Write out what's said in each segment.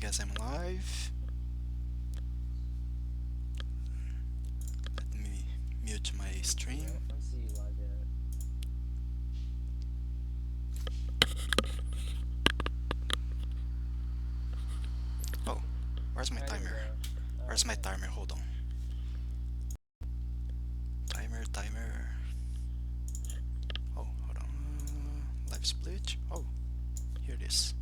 guess I'm live. Let me mute my stream. I don't see you live yet. Oh, where's my Alright, there we timer? go. Where's my Okay. timer? Hold on. Timer. Oh, hold on. Live split. Oh, here it is.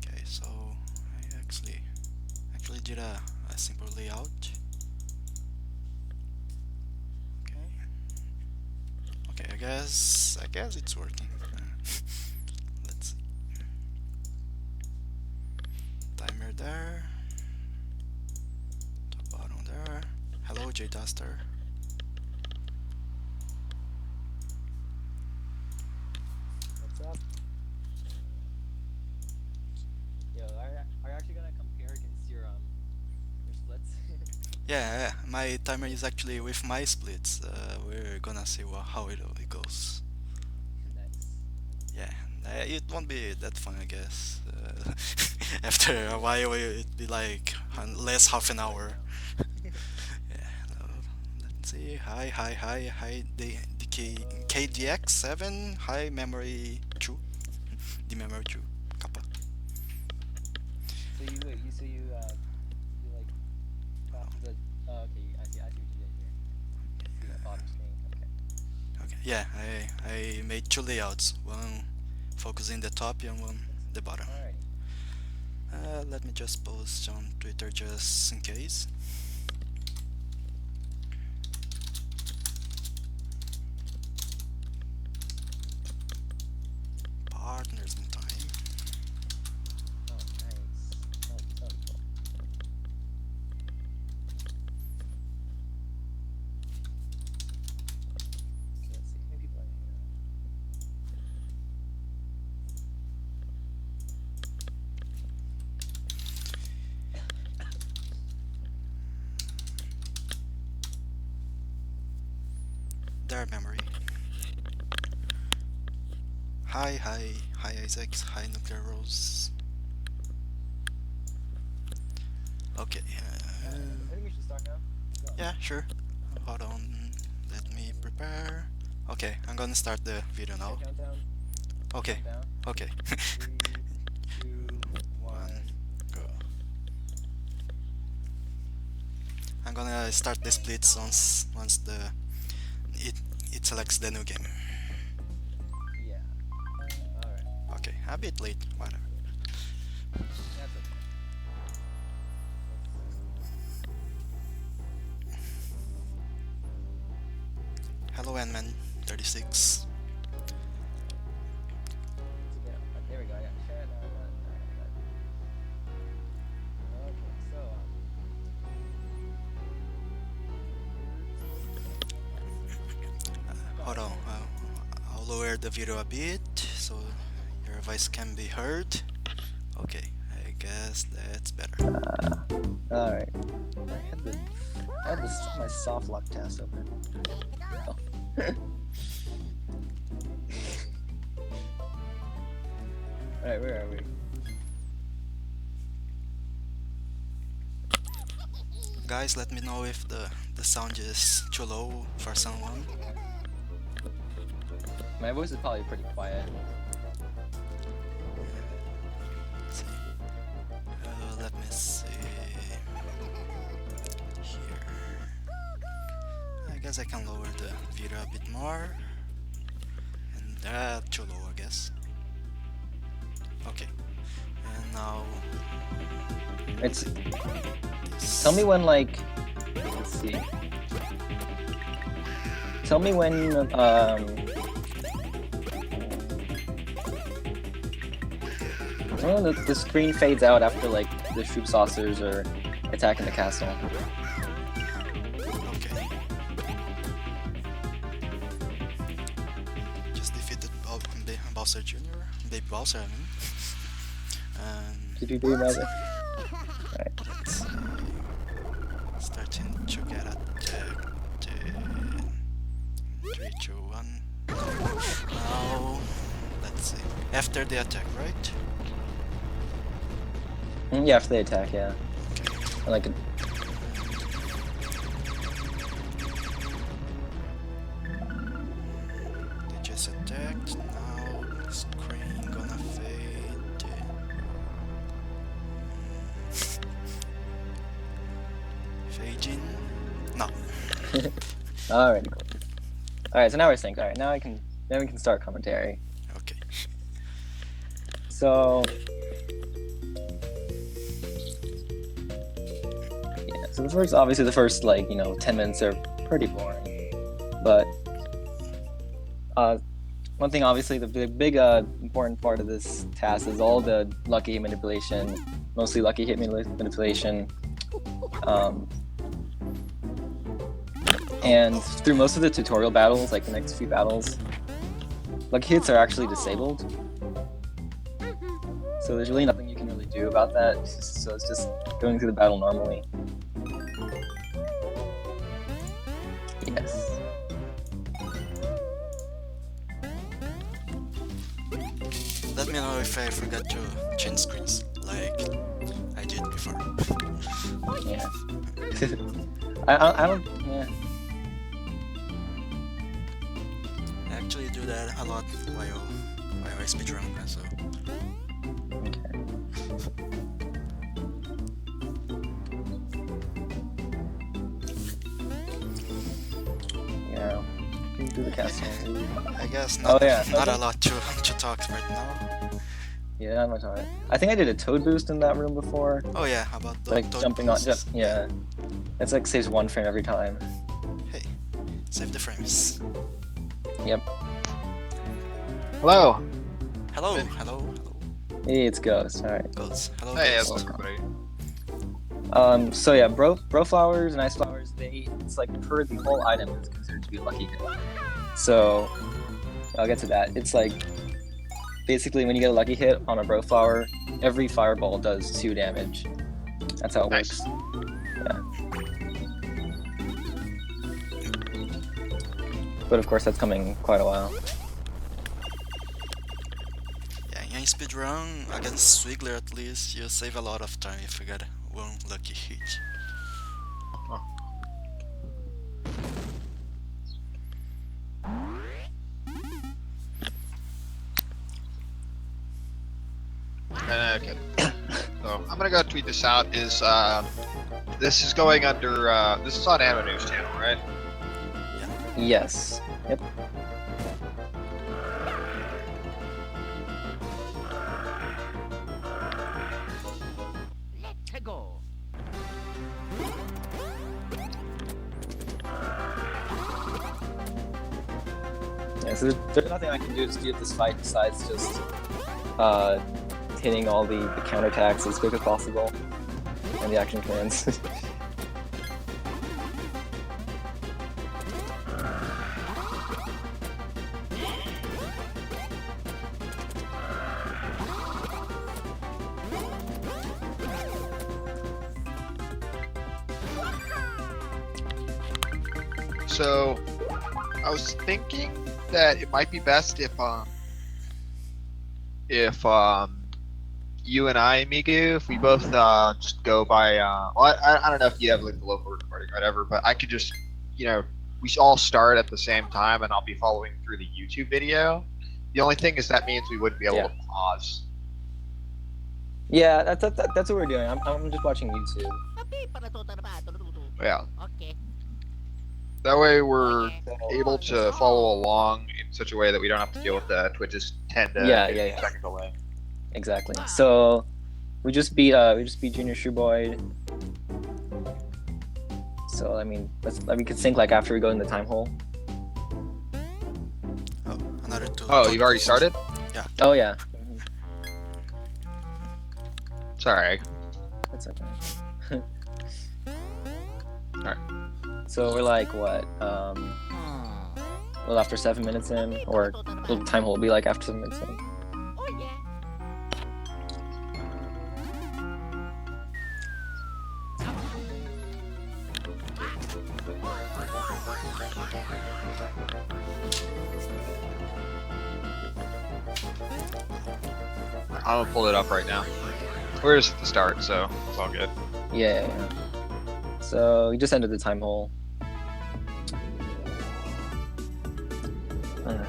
Okay, so I actually did a simple layout. Okay, I guess it's working. Let's see. Timer there. Top bottom there. Hello, J Duster. What's up? Yo, are you actually gonna compare against your splits? Yeah, my timer is actually with my splits. We're gonna see how it goes. Nice. Yeah, it won't be that fun, I guess. After a while, it'd be like less half an hour. Yeah, let's see. Hi, KDX7. Hi, memory 2. The memory 2. Kappa. So you like got the okay, I see what you did here. See that bottom screen. Okay, yeah, I made two layouts. One focusing the top and one the bottom. Alrighty. Let me just post on Twitter just in case. Partners in time. Oh, nice. That'll be cool. Okay, let's see. How many people are here? Their memory. Hi Isaacs. Hi Nuclear Rose. Okay. I think we should start now. Go. Yeah, sure. Hold on. Let me prepare. Okay, I'm gonna start the video now. Okay, countdown. Okay. Countdown. Okay. 3, 2, 1, Go. go. I'm gonna start the splits once it selects the new game. Yeah. Alright. Okay, a bit late. Whatever. That's okay. Hello, N-Man 36. There we go. I got chat. Okay, so Hold on. I'll lower the video a bit so your voice can be heard. Okay, I guess that's better. alright. I had my soft lock TAS open. Oh. Alright, where are we? Guys, let me know if the sound is too low for someone. My voice is probably pretty quiet. Let's see. Let me see. Here. I guess I can lower the video a bit more. And that too low, I guess. Okay. And now. It's. This. Tell me when, like. Let's see. Tell me when, the screen fades out after, like, the troop saucers are attacking the castle. Okay. Just defeated Bowser Jr. Baby Bowser, I mean. Did you do Bowser? Right. Let's see. Starting to get attacked. 3, 2, 1. Now, let's see. After the attack, right? Yeah, after they attack, yeah. Okay. And, like, They just attacked. Now screen gonna fade. Fading. No. alright, cool. Alright, so now we're synced. Alright, now we can start commentary. Okay. So yeah, so obviously the first like, 10 minutes are pretty boring. But one thing obviously the big important part of this task is all the lucky hit manipulation, mostly lucky hit manipulation. And through most of the tutorial battles, like the next few battles, lucky hits are actually disabled. So there's really nothing you can really do about that. So it's just going through the battle normally. Yes. Let me know if I forgot to change screens, like I did before. Yeah. I don't. Yeah. I actually do that a lot while I speedrun, so Okay. Yeah. Can you do the castle? I guess Oh not yeah. not a lot to talk right now. Yeah, not much on it. I think I did a toad boost in that room before. Oh yeah, about the Like toad jumping on. boosts. Yeah. It's like saves 1 frame every time. Hey, save the frames. Yep. Hello. Hello, hello, hello. Hey, it's Ghost. All right. Ghosts. Hello, Hey, Ghost. how's everybody? So yeah, bro flowers and ice flowers, it's like per the whole item is considered to be a lucky hit. So I'll get to that. It's like basically when you get a lucky hit on a bro flower, every fireball does 2 damage. That's how it Nice. works. Yeah. But of course that's coming quite a while. Yeah, in speedrun against Swiggler at least you save a lot of time if you get one lucky hit. Okay. So I'm gonna go tweet this out. This is going under? This is on Anime News channel, right? Yes. Yep. Let's go. Yeah, so there's nothing I can do to speed up this fight besides just hitting all the counterattacks as quick as possible and the action commands. So I was thinking that it might be best if you and I, Migu, if we both just go by well, I don't know if you have like the local recording or whatever, but I could just we all start at the same time and I'll be following through the YouTube video. The only thing is that means we wouldn't be able Yeah. to pause. Yeah, that's what we're doing. I'm just watching YouTube. Yeah. Okay. That way we're able to follow along in such a way that we don't have to deal with the Twitch's 10 to Yeah, 15 yeah. second delay. Exactly. So we just beat Junior Shoeboy. So I mean, we could sync like after we go in the time hole. Oh, another two. Oh, toad you've already boosts. started? Oh yeah. Sorry. That's okay. Alright. So we're like what? Well, after 7 minutes in, or the time hole will be like after 7 minutes in. Oh yeah. I'm gonna pull it up right now. We're just at the start, so it's all good. Yeah. So you just entered the time hole. Uh,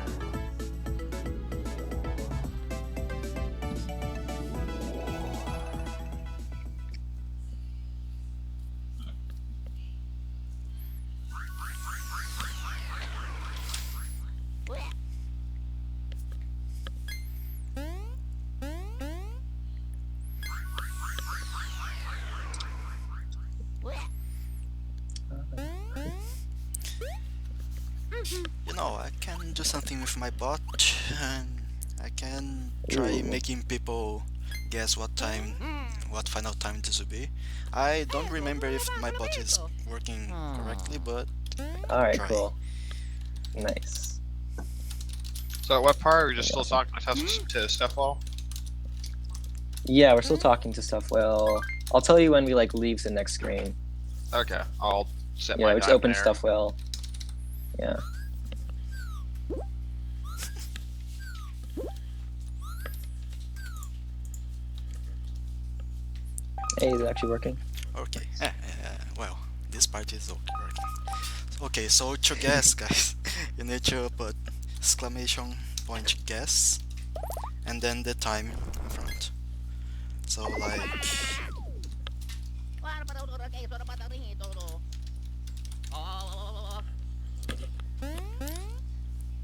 You know, I can do something with my bot, and I can try Ooh. making people guess what final time this will be. I don't remember if my bot is working correctly, but I All can right, try. cool. Nice. So at what part are we just Okay, still awesome. talking to stuff all? Yeah, we're still talking to stuff. Well, I'll tell you when we like leave the next screen. Okay, I'll set Yeah, my we just time open there. stuff well. Yeah. Hey, is it actually working? Okay, well, this part is working. Okay, so to guess, guys, you need to put exclamation point guess, and then the time in front. So like,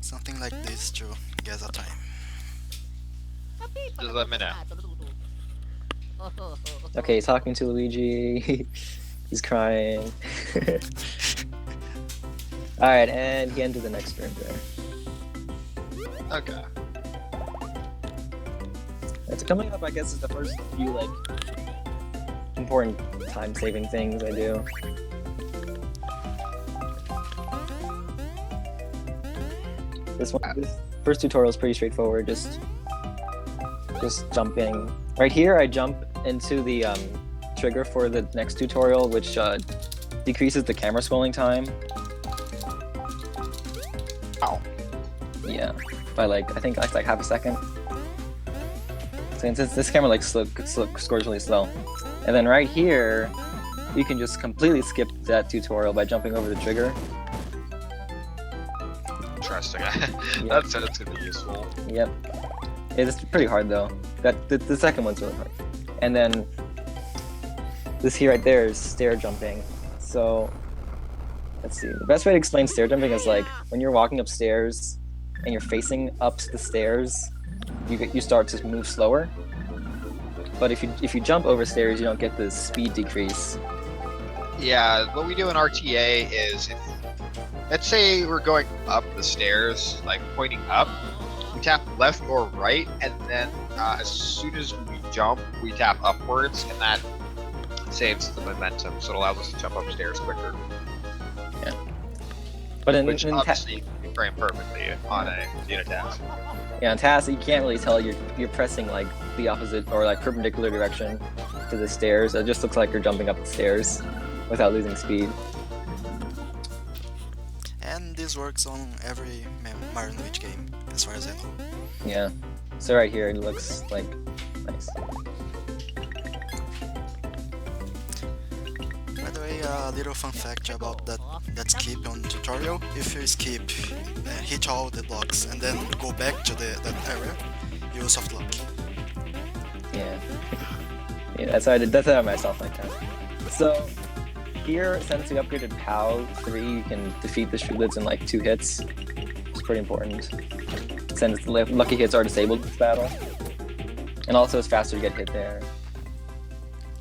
something like this to guess a time. Just let me know. Okay, talking to Luigi. He's crying. All right, and he entered the next room there. Okay. It's coming up. I guess is the first few like important time-saving things I do. This first tutorial is pretty straightforward. Just jumping. Right here, I jump into the trigger for the next tutorial, which decreases the camera scrolling time. Ow. Yeah, by like I think like half a second. Since this camera like scores really slow, and then right here, you can just completely skip that tutorial by jumping over the trigger. Interesting. Yep. That's gonna be useful. Yep. It's pretty hard though. The second one's really hard. And then this here right there is stair jumping. So let's see. The best way to explain stair jumping is like when you're walking upstairs and you're facing up the stairs, you start to move slower. But if you jump over stairs, you don't get the speed decrease. Yeah, what we do in RTA is, let's say we're going up the stairs, like pointing up, we tap left or right, and then as soon as we jump, we tap upwards, and that saves the momentum, so it allows us to jump upstairs quicker. Yeah. But Which obviously you can frame perfectly on a unit task. Yeah, on TAS, you can't really tell you're pressing like the opposite or like perpendicular direction to the stairs. It just looks like you're jumping up the stairs without losing speed. And this works on every Mario and Luigi game, as far as I know. Yeah. So right here, it looks like nice. By the way, a little fun fact about that skip on tutorial. If you skip, hit all the blocks, and then go back to that area, you soft lock. Yeah. Yeah, that's how I did. That's how I myself like that. So here, since we upgraded POW 3, you can defeat the Shreedlets in like 2 hits. It's pretty important. Since the lucky hits are disabled in this battle, and also it's faster to get hit there.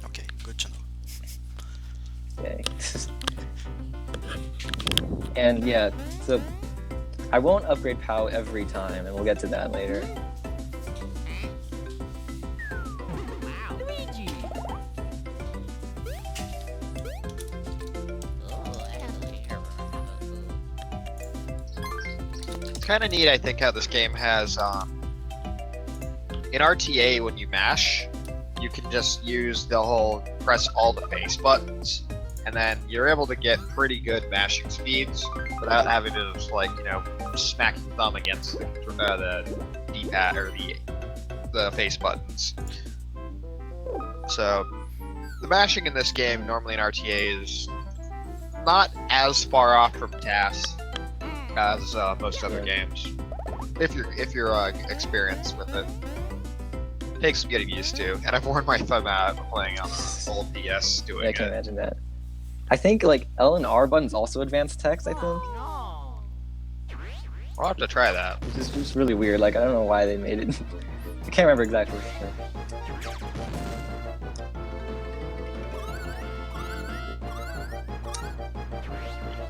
Okay, good to know. Yay. And yeah, so I won't upgrade POW every time, and we'll get to that later. Luigi! It's kind of neat, I think, how this game has, in RTA, when you mash, you can just use the whole press all the face buttons, and then you're able to get pretty good mashing speeds without having to just, like, you know, smack your thumb against the D-pad or the face buttons. So the mashing in this game, normally in RTA, is not as far off from TAS as most other games. If you're experienced with it. It takes some getting used to, and I've worn my thumb out playing on the old DS doing Yeah, I it. can imagine that. I think like L and R buttons also advanced text. I think, I'll have to try that. which is just really weird. Like I don't know why they made it. I can't remember exactly.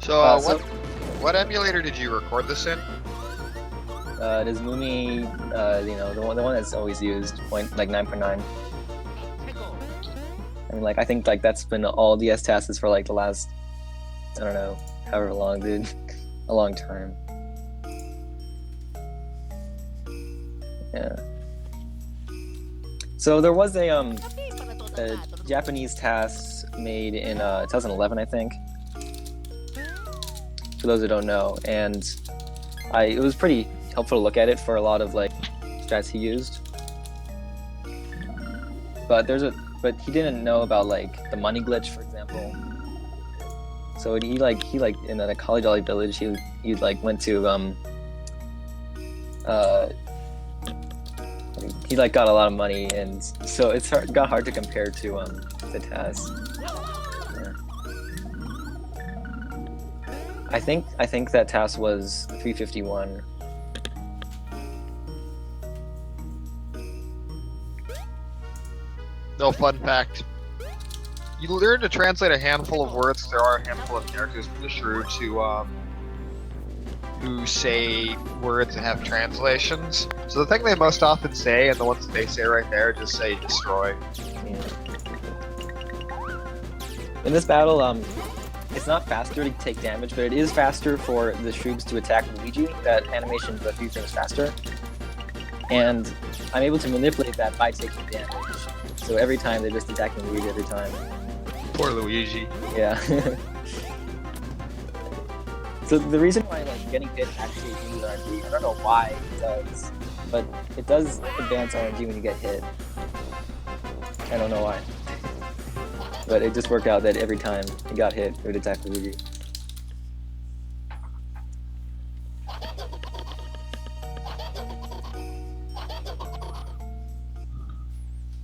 So, So- what emulator did you record this in? It is Mumi, the one that's always used, like 9.9. I mean, like I think like that's been all DS TASs for like the last, I don't know, however long, dude, a long time. Yeah. So there was a Japanese TAS made in 2011, I think. For those who don't know, and it was pretty helpful to look at it for a lot of like strats he used. But he didn't know about like the money glitch, for example. So he in a college Ollie village, he like went to he like got a lot of money, and so got hard to compare to the TAS. Yeah. I think that TAS was 351. No fun fact. You learn to translate a handful of words, 'cause there are a handful of characters from the shrew who say words and have translations. So the thing they most often say, and the ones that they say right there, just say destroy. Yeah. In this battle, it's not faster to take damage, but it is faster for the shrooms to attack Luigi. That animation is a few frames faster. And I'm able to manipulate that by taking damage. So every time they're just attacking Luigi every time. Poor Luigi. Yeah. So the reason why like getting hit actually improves RNG, I don't know why it does, but it does advance RNG when you get hit. I don't know why. But it just worked out that every time it got hit, it would attack Luigi.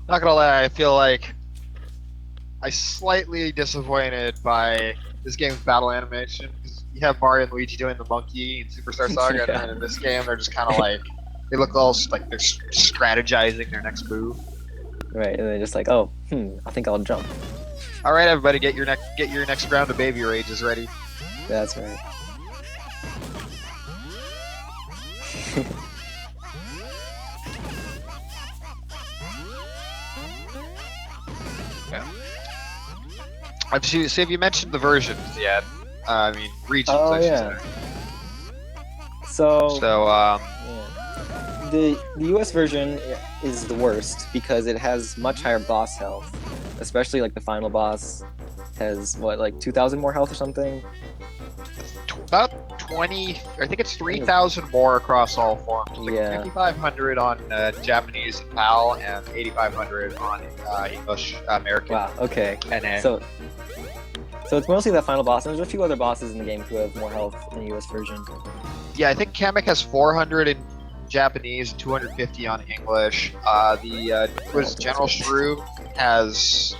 Not gonna lie, I feel like I'm slightly disappointed by this game's battle animation. 'Cause you have Mario and Luigi doing the monkey in Superstar Saga, Yeah. and in this game they're just kind of like they look all like they're strategizing their next move. Right, and then just like, oh, I think I'll jump. All right, everybody, get your next round of baby rages ready. That's right. So have you mentioned the versions yet? I mean regions, Oh, I should yeah. say. So, So yeah. The US version is the worst because it has much higher boss health, especially like the final boss has what, like 2,000 more health or something. about 20, I think it's 3,000 more across all forms. Like Yeah. 5,500 on Japanese and PAL, and 8,500 on English American. Wow. Okay. NA. So it's mostly that final boss, and there's a few other bosses in the game who have more health in the US version. Yeah, I think Kamek has 400 in Japanese and 250 on English. Was General Shrew has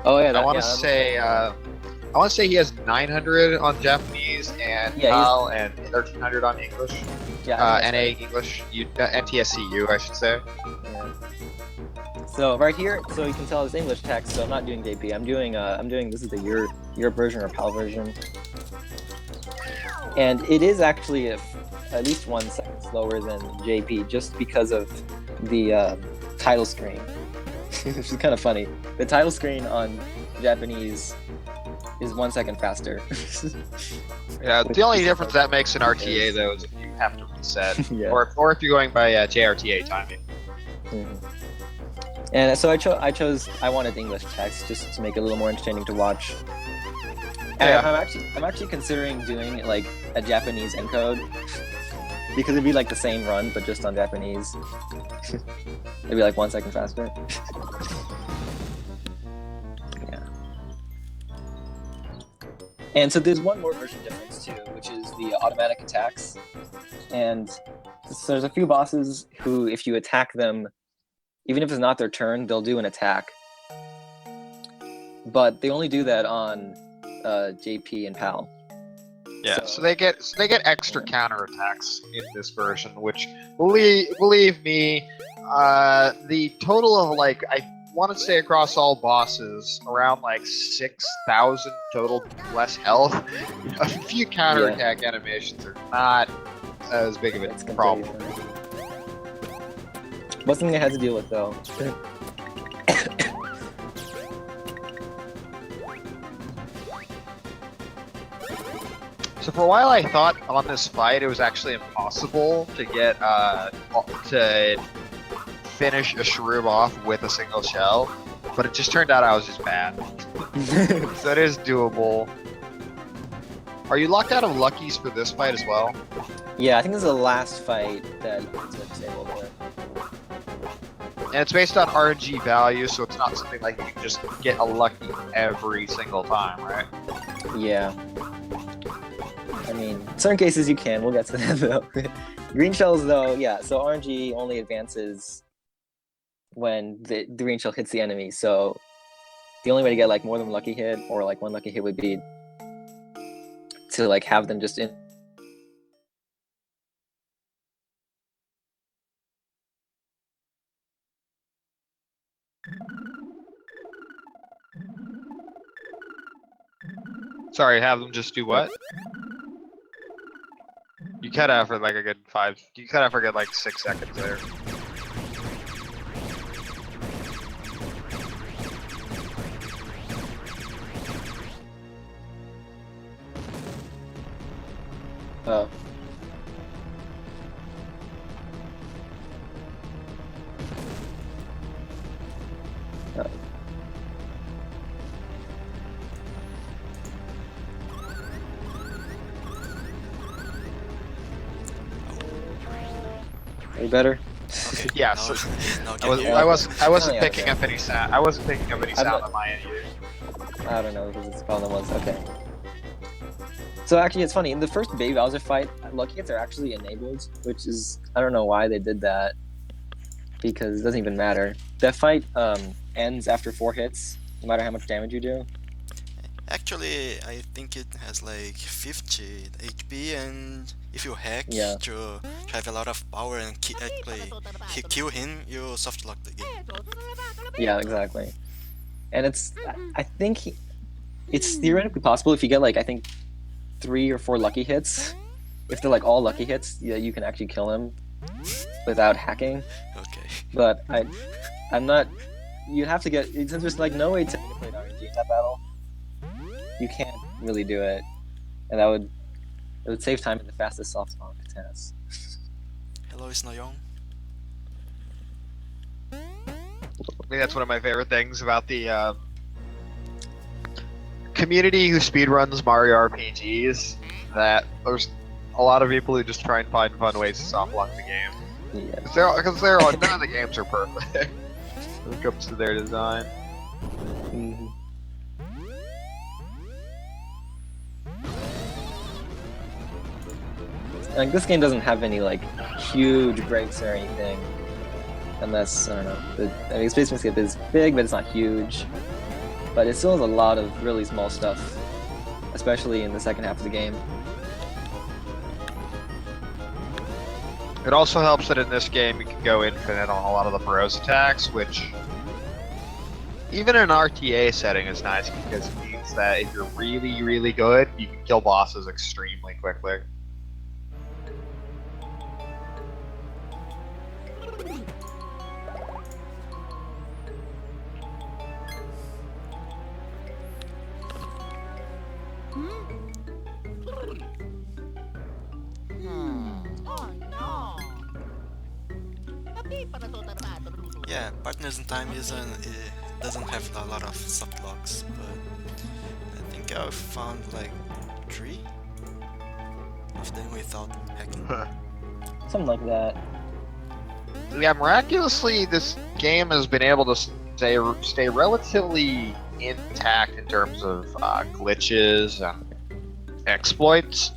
Oh yeah. I want to say he has 900 on Japanese and Yeah, PAL and 1,300 on English. Yeah. NA English, NTSCU, I should say. Yeah. So right here, so you can tell it's English text. So I'm not doing JP. I'm doing this is the Europe version or PAL version, and it is actually at least 1 second slower than JP, just because of the title screen, which is kind of funny. The title screen on Japanese is 1 second faster. Yeah, the only difference that makes in RTA though is if you have to reset, Yeah. or if you're going by JRTA timing. Mhm. And so I wanted English text just to make it a little more entertaining to watch. And Yeah. I'm actually considering doing like a Japanese encode because it'd be like the same run but just on Japanese. It'd be like 1 second faster. And so there's one more version difference too, which is the automatic attacks. And so there's a few bosses who, if you attack them, even if it's not their turn, they'll do an attack. But they only do that on JP and PAL. Yeah, so they get extra counterattacks in this version, which believe me, the total of like I want to say across all bosses around like 6,000 total less health. A few counterattack animations are not as big of a problem. What's something I had to deal with though? So for a while, I thought on this fight it was actually impossible to get to finish a shroom off with a single shell, but it just turned out I was just bad. So it is doable. Are you locked out of luckies for this fight as well? Yeah, I think this is the last fight that it's disabled with. And it's based on RNG value, so it's not something like you can just get a lucky every single time, right? Yeah. I mean, in certain cases you can. We'll get to that though. Green shells though, yeah. So RNG only advances when the green shell hits the enemy. So the only way to get like more than one lucky hit or like one lucky hit would be to like have them just in. Sorry, have them just do what? You cut out for like a good 5. You cut out for a good like 6 seconds there. Oh. Are you better? Okay. Yeah, now, so now I wasn't Yeah, picking okay. up any sound. I wasn't picking up any I'm sound not- on my end either. I don't know what this problem was. Okay. So actually, it's funny. In the first Baby Bowser fight, lucky hits are actually enabled, which is I don't know why they did that, because it doesn't even matter. That fight ends after 4 hits, no matter how much damage you do. Actually, I think it has like 50 HP, and if you hack Yeah. to have a lot of power and actually kill him, you soft lock the game. Yeah, exactly. And I think it's theoretically possible if you get like I think 3 or 4 lucky hits. If they're like all lucky hits, yeah, you can actually kill him without hacking. Okay. But I'm not. You have to get since there's like no way to manipulate RNG in that battle. You can't really do it, and it would save time in the fastest soft lock TAS. Hello, is Noyong. I think that's one of my favorite things about the community who speedruns Mario RPGs. That there's a lot of people who just try and find fun ways to soft lock the game. Yeah. Because none of the games are perfect when it comes to their design. Mhm. Like this game doesn't have any like huge breaks or anything, unless I don't know. I mean, Space Escape is big, but it's not huge. But it still has a lot of really small stuff, especially in the second half of the game. It also helps that in this game you can go infinite on a lot of the bros attacks, which even in an RTA setting is nice because it means that if you're really, really good, you can kill bosses extremely quickly. Yeah, Partners in Time it doesn't have a lot of soft locks, but I think I found like 3 of them without hacking. Something like that. Yeah, miraculously, this game has been able to stay relatively intact in terms of glitches and exploits.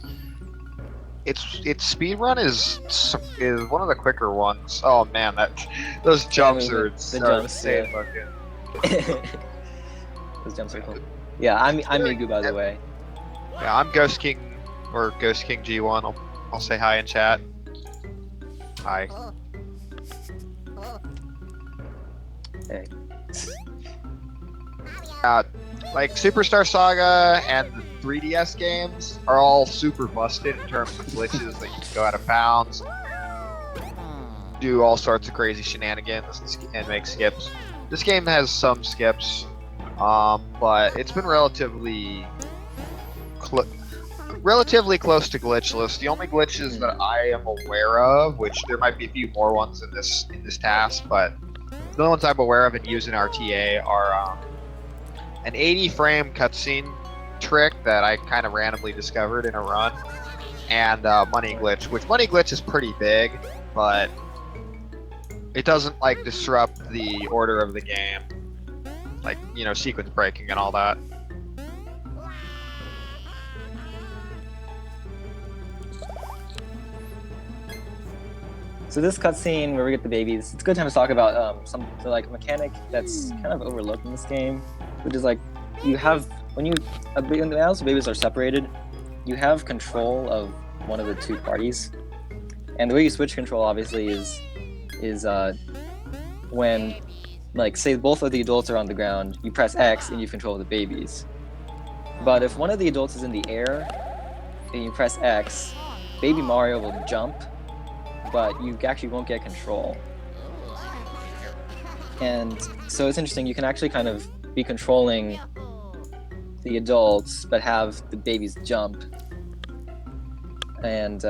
Its speed run is one of the quicker ones. Oh man, those Yeah, jumps movement. are, The are jumps, insane yeah. looking. Those jumps are cool. Yeah, I'm Really- Migu, by the way. Yeah, I'm Ghost King or Ghost King G1. I'll say hi in chat. Hi. Hey. Like Superstar Saga and the 3DS games are all super busted in terms of glitches that you can go out of bounds, do all sorts of crazy shenanigans, and make skips. This game has some skips, but it's been relatively close to glitchless. The only glitches that I am aware of, which there might be a few more ones in this task, but the only ones I'm aware of and use in RTA are an 80 frame cutscene trick that I kind of randomly discovered in a run, and money glitch, which money glitch is pretty big, but it doesn't like disrupt the order of the game, like, you know, sequence breaking and all that. So this cutscene where we get the babies, it's a good time to talk about like mechanic that's kind of overlooked in this game, which is like you have when the adults and babies are separated, you have control of one of the two parties, and the way you switch control obviously is when, like, say both of the adults are on the ground, you press X and you control the babies. But if one of the adults is in the air and you press X, baby Mario will jump, but you actually won't get control. And so it's interesting, you can actually kind of be controlling the adults but have the babies jump. And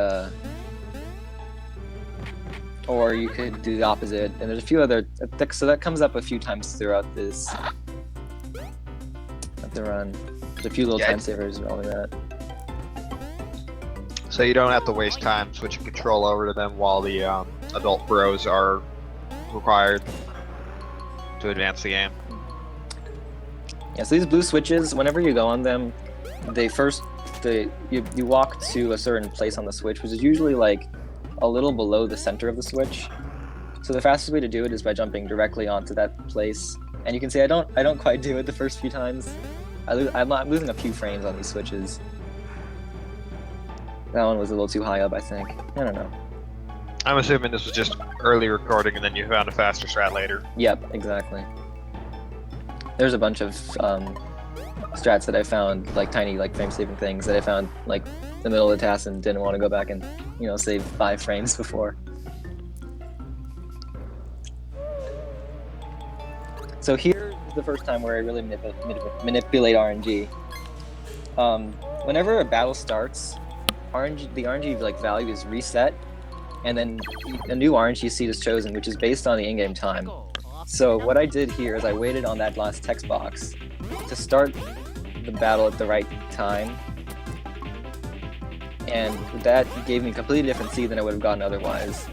or you could do the opposite, and there's a few other, so that comes up a few times throughout this at the run. There's a few little time savers and all of that. So you don't have to waste time switching control over to them while the adult bros are required to advance the game. Yeah, so these blue switches, whenever you go on them, you walk to a certain place on the switch, which is usually like a little below the center of the switch. So the fastest way to do it is by jumping directly onto that place. And you can see I don't quite do it the first few times. I'm losing a few frames on these switches. That one was a little too high up, I think. I don't know. I'm assuming this was just early recording and then you found a faster strat later. Yep, exactly. There's a bunch of strats that I found, like tiny, like frame-saving things that I found like in the middle of the task and didn't want to go back and, you know, save 5 frames before. So here is the first time where I really manipulate RNG. Whenever a battle starts, the RNG like value is reset, and then a new RNG seed is chosen, which is based on the in-game time. So what I did here is I waited on that last text box to start the battle at the right time, and that gave me a completely different seed than I would have gotten otherwise.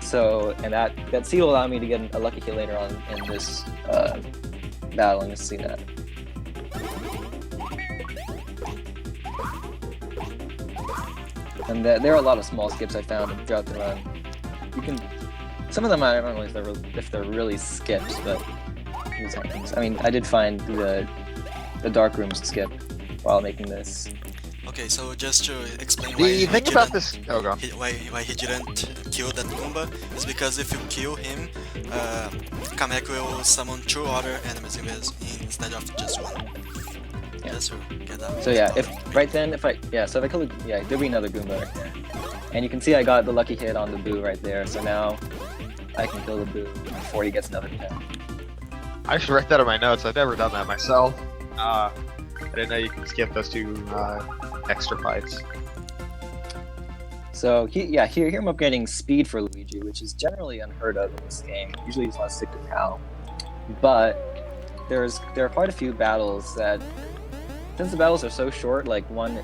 So, and that seed will allow me to get a lucky hit later on in this battle, and you'll see that. And there are a lot of small skips I found throughout the run. You can, some of them I don't know if they're really skips, but these happens. I mean, I did find the dark rooms skip while making this. Okay, so just to explain why The thing about this, why he didn't kill that Goomba is because if you kill him, Kamek will summon 2 other enemies instead of just one. Yeah. Just to get that. So yeah, so if I kill there'll be another Goomba right there. And you can see I got the lucky hit on the Boo right there, so now I can kill the Boo before he gets another hit. I should write that in my notes. I've never done that myself. I didn't know you can skip those 2 extra fights. So here I'm upgrading speed for Luigi, which is generally unheard of in this game. Usually you just want to stick to PAL. But there are quite a few battles that, since the battles are so short, like one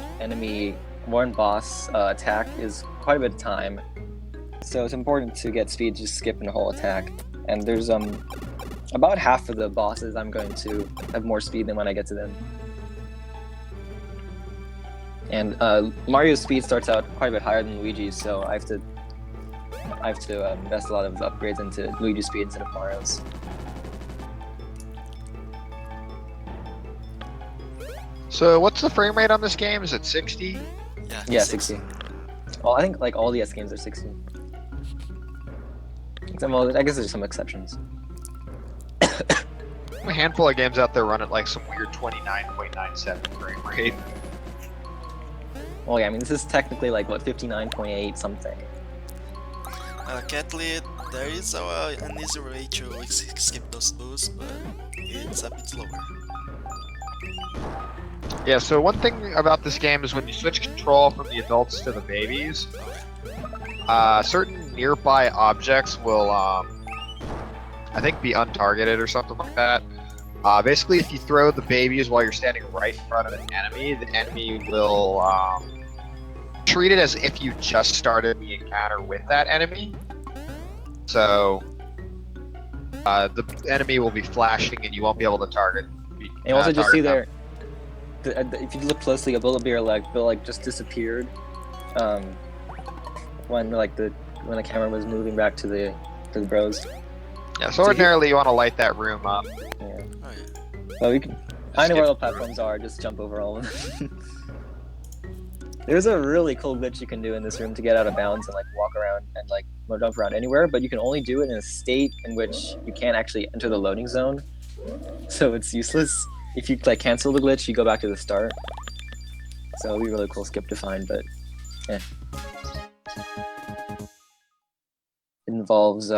boss attack is quite a bit of time. So it's important to get speed to skip a whole attack. And there's about half of the bosses I'm going to have more speed than when I get to them. And Mario's speed starts out quite a bit higher than Luigi's, so I have to invest a lot of upgrades into Luigi's speed instead of Mario's. So what's the frame rate on this game? Is it 60? Yeah, 60. Well, I think like all DS games are 60. Well, I guess there's some exceptions. A handful of games out there run at like some weird 29.97 frame rate. Well, yeah, I mean this is technically like what 59.8 something. Catlett, there is an easy way to skip those boosts, but it's a bit slower. Yeah, so one thing about this game is when you switch control from the adults to the babies, certain nearby objects will, I think, be untargeted or something like that. Basically, if you throw the babies while you're standing right in front of an enemy, the enemy will treat it as if you just started the encounter with that enemy. So, the enemy will be flashing and you won't be able to target. And also just see them. there, if you look closely, a bullet beer like just disappeared when the camera was moving back to the bros. Yeah, so ordinarily you want to light that room up. Yeah. Oh, yeah. Well, we can. I know where all the platforms are. Just jump over all of them. There's a really cool glitch you can do in this room to get out of bounds and like walk around and like jump around anywhere, but you can only do it in a state in which you can't actually enter the loading zone. So it's useless. If you like cancel the glitch, you go back to the start. So it'll be a really cool skip to find, but yeah. It involves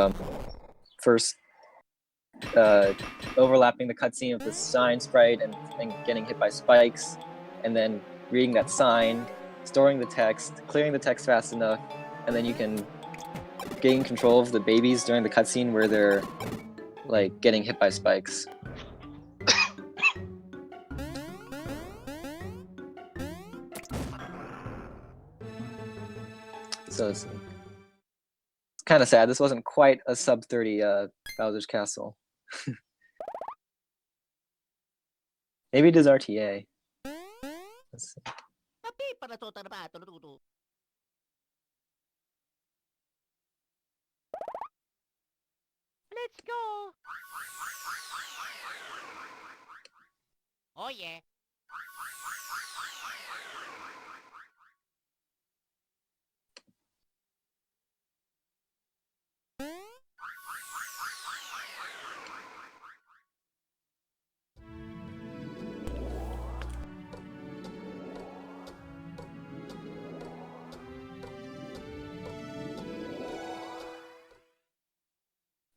first overlapping the cutscene of the sign sprite and getting hit by spikes, and then reading that sign, storing the text, clearing the text fast enough, and then you can gain control of the babies during the cutscene where they're like getting hit by spikes. So it's kind of sad. This wasn't quite a sub 30 Bowser's Castle. Maybe it is RTA. Let's see. Let's go. Oh yeah.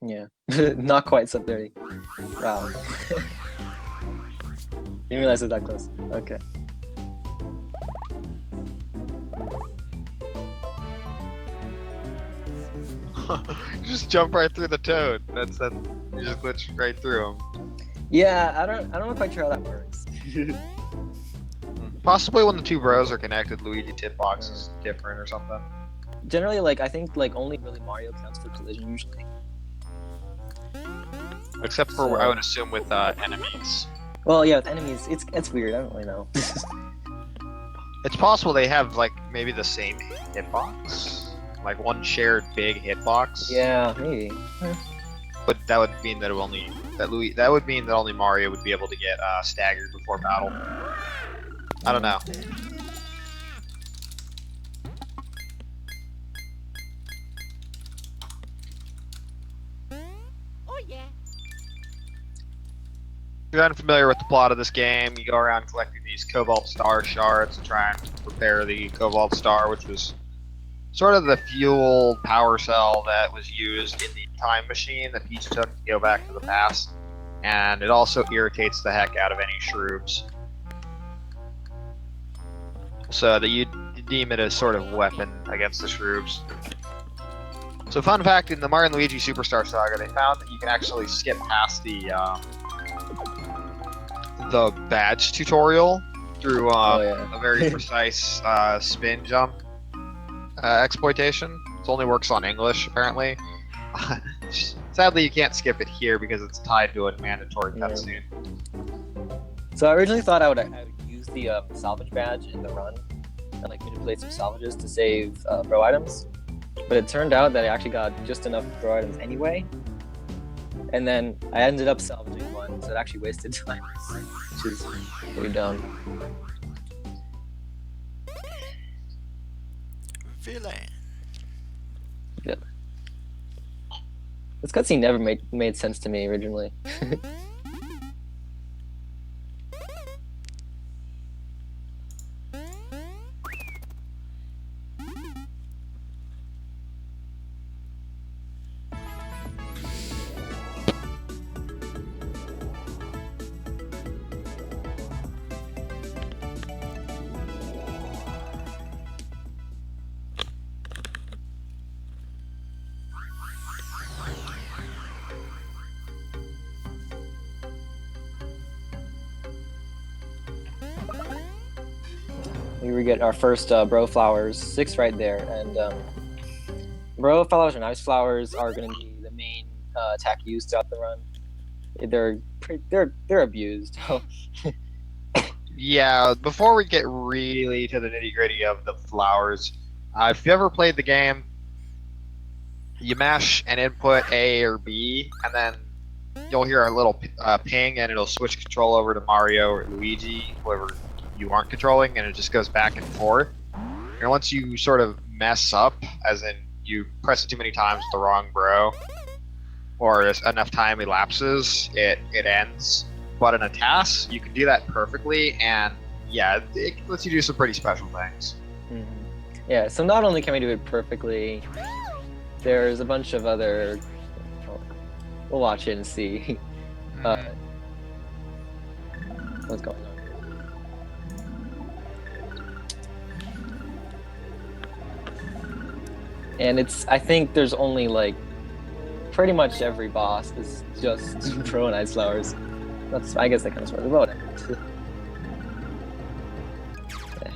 Yeah, not quite sub 30. Wow. Didn't realize it was that close. Okay. You just jump right through the toad. That's that. You just glitch right through him. Yeah, I'm not quite sure how that works. Possibly when the two bros are connected, Luigi hitbox is different or something. Generally, like I think like only really Mario counts for collision usually. Except for, So- I would assume, with enemies. Well, yeah, with enemies, it's weird. I don't really know. It's possible they have, like, maybe the same hitbox? Like, one shared big hitbox? Yeah, maybe. But that would mean that that would mean that only Mario would be able to get staggered before battle. I don't know. Oh yeah. If you're unfamiliar with the plot of this game, you go around collecting these Cobalt Star shards and try and repair the Cobalt Star, which was sort of the fuel power cell that was used in the time machine that Peach took to go back to the past. And it also irritates the heck out of any shrooms. So that you deem it as sort of weapon against the shrooms. So fun fact, in the Mario and Luigi Superstar Saga, they found that you can actually skip past the badge tutorial through a very precise spin jump exploitation. It only works on English, apparently. Sadly, you can't skip it here because it's tied to a mandatory cutscene. So I originally thought I would use the salvage badge in the run, to like manipulate some salvages to save bro items, but it turned out that I actually got just enough bro items anyway, and then I ended up salvaging one, so it actually wasted time, which is pretty dumb. Villain. Yeah. This cutscene never made sense to me originally. We get our first bro flowers, 6 right there, and bro flowers and ice flowers are going to be the main attack used throughout the run. They're abused. Yeah, before we get really to the nitty gritty of the flowers, if you ever played the game, you mash an input A or B, and then you'll hear a little ping, and it'll switch control over to Mario or Luigi, whoever you aren't controlling, and it just goes back and forth. And once you sort of mess up, as in you press it too many times with the wrong bro, or enough time elapses, it ends. But in a TAS, you can do that perfectly, and yeah, it lets you do some pretty special things. Mm-hmm. Yeah, so not only can we do it perfectly, there's a bunch of other. We'll watch it and see what's going on. And I think there's only like pretty much every boss is just bro and ice flowers. I guess that kind of sort of about it. Yeah.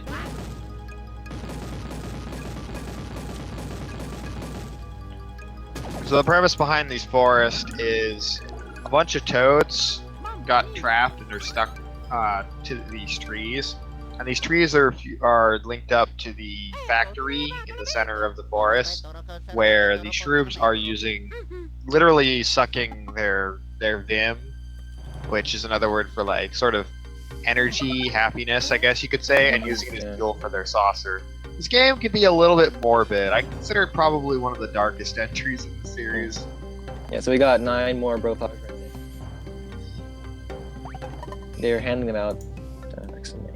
So the premise behind these forests is a bunch of toads got trapped and they're stuck to these trees. And these trees are linked up to the factory in the center of the forest, where the shrooms are literally sucking their vim, which is another word for like sort of energy, happiness, I guess you could say, and using it as fuel for their saucer. This game can be a little bit morbid. I consider it probably one of the darkest entries in the series. Yeah, so we got 9 more bro flowers right there. They're handing them out next to me.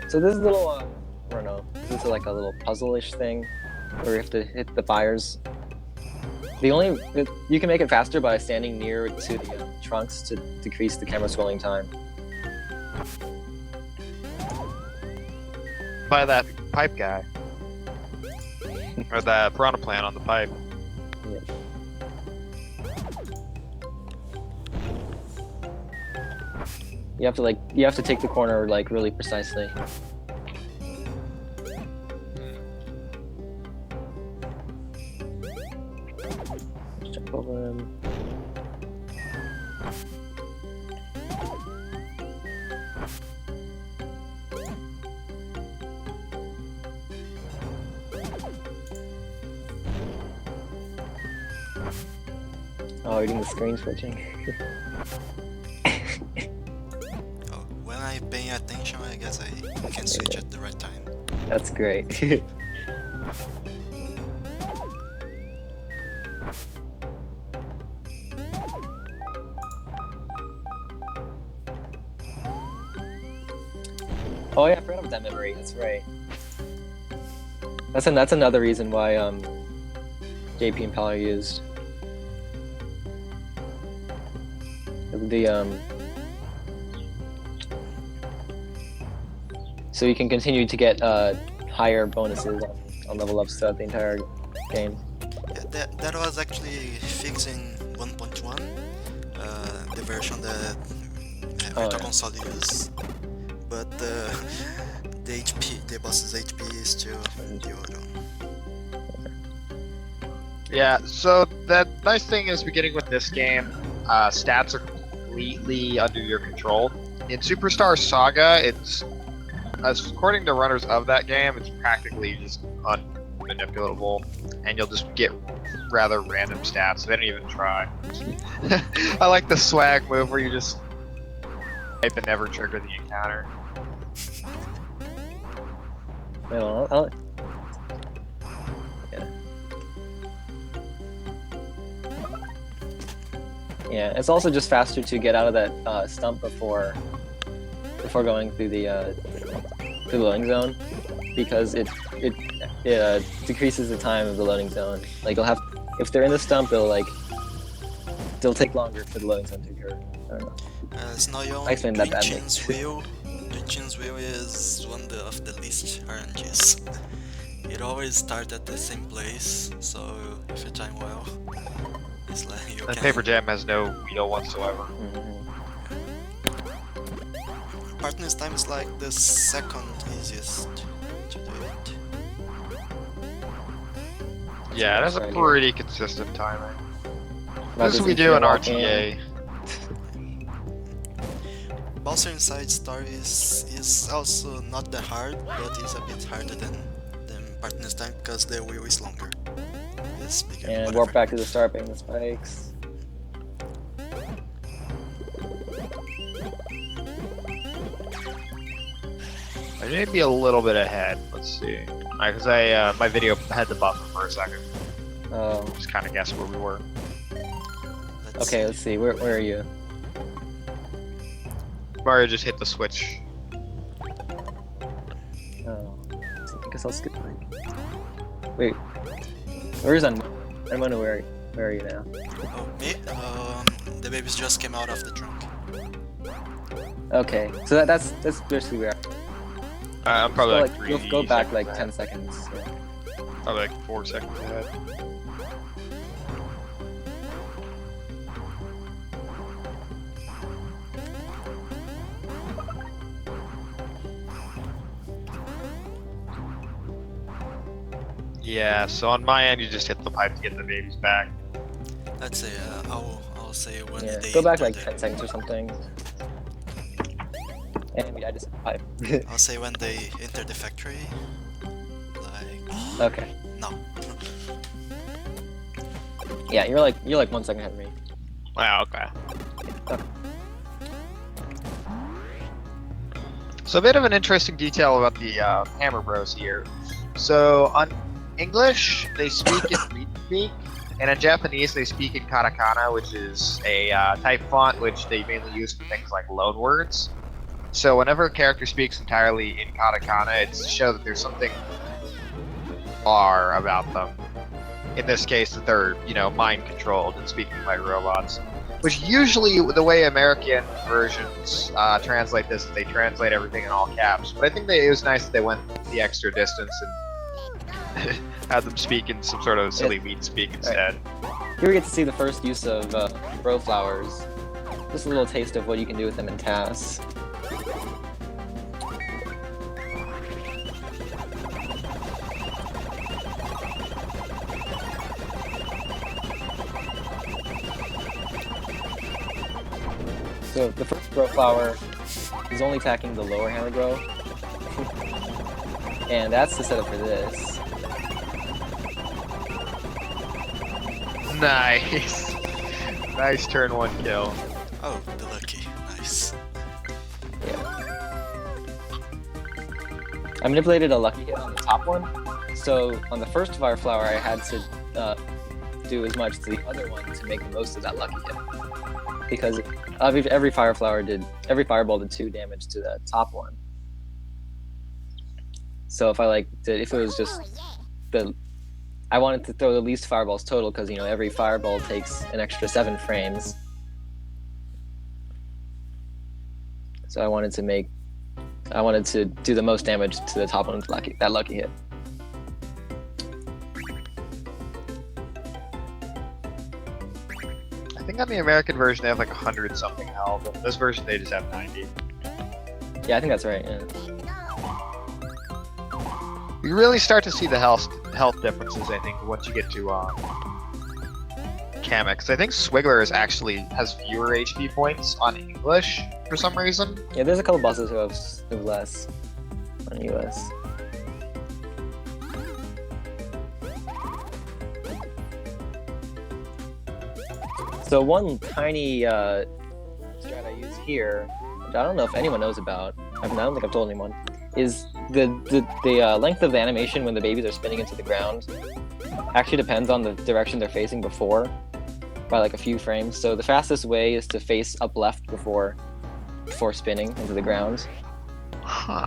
So this little, I don't know, this is like a little puzzle-ish thing where you have to hit the fires. You can make it faster by standing near to the trunks to decrease the camera scrolling time. By that pipe guy. Or the piranha plant on the pipe. Yeah. You have to take the corner like really precisely. Just jump over him. Oh, you're doing the screen switching. Oh, when I pay attention, I guess I can switch at the right time. That's great. Oh yeah, I forgot about that memory. That's right. That's another reason why JP and Pal are used. So you can continue to get higher bonuses on level ups throughout the entire game. Yeah, that was actually fixed in 1.1, the version that Virtual Console used. But the boss's HP is still the old one. Yeah, so the nice thing is beginning with this game, stats are completely under your control. In Superstar Saga, it's as according to runners of that game, it's practically just unmanipulable, and you'll just get rather random stats. So they don't even try. I like the swag move where you just type and never trigger the encounter. Well, yeah. Yeah, it's also just faster to get out of that stump before going through the loading zone, because it decreases the time of the loading zone. Like if they're in the stump, they'll take longer for the loading zone to occur. I don't know. Snoyon, I explained that badly. Luigi's wheel is one of the least RNGs. It always starts at the same place, so if you time well, it's like you And can... Paper Jam has no wheel whatsoever. Partner's time is like the second easiest to do it. Yeah, it has a Right pretty consistent timing. About This this we do in walking. RTA. Bowser Inside Star is also not that hard, but it's a bit harder than Partner's time because the wheel is longer. It's bigger. And whatever. warp back to the start, bang the spikes. I may be a little bit ahead. Let's see. Because my video had the buffer for a second. Oh, Just kind of guess where we were. okay. Let's see. Where are you? Mario just hit the switch. Oh, I guess I'll skip. Wait, where's Anmono? Where are you now? Oh, me? The babies just came out of the trunk. Okay, so that's basically where. I'm probably So, like 3 you'll go back like seconds 10 ahead. seconds. Yeah. Probably like 4 seconds ahead. Yeah, so on my end, you just hit the pipe to get the babies back. Let's say I'll say when Yeah, they go back enter like 10 seconds or something. And I just pipe. I'll say when they enter the factory. Like Okay. no. Yeah, you're like 1 second ahead of me. Wow, okay. Okay. So a bit of an interesting detail about the Hammer Bros here. So on English, they speak in read speak, and in Japanese, they speak in katakana, which is a type font which they mainly use for things like loan words. So whenever a character speaks entirely in katakana, it's to show that there's something about them. In this case, that they're, mind controlled and speaking like robots. Which usually, the way American versions translate this, is they translate everything in all caps. But I think it was nice that they went the extra distance and had them speak in some sort of silly weed speak instead. Here we get to see the first use of bro flowers. Just a little taste of what you can do with them in TAS. So the first bro flower is only attacking the lower hammer bro. And that's the setup for this. Nice. Nice turn 1 kill. Oh, the lucky. Nice. Yeah. I manipulated a lucky hit on the top one. So on the first fire flower, I had to do as much to the other one to make the most of that lucky hit. Because every fireball did 2 damage to the top one. So if it was just I wanted to throw the least fireballs total because every fireball takes an extra 7 frames. So I wanted to do the most damage to the top one with that lucky hit. I think on the American version they have like 100 something health, but in this version they just have 90. Yeah, I think that's right. Yeah. You really start to see the health differences, I think, once you get to Kamek, because I think Swiggler is actually has fewer HP points on English for some reason. Yeah, there's a couple bosses who have less on US. So one tiny strat I use here, which I don't know if anyone knows about, I don't think I've told anyone, is the length of the animation when the babies are spinning into the ground actually depends on the direction they're facing before, by like a few frames. So the fastest way is to face up left before spinning into the ground. Huh.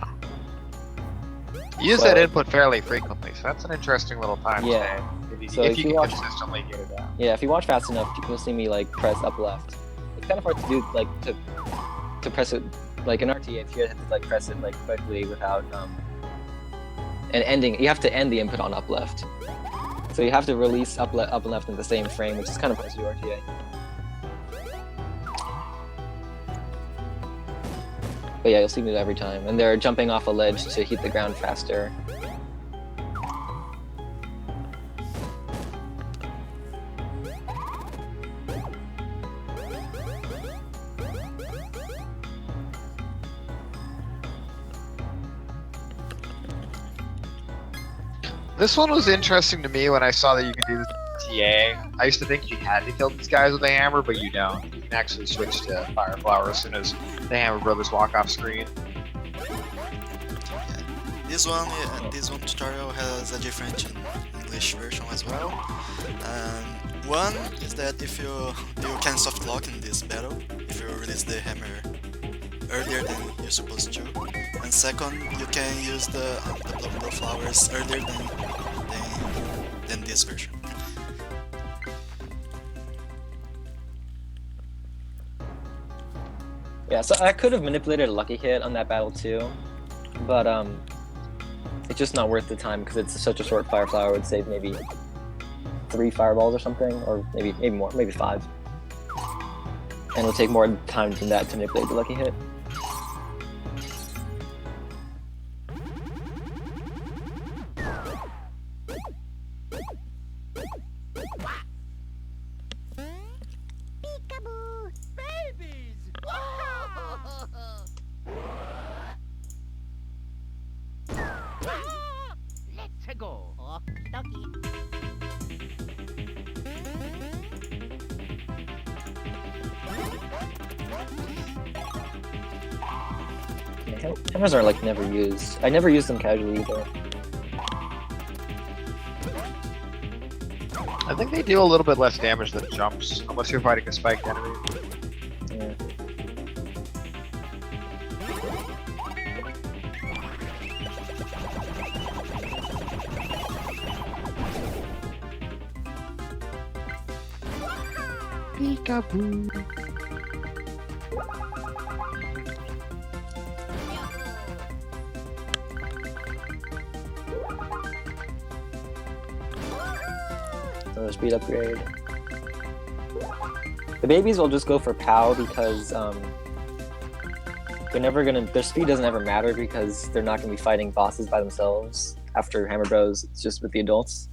You use So- that input fairly frequently, so that's an interesting little time Yeah. save. So If if you you can watch- consistently get it out. Yeah, if you watch fast enough, you'll see me like press up left. It's kind of hard to do, like to press it like in RTA. If you have to like press it like quickly without and ending, you have to end the input on up left. So you have to release up and left in the same frame, which is kind of hard to do RTA. But yeah, you'll see me do it every time, and they're jumping off a ledge to hit the ground faster. This one was interesting to me when I saw that you could do this with TA. I used to think you had to kill these guys with a hammer, but you don't. You can actually switch to Fire Flower as soon as the Hammer Brothers walk off screen. This one tutorial has a different English version as well. One is that if you can soft lock in this battle if you release the hammer earlier than you're supposed to, and second, you can use the blow flowers earlier than this version. Yeah, so I could have manipulated a lucky hit on that battle too, but it's just not worth the time because it's such a short fire flower. It would save maybe 3 fireballs or something, or maybe more, maybe 5, and it'll take more time than that to manipulate the lucky hit. Peekaboo! Babies! Let's go. Okie dokie. Yeah, hammers are like never used. I never use them casually either. I think they do a little bit less damage than jumps, unless you're fighting a spiked enemy. Yeah. Peekaboo. So speed upgrade. The babies will just go for POW because they're never gonna. Their speed doesn't ever matter because they're not gonna be fighting bosses by themselves after Hammer Bros. It's just with the adults.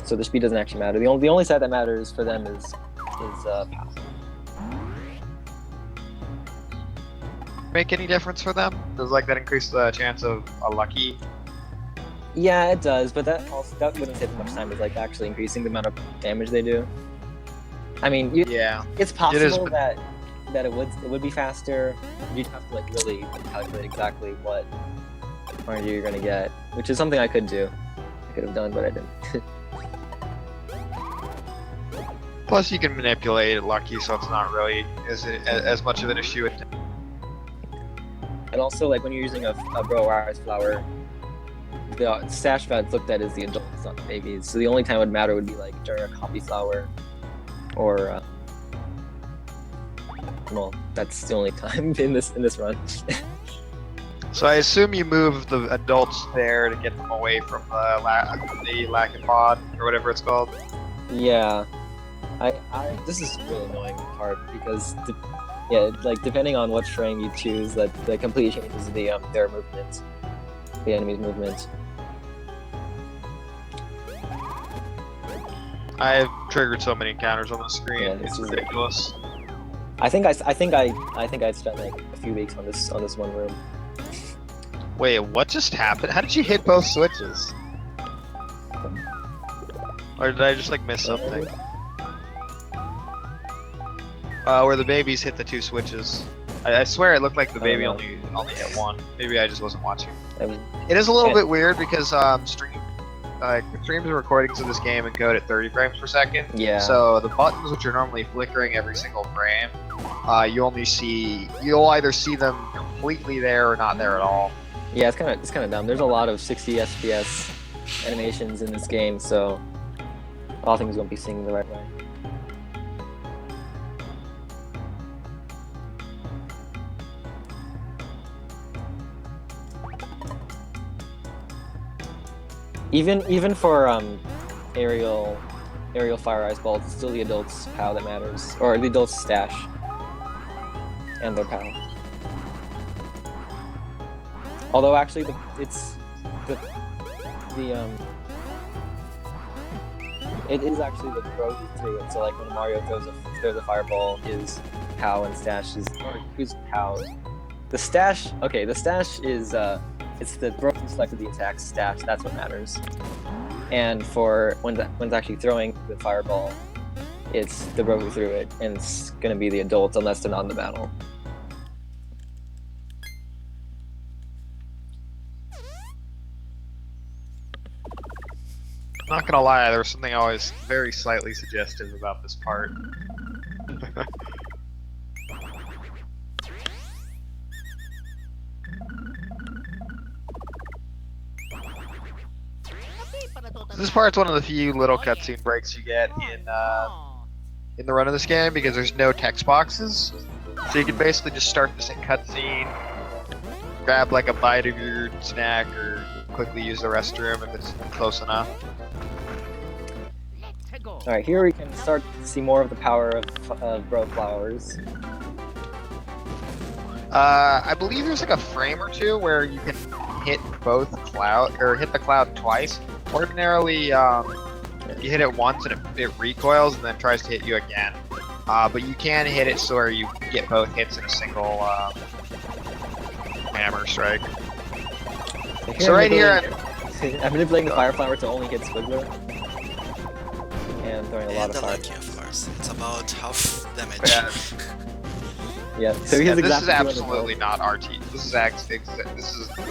So their speed doesn't actually matter. The only stat that matters for them is POW. Make any difference for them? Does like that increase the chance of a lucky? Yeah, it does, but that wouldn't take as much time as like actually increasing the amount of damage they do. I mean, Yeah. it's possible but- that it would be faster. You'd have to like really calculate exactly what RNG you're gonna get, which is something I could do. I could have done, but I didn't. Plus, you can manipulate it lucky, so it's not really as much of an issue. And also, like when you're using a Bro Iris flower, the stash pads looked at as the adults, not the babies. So the only time it would matter would be like during a copy flower, or well, that's the only time in this run. So I assume you move the adults there to get them away from the Lacopod, or whatever it's called. Yeah, this is a really annoying part because like depending on what frame you choose, that completely changes their movement, the enemy's movement. I've triggered so many encounters on the screen. Yeah, It's this is- ridiculous. I think I spent like a few weeks on this one room. Wait, what just happened? How did you hit both switches? Or did I just like miss something? Where the babies hit the 2 switches. I swear it looked like the baby know. only hit 1. Maybe I just wasn't watching. I mean, It is a little Yeah. bit weird because the streams and recordings of this game encode at 30 frames per second. yeah. So the buttons, which are normally flickering every single frame, you'll either see them completely there or not there at all. Yeah, it's kind of dumb. There's a lot of 60 FPS animations in this game, so a lot of things won't be seen the right way. Even for aerial fire ice balls, it's still the adults' POW that matters, or the adults' stash and their POW. Although actually, it is actually the throw through it. So like when Mario throws a fireball, his POW and stash is, or whose POW? The stash. Okay, the stash is it's the throw who selected the attack stash. That's what matters. And for when's actually throwing the fireball, it's the bro who threw it, and it's gonna be the adult unless they're not in the battle. Not gonna lie, there was something always very slightly suggestive about this part. This part's one of the few little cutscene breaks you get in the run of this game because there's no text boxes, so you can basically just start this in cutscene, grab like a bite of your snack, or quickly use the restroom if it's close enough. Alright, here we can start to see more of the power of bro flowers. I believe there's like a frame or two where you can hit both hit the cloud twice. Ordinarily, you hit it once and it recoils and then tries to hit you again. But you can hit it so where you get both hits in a single hammer strike. So right here, I'm manipulating the fire flower to only hit Squiggler. And throwing a lot And of the fire. lucky, of course. It's about half damage. Yeah. Yeah, so here's this is exactly absolutely not RT. This is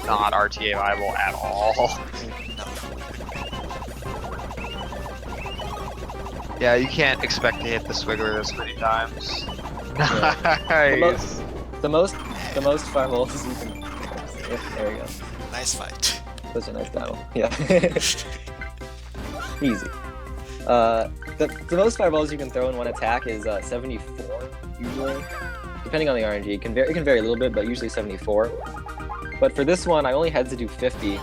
not RTA viable at all. No. Yeah, you can't expect to hit the Swiggler this many times. Yeah. Nice. The most fireballs you can. There we go. Nice fight. Such a nice battle. Yeah. Easy. The most fireballs you can throw in one attack is 74 usually, depending on the RNG. It can vary a little bit, but usually 74. But for this one, I only had to do 50,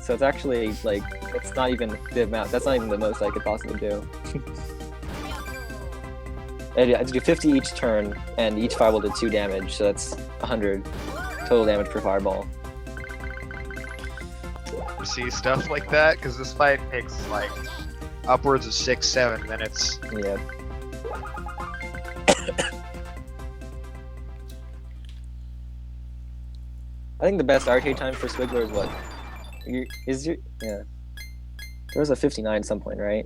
so it's actually like it's not even the amount. That's not even the most I could possibly do. I had to do 50 each turn, and each fireball did 2 damage, so that's 100 total damage per fireball. See stuff like that because this fight takes like upwards of 6-7 minutes. Yeah. I think the best arcade time for Squiggler is what? Yeah. There was a 59 at some point, right?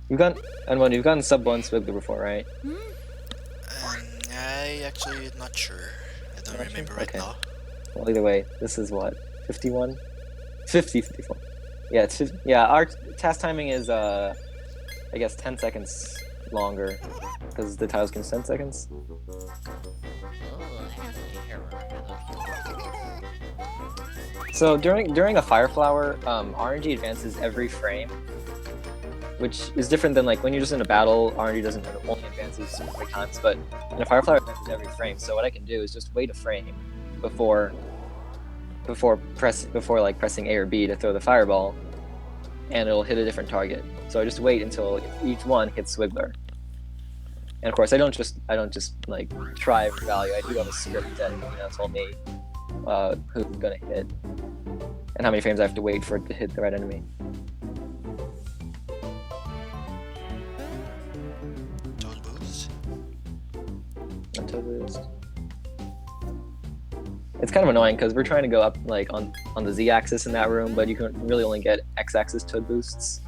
You've gotten sub 1 Squiggler before, right? I actually not sure. I don't Not sure? remember right Okay. now. Well, either way, this is what? 51? 54. Yeah, it's 50, yeah, our task timing is I guess 10 seconds longer because the tiles can 10 seconds. So during a fire flower, RNG advances every frame, which is different than like when you're just in a battle. RNG doesn't only advances specific times, but in a fire flower, it advances every frame. So what I can do is just wait a frame before pressing A or B to throw the fireball, and it'll hit a different target. So I just wait until each one hits Swiggler. And of course, I don't just like try every value. I do have a script that told me who's gonna hit. and how many frames I have to wait for it to hit the right enemy. Toad boost. Not to boost. It's kind of annoying because we're trying to go up like on the z-axis in that room, but you can really only get x-axis toad boosts.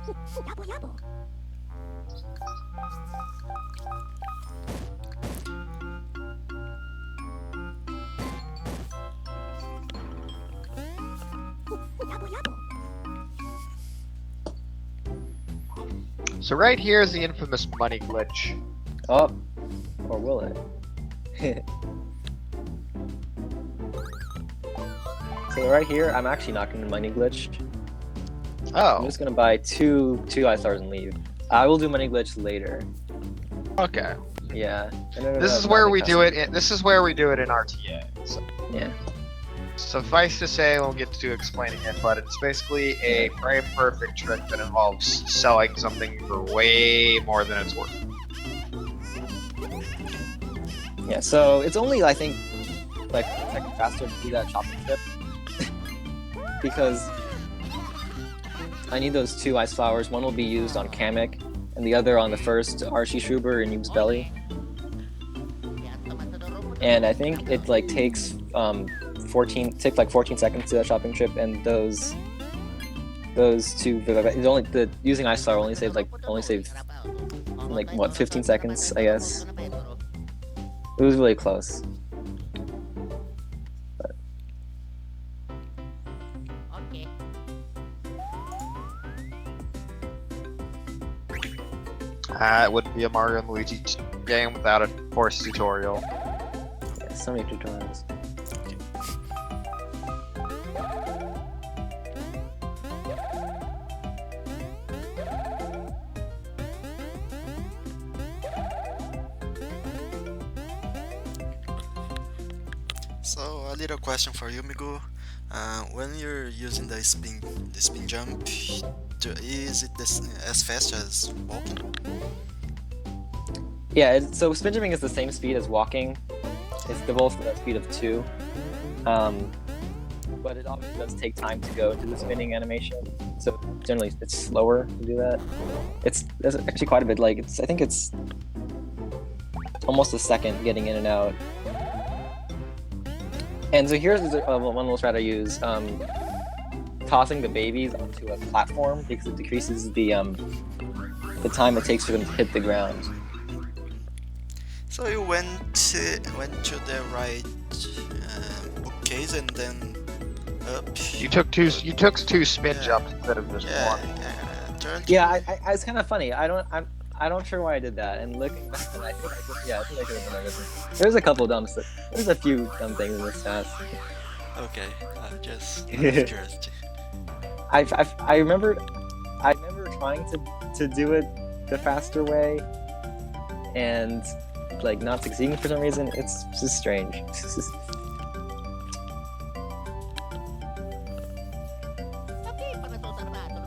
So right here is the infamous money glitch. Oh, or will it? So right here, I'm actually not going to money glitch. I'm Oh, just going to buy two ice stars and leave. I will do money glitch later. okay. Yeah. This is where we do it. This is where we do it in RTA. So, Yeah. suffice to say, I won't get to explaining it, but it's basically a frame perfect trick that involves selling something for way more than it's worth. Yeah. So it's only I think like a second faster to do that shopping trip because I need those two ice flowers. One will be used on Kamek, and the other on the first Archie Schruber in Noob's Belly. And I think it like takes 14 seconds to do that shopping trip, and those two it's only the using ice flower only saved like what 15 seconds, I guess. It was really close. Okay. It wouldn't be a Mario and Luigi game without a forced tutorial. Yeah, so many tutorials. So a little question for you, Migu. When you're using the spin jump, is it as fast as walking? Yeah, so spin jumping is the same speed as walking. They're both the speed of 2. But it obviously does take time to go to the spinning animation. So generally it's slower to do that. It's actually quite a bit. Like I think it's almost a second getting in and out. And so here's one little strat I use: tossing the babies onto a platform because it decreases the time it takes for them to hit the ground. So you went to the right bookcase and then up. You took two spin jumps instead of just one. Turn. Yeah, it's kind of funny. I don't sure why I did that. And looking back, I think I could have done everything. There's a couple there's a few dumb things in this task. Okay, just curious. I remember trying to do it the faster way, and like not succeeding for some reason. It's just strange. Okay, para sa trabaho.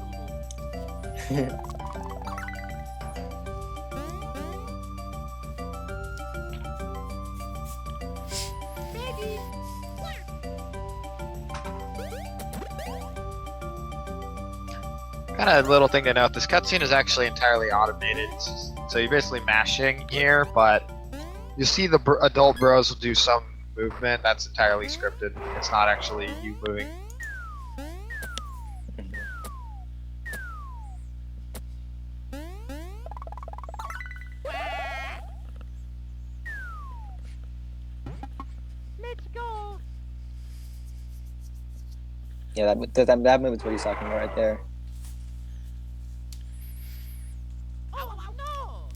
Kind of little thing to note: this cutscene is actually entirely automated. So you're basically mashing here, but you see the adult bros will do some movement that's entirely scripted. It's not actually you moving. Let's go. Yeah, that movement's what he's talking about right there. Oh no.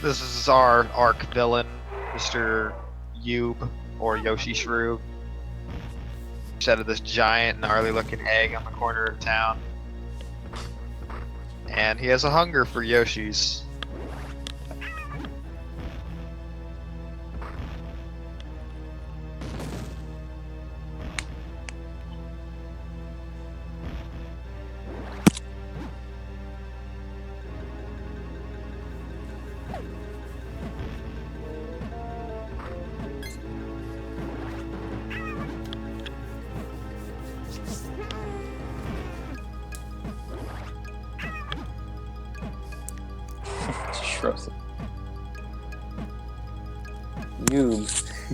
This is our arc villain, Mr. Yube, or Yoshi Shrew. Instead of this giant, gnarly-looking egg on the corner of town. And he has a hunger for Yoshis. Shrosa. Noob.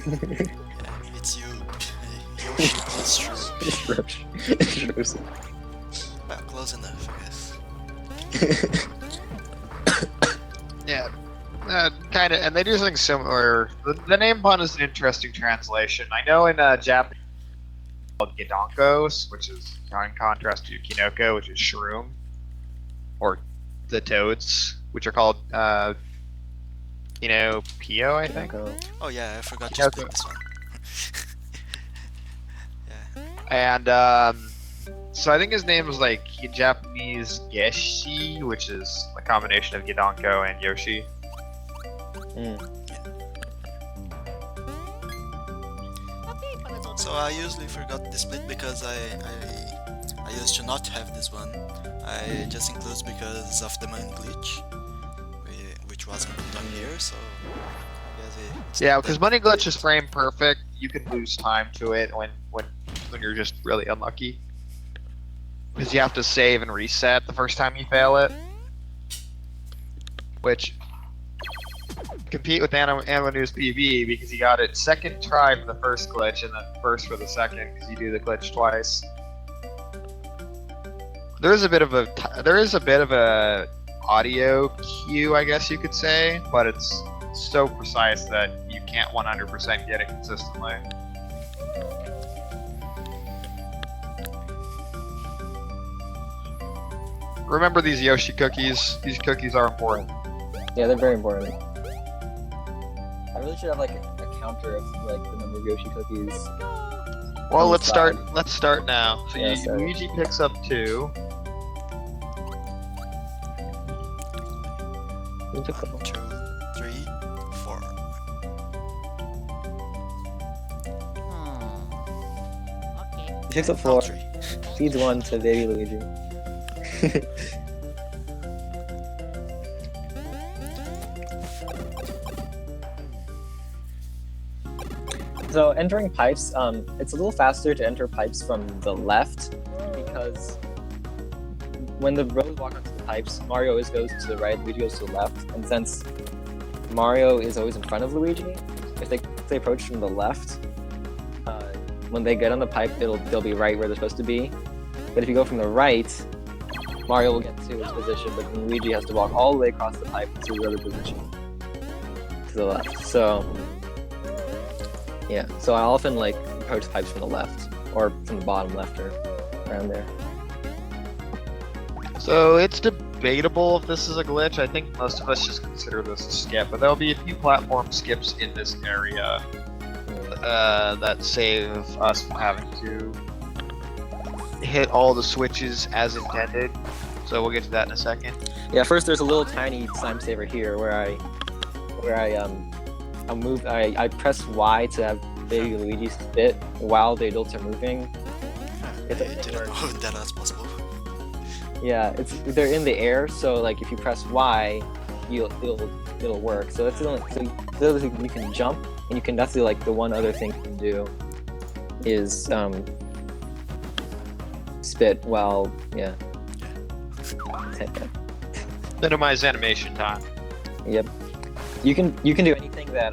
Yeah, it's you. Yoshi plus Shrew. Shrosa. Well, close enough, I guess. Yeah, kind of, and they do something similar. The name pun is an interesting translation. I know in Japanese it's called Gidonkos, which is in contrast to Kinoko, which is shroom, or the toads, which are called Pio, I think. Oh yeah, I forgot to Yeah, split this one. And so I think his name was like in Japanese Geshi, which is a combination of Gidonko and Yoshi. So I usually forgot the split because I used to not have this one. I just include because of the main glitch, which wasn't done here. So I guess it's Yeah, not because that Money big. Glitch is frame perfect. You can lose time to it when you're just really unlucky. Because you have to save and reset the first time you fail it. Which compete with Animanu's PB because he got it second try for the first glitch and then first for the second because you do the glitch twice. There is a bit of a audio cue, I guess you could say, but it's so precise that you can't 100% get it consistently. Remember these Yoshi cookies. These cookies are important. Yeah, they're very important. I really should have like a counter of like the number of Yoshi cookies. Well, On the let's start. side. Let's start now. So Yeah, start. Luigi picks up 2. Who took the 1, 2, 3, 4. Okay. He picks up No, 4, 3. feeds 1 to baby Luigi. So entering pipes, it's a little faster to enter pipes from the left because when the rows walk onto the pipes, Mario always goes to the right, Luigi goes to the left, and since Mario is always in front of Luigi, if they approach from the left, when they get on the pipe, they'll be right where they're supposed to be. But if you go from the right, Mario will get to his position, but then Luigi has to walk all the way across the pipe to the other position, to the left. So yeah, so I often like approach pipes from the left or from the bottom left or around there. So it's debatable if this is a glitch. I think most of us just consider this a skip, but there'll be a few platform skips in this area that save us from having to hit all the switches as intended. So we'll get to that in a second. Yeah, first there's a little tiny time saver here where I press Y to have baby Luigi spit while the adults are moving. I didn't know that was possible. Yeah, they're in the air, so like if you press Y, it'll work. So that's the only thing you can jump, and that's like the one other thing you can do is spit while Minimize animation time. Yep. You can do anything that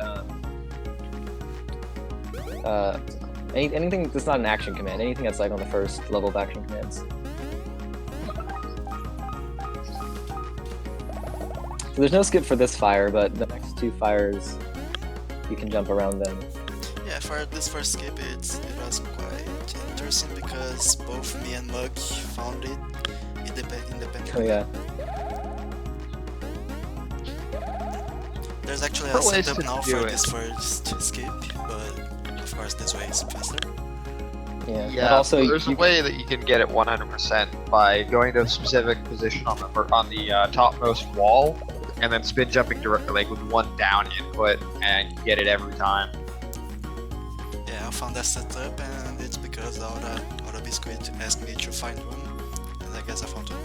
anything that's not an action command, anything that's like on the first level of action commands. So there's no skip for this fire, but the next 2 fires you can jump around them. Yeah, for this first skip, it was quite interesting because both me and Mug found it independently. Oh yeah. There's actually a Different ways setup to now do for it. this first skip, but of course this way is faster. Yeah. Yeah. But also there's a way that you can get it 100% by going to a specific position on the topmost wall, and then spin jumping directly, like with 1 down input, and you get it every time. Yeah, I found that setup, and it's because Aura Biscuit asked me to find one, and I guess I found it.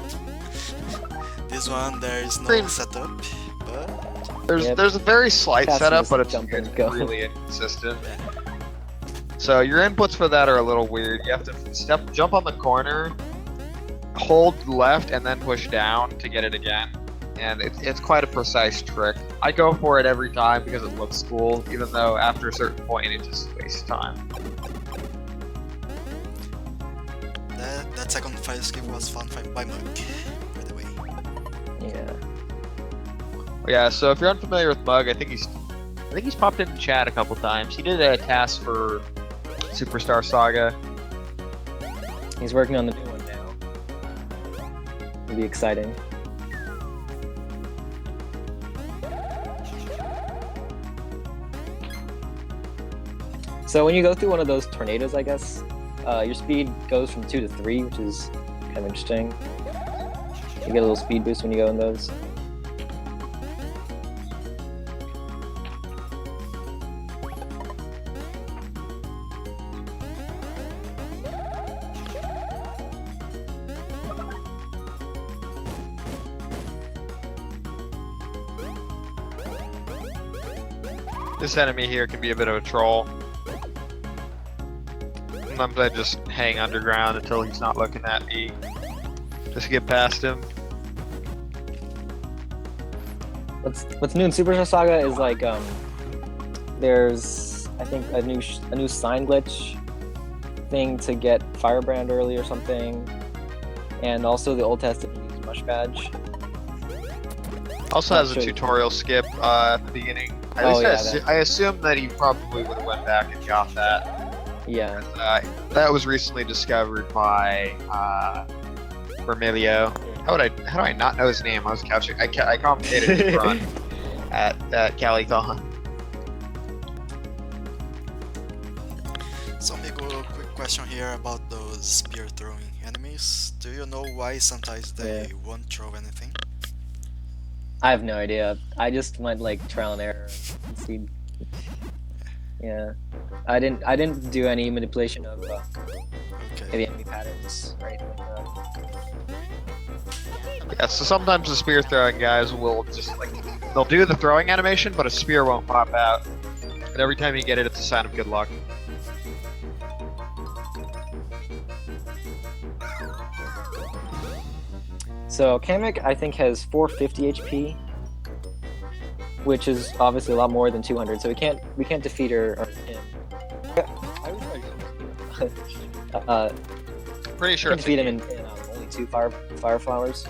This one, there is no Same. setup, but There's a very slight Fast setup, just but it's jump and go. really inconsistent. yeah. So your inputs for that are a little weird. You have to jump on the corner, hold left, and then push down to get it again. and it's quite a precise trick. I go for it every time because it looks cool, even though after a certain point it just wastes time. That second fire skip was fun by Mug, by the way. Yeah. Yeah, so if you're unfamiliar with Mug, I think he's popped into chat a couple times. He did a task for Superstar Saga. He's working on the new one now. It'll be exciting. So when you go through one of those tornadoes, I guess, your speed goes from 2 to 3, which is kind of interesting. You get a little speed boost when you go in those. This enemy here can be a bit of a troll. Sometimes I just hang underground until he's not looking at me. Just get past him. What's new in Superstar Saga is like there's I think a new sign glitch thing to get Firebrand early or something, and also the old test didn't use Mush Badge. Also Not has a sure. tutorial skip at the beginning. Oh, yeah, I assume that he probably would have went back and got that. Yeah. That was recently discovered by Vermilio. How do I not know his name? I was couching. I commentated his run at CaliCon. So Migu, quick question here about those spear throwing enemies. Do you know why sometimes they won't throw anything? I have no idea. I just went like trial and error and see. Yeah, I didn't do any manipulation of Okay. maybe enemy patterns or anything like that. Yeah, so sometimes the spear throwing guys will just like they'll do the throwing animation, but a spear won't pop out. And every time you get it, it's a sign of good luck. So Kamek, I think, has 450 HP, which is obviously a lot more than 200. So we can't defeat her or him. Pretty sure Can't it's defeat him in only 2 fire flowers.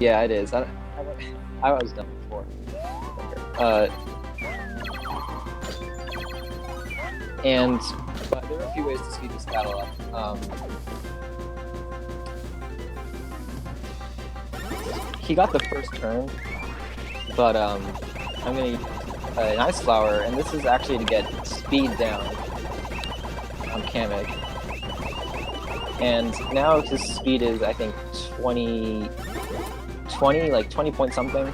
Yeah, it is. I was done before. But there are a few ways to speed this battle up. He got the first turn, but I'm gonna use an ice flower, and this is actually to get speed down on Kamek. And now his speed is, I think, 20, like 20 point something,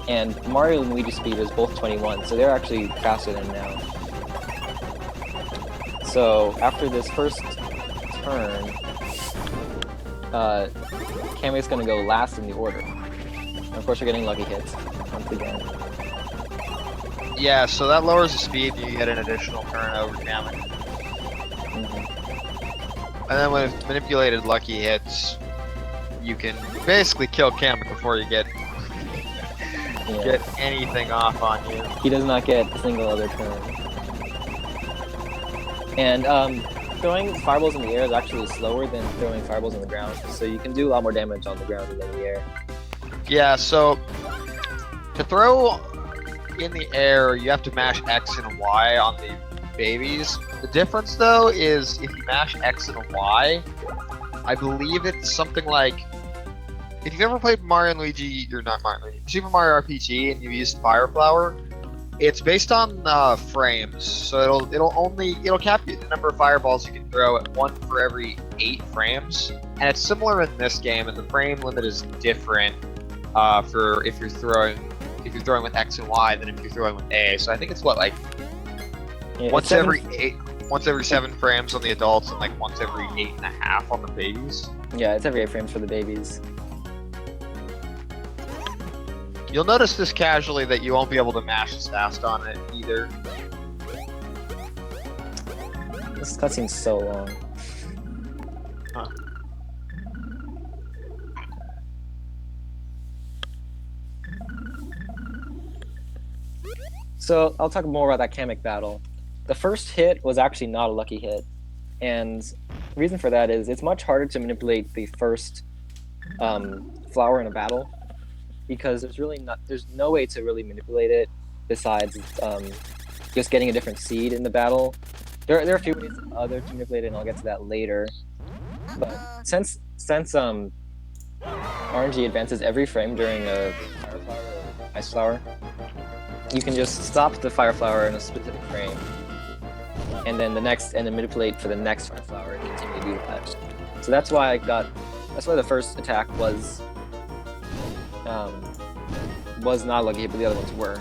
and Mario and Luigi speed is both 21, so they're actually faster than now. So after this first turn, Kamek's gonna go last in the order. And of course, you're getting lucky hits once again. Yeah, so that lowers the speed, and you get an additional turn over Kamek. Mhm. And then with manipulated lucky hits, you can basically kill Kamek before you get Yeah. anything off on you. He does not get a single other turn. And throwing fireballs in the air is actually slower than throwing fireballs on the ground, so you can do a lot more damage on the ground than in the air. Yeah, so to throw in the air, you have to mash X and Y on the babies. The difference, though, is if you mash X and Y, I believe it's something like if you've ever played Mario and Luigi, or not Mario and Luigi, Super Mario RPG, and you used Fire Flower, it's based on frames, so it'll cap you the number of fireballs you can throw at 1 for every 8 frames, and it's similar in this game, and the frame limit is different for if you're throwing with X and Y than if you're throwing with A. So I think it's what, like Yeah, once every 7 frames on the adults and like once every 8.5 on the babies. Yeah, it's every 8 frames for the babies. You'll notice this casually that you won't be able to mash as fast on it either. This cutscene's so long. Huh. So I'll talk more about that Kamek battle. The first hit was actually not a lucky hit, and the reason for that is it's much harder to manipulate the first flower in a battle because there's no way to really manipulate it besides just getting a different seed in the battle. There are a few ways other to manipulate it, and I'll get to that later. But since RNG advances every frame during a fire flower or ice flower, you can just stop the fire flower in a specific frame, and then manipulate for the next fire flower and continue to do that. So that's why the first attack was not lucky, but the other ones were.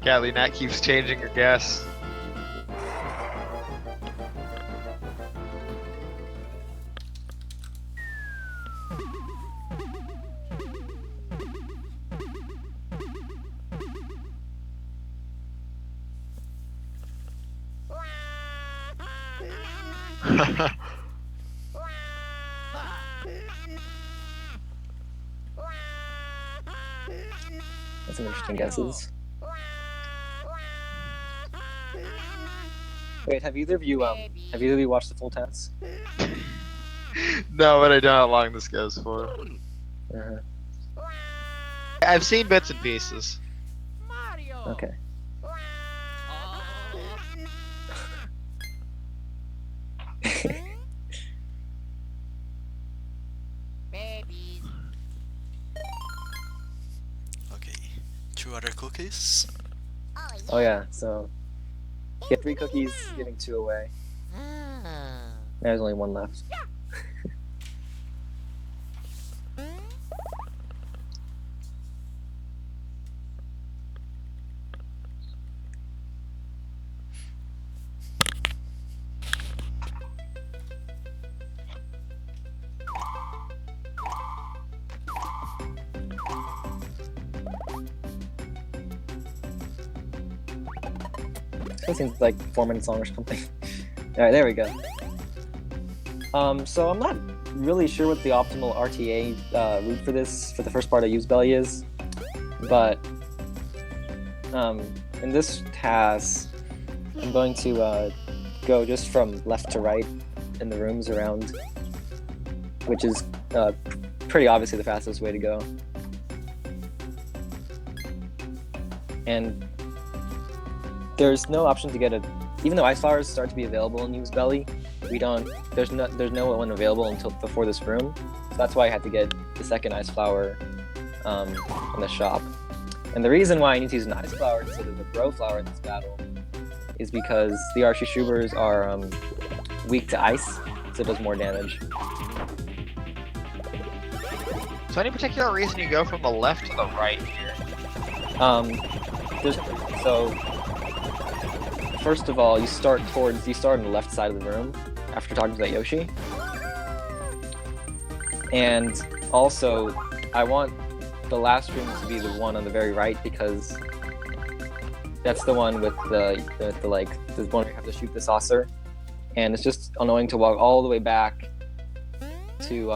Gatly Nat keeps changing your guess. That's some interesting guesses. Wait, have either of you watched the full TAS? No, but I know how long this goes for. Uh-huh. I've seen bits and pieces. Mario. Okay. Babies. Okay. 2 other cookies. Oh yeah, so get 3 cookies, giving 2 away. Ah. There's only 1 left. It seems like 4 minutes long or something. Alright, there we go. So I'm not really sure what the optimal RTA route for the first part of Use Belly is, but in this TAS, I'm going to go just from left to right in the rooms around, which is pretty obviously the fastest way to go. And there's no option to get even though ice flowers start to be available in Use Belly, there's no one available until before this room. So that's why I had to get the second ice flower in the shop. And the reason why I need to use an ice flower instead of a bro flower in this battle is because the Archie Schubers are weak to ice, so it does more damage. So any particular reason you go from the left to the right here? First of all, you start on the left side of the room after talking to that Yoshi. And also, I want the last room to be the one on the very right because that's the one with the one where you have to shoot the saucer. And it's just annoying to walk all the way back to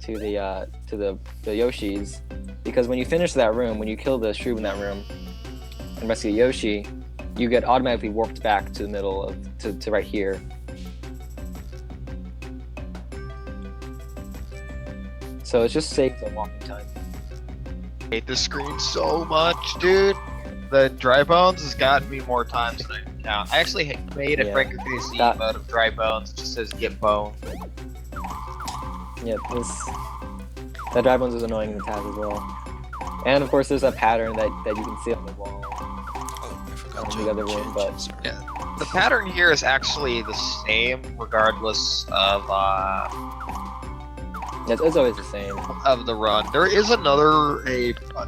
the Yoshis, because when you finish that room, when you kill the Shroob in that room and rescue Yoshi, you get automatically warped back to the middle to right here. So it just saves on walking time. I hate this screen so much, dude. The dry bones has gotten me more times than I can count. I actually made a Frank Casey mode of dry bones. It just says get bone. Yeah, that dry bones is annoying in the TAS as well. And of course, there's that pattern that you can see on the wall. Oh, I forgot in the other room, but sorry. Yeah. The pattern here is actually the same, regardless of it's always the same. of the run. There is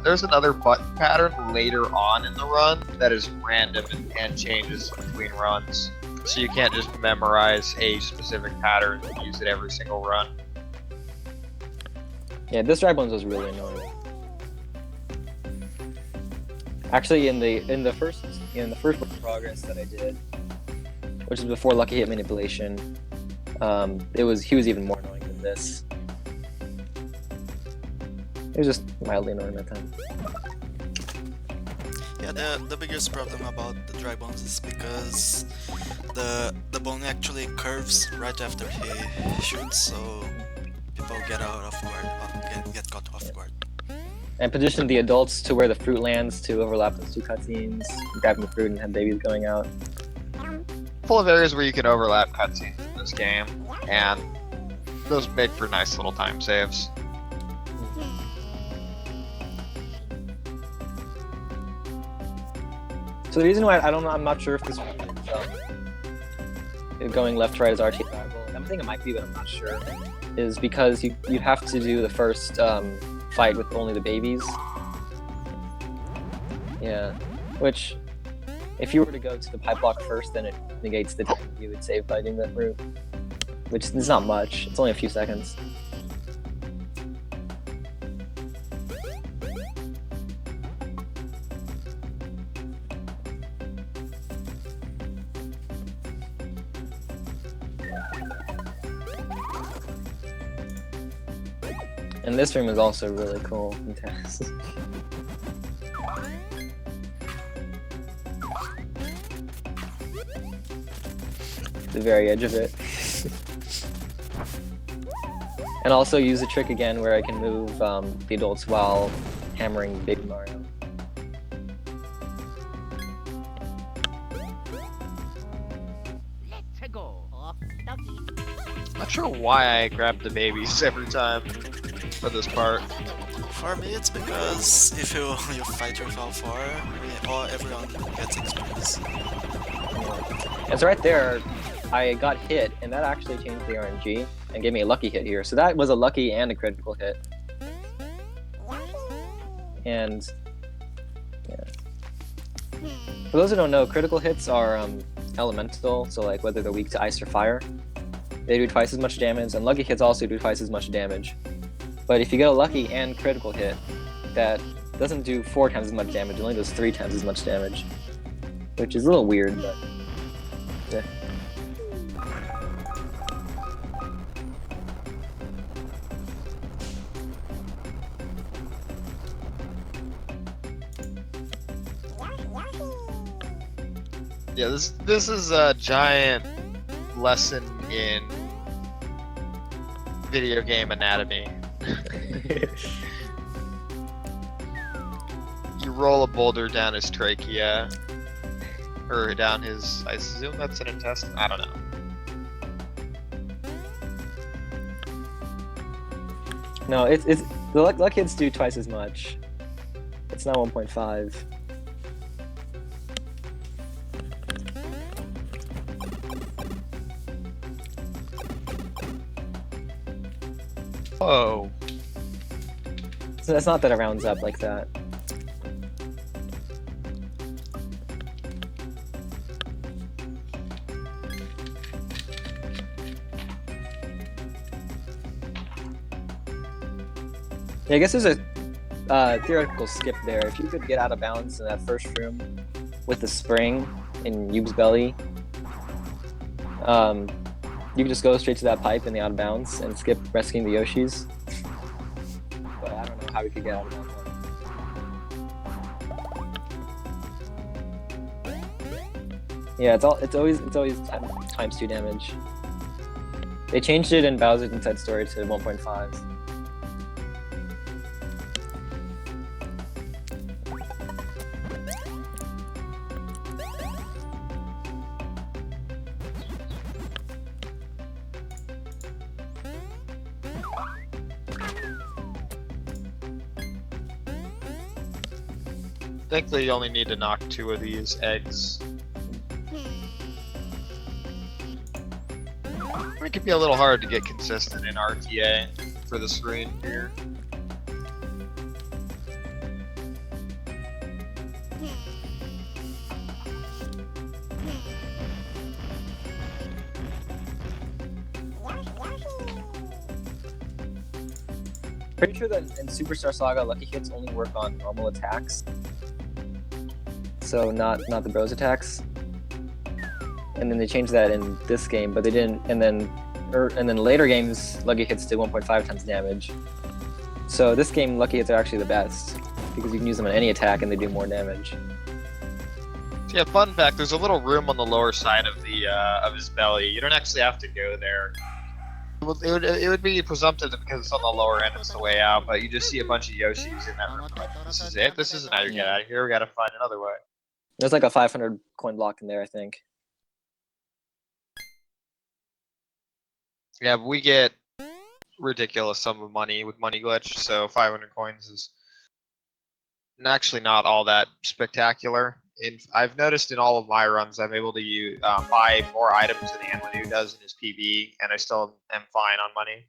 there's another button pattern later on in the run that is random and changes between runs. So you can't just memorize a specific pattern and use it every single run. Yeah, this dry bones was really annoying. Actually, in the first work in progress that I did, which is before Lucky Hit manipulation, he was even more annoying than this. It was just mildly annoying that time. Yeah, the biggest problem about the dry bones is because the bone actually curves right after he shoots, so people get out of guard, get caught off guard. And position the adults to where the fruit lands to overlap those two cutscenes, grabbing the fruit and have babies going out. Full of areas where you can overlap cutscenes in this game, and those make for nice little time saves. So the reason why I'm not sure if this one is going left to right is RTA viable. I think it might be, but I'm not sure. Is because you have to do the first fight with only the babies. Yeah, which if you were to go to the pipe block first, then it negates the time you would save fighting that route, which is not much. It's only a few seconds. And this room is also really cool in TAS. The very edge of it. And also use the trick again where I can move the adults while hammering Baby Mario. Let's go. Off doggy. Not sure why I grabbed the babies every time for this part. For me, it's because if you fight yourself far, everyone gets experience. And so right there, I got hit, and that actually changed the RNG and gave me a lucky hit here. So that was a lucky and a critical hit. And yeah. For those who don't know, critical hits are elemental, so like whether they're weak to ice or fire, they do twice as much damage, and lucky hits also do twice as much damage. But if you get a lucky and critical hit, that doesn't do 4 times as much damage, it only does 3 times as much damage. Which is a little weird, but yeah. Yeah, this is a giant lesson in video game anatomy. You roll a boulder down his trachea, or down his, I assume that's an intestine? I don't know. No, it's the luck hits do twice as much. It's not 1.5. Oh. So that's not that it rounds up like that. Yeah, I guess there's a theoretical skip there. If you could get out of bounds in that first room with the spring in Yube's belly, you could just go straight to that pipe in the out of bounds and skip rescuing the Yoshis. But I don't know how we could get out of that one. Yeah, it's always times 2 damage. They changed it in Bowser's Inside Story to 1.5. Thankfully, you only need to knock 2 of these eggs. It can be a little hard to get consistent in RTA for the screen here. Pretty sure that in Superstar Saga, lucky hits only work on normal attacks. So not the bros attacks. And then they changed that in this game, but they didn't. And then and then later games, lucky hits do 1.5 times damage. So this game, lucky hits are actually the best because you can use them on any attack and they do more damage. Yeah, fun fact: there's a little room on the lower side of the of his belly. You don't actually have to go there. It would be presumptive that because it's on the lower end, it's the way out. But you just see a bunch of Yoshis in that room. Like, this is it. This isn't how you get out of here. We got to find another way. There's like a 500 coin block in there, I think. Yeah, but we get ridiculous sum of money with Money Glitch, so 500 coins is actually not all that spectacular. I've noticed in all of my runs, I'm able to buy more items than Amanu does in his PB, and I still am fine on money.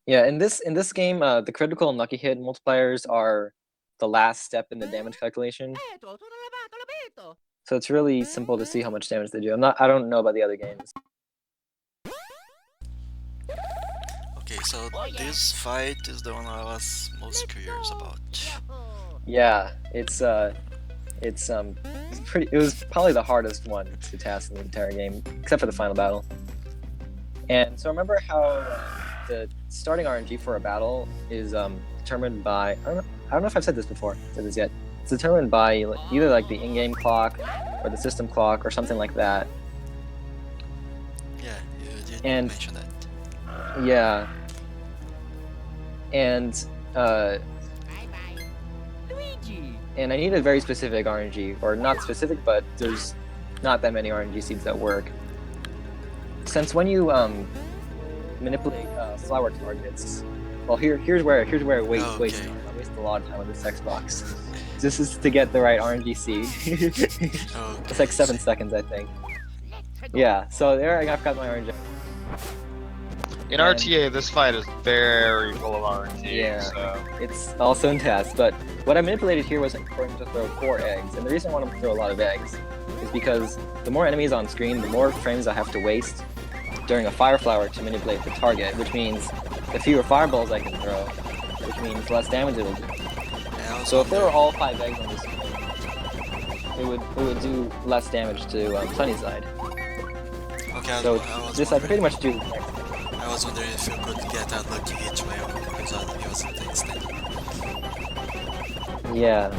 Yeah, in this game, the critical and lucky hit multipliers are the last step in the damage calculation. So it's really simple to see how much damage they do. I don't know about the other games. Okay, so this fight is the one I was most curious about. Yeah, it was probably the hardest one to TAS in the entire game, except for the final battle. And so remember how the starting RNG for a battle is determined by I don't know if I've said this before, said this yet. It's determined by either like the in-game clock or the system clock or something like that. Yeah, you did And- mention that. Yeah. And Bye bye. Luigi. and I need a very specific RNG, or not specific, but there's not that many RNG seeds that work. Since when you manipulate flower targets, well here's where I waste Okay. I waste a lot of time on this Xbox. This is to get the right RNG seed. Okay, It's like 7 seconds, I think. Yeah, so there I've got my RNG. In And- RTA, this fight is very full of RNG. Yeah. So It's also in TAS, but what I manipulated here was for him to throw 4 eggs. And the reason I want him to throw a lot of eggs is because the more enemies on screen, the more frames I have to waste during a fire flower to manipulate the target, which means the fewer fireballs I can throw, which means less damage it will do. And also So if there were all 5 eggs on this screen, it would do less damage to Sunnyside. okay, So I was this I wondering- pretty much do. I was wondering if you could get that lucky hit well because it was instant. Yeah.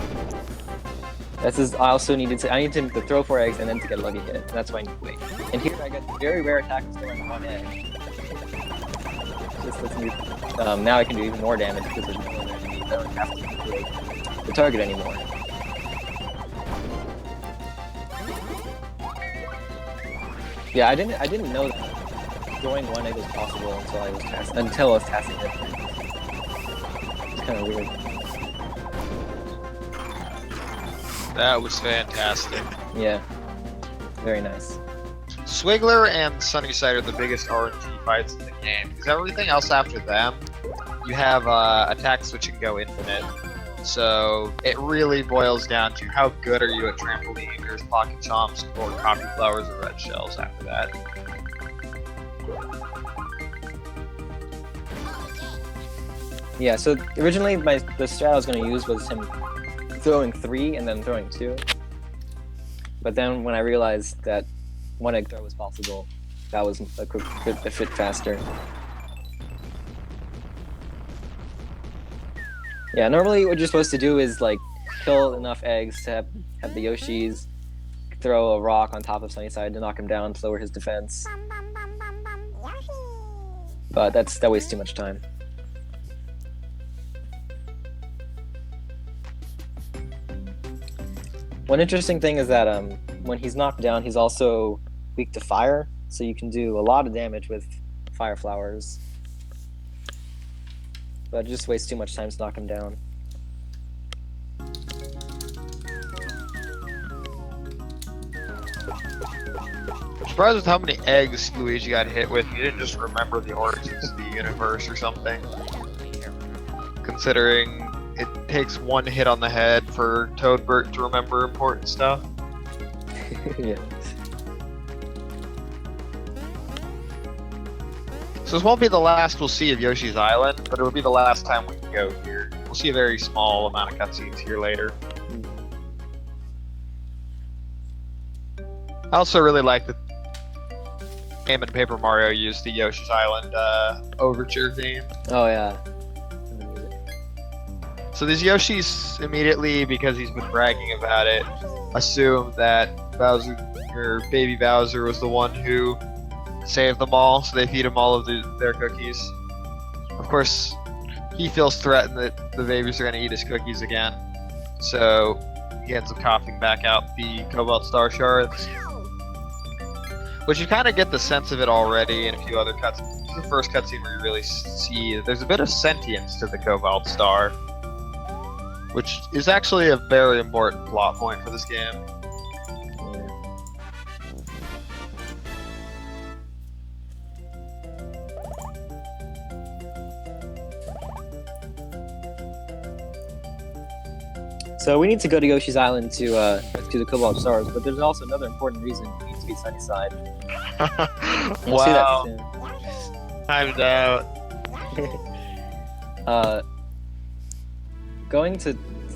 I also needed to. I need him to throw 4 eggs and then to get a lucky hit. And that's why I need to wait. And here I got very rare attacks throwing 1 egg. Just lets me. Now I can do even more damage because there's no other enemies. I don't have to manipulate the target anymore. Yeah, I didn't know that throwing 1 egg was possible until I was tasking it. It's kind of weird. that was fantastic. Yeah. Very nice. Swiggler and Sunnyside are the biggest RNG fights in the game, because everything else after them, you have attack switch and go infinite. So it really boils down to how good are you at trampoline, or pocket chomps, or coffee flowers, or red shells after that. Yeah, so originally the strat I was going to use was him throwing 3 and then throwing 2. But then when I realized that 1 egg throw was possible, that was a fit faster. Yeah, normally what you're supposed to do is like kill enough eggs to have the Yoshis throw a rock on top of Sunnyside to knock him down to lower his defense. But that wastes too much time. One interesting thing is that when he's knocked down, he's also weak to fire, so you can do a lot of damage with fire flowers. But it just wastes too much time to knock him down. I'm surprised with how many eggs Luigi got hit with. He didn't just remember the origins of the universe or something. Considering it takes 1 hit on the head for Toadbert to remember important stuff. Yeah. So this won't be the last we'll see of Yoshi's Island, but it'll be the last time we can go here. We'll see a very small amount of cutscenes here later. I also really like that Game and Paper Mario used the Yoshi's Island overture theme. Oh yeah. So these Yoshis immediately, because he's been bragging about it, assume that Bowser or Baby Bowser was the one who saved them all, so they feed him all of their cookies. Of course, he feels threatened that the babies are going to eat his cookies again, so he ends up coughing back out the Cobalt Star Shards. Which you kind of get the sense of it already in a few other cutscenes. This is the first cutscene where you really see that there's a bit of sentience to the Cobalt Star, which is actually a very important plot point for this game. So we need to go to Yoshi's Island to rescue the Cobalt Stars, but there's also another important reason we need to be Sunnyside. We'll see that Wow, soon. timed out.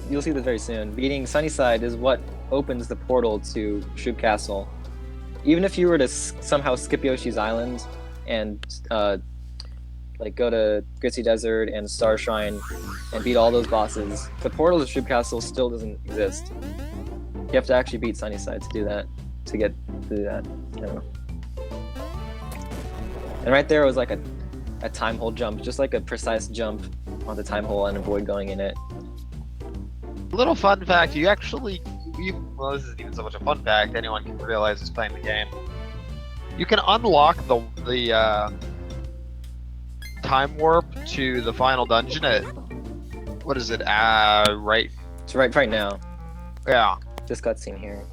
You'll see this very soon. Beating Sunnyside is what opens the portal to Shroop Castle. Even if you were to somehow skip Yoshi's Island and like go to Gritzy Desert and Star Shrine and beat all those bosses, the portal to Shroop Castle still doesn't exist. You have to actually beat Sunnyside to do that, to get through that. I don't know. And right there was like a time hole jump, just like a precise jump on the time hole and avoid going in it. Little fun fact, well, this isn't even so much a fun fact, anyone can realize is playing the game. You can unlock the time warp to the final dungeon at, what is it, right? It's right now. Yeah. This cutscene here.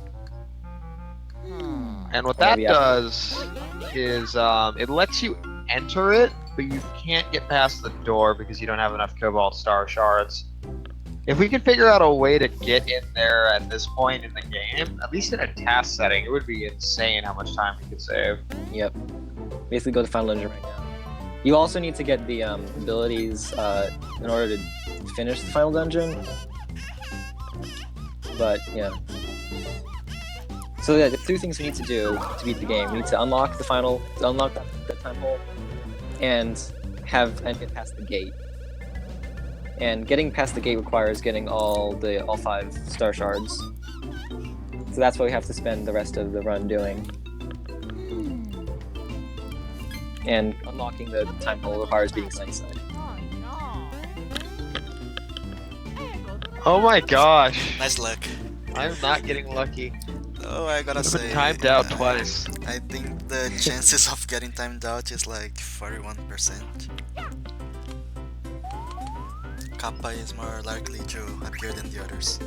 And what that Maybe does is it lets you enter it, but you can't get past the door because you don't have enough Cobalt Star Shards. If we could figure out a way to get in there at this point in the game, at least in a TAS setting, it would be insane how much time we could save. Yep. Basically go to final dungeon right now. You also need to get the abilities in order to finish the final dungeon. But yeah. So yeah, the two things we need to do to beat the game. We need to unlock that time hole, and get past the gate. And getting past the gate requires getting all 5 star shards. So that's what we have to spend the rest of the run doing. And unlocking the time hole requires beating Sunnyside. Oh my gosh. Nice luck. I'm not getting lucky. Oh, I gotta I've been say, timed out twice. I think the chances of getting timed out is like 41%. Kappa is more likely to appear than the others.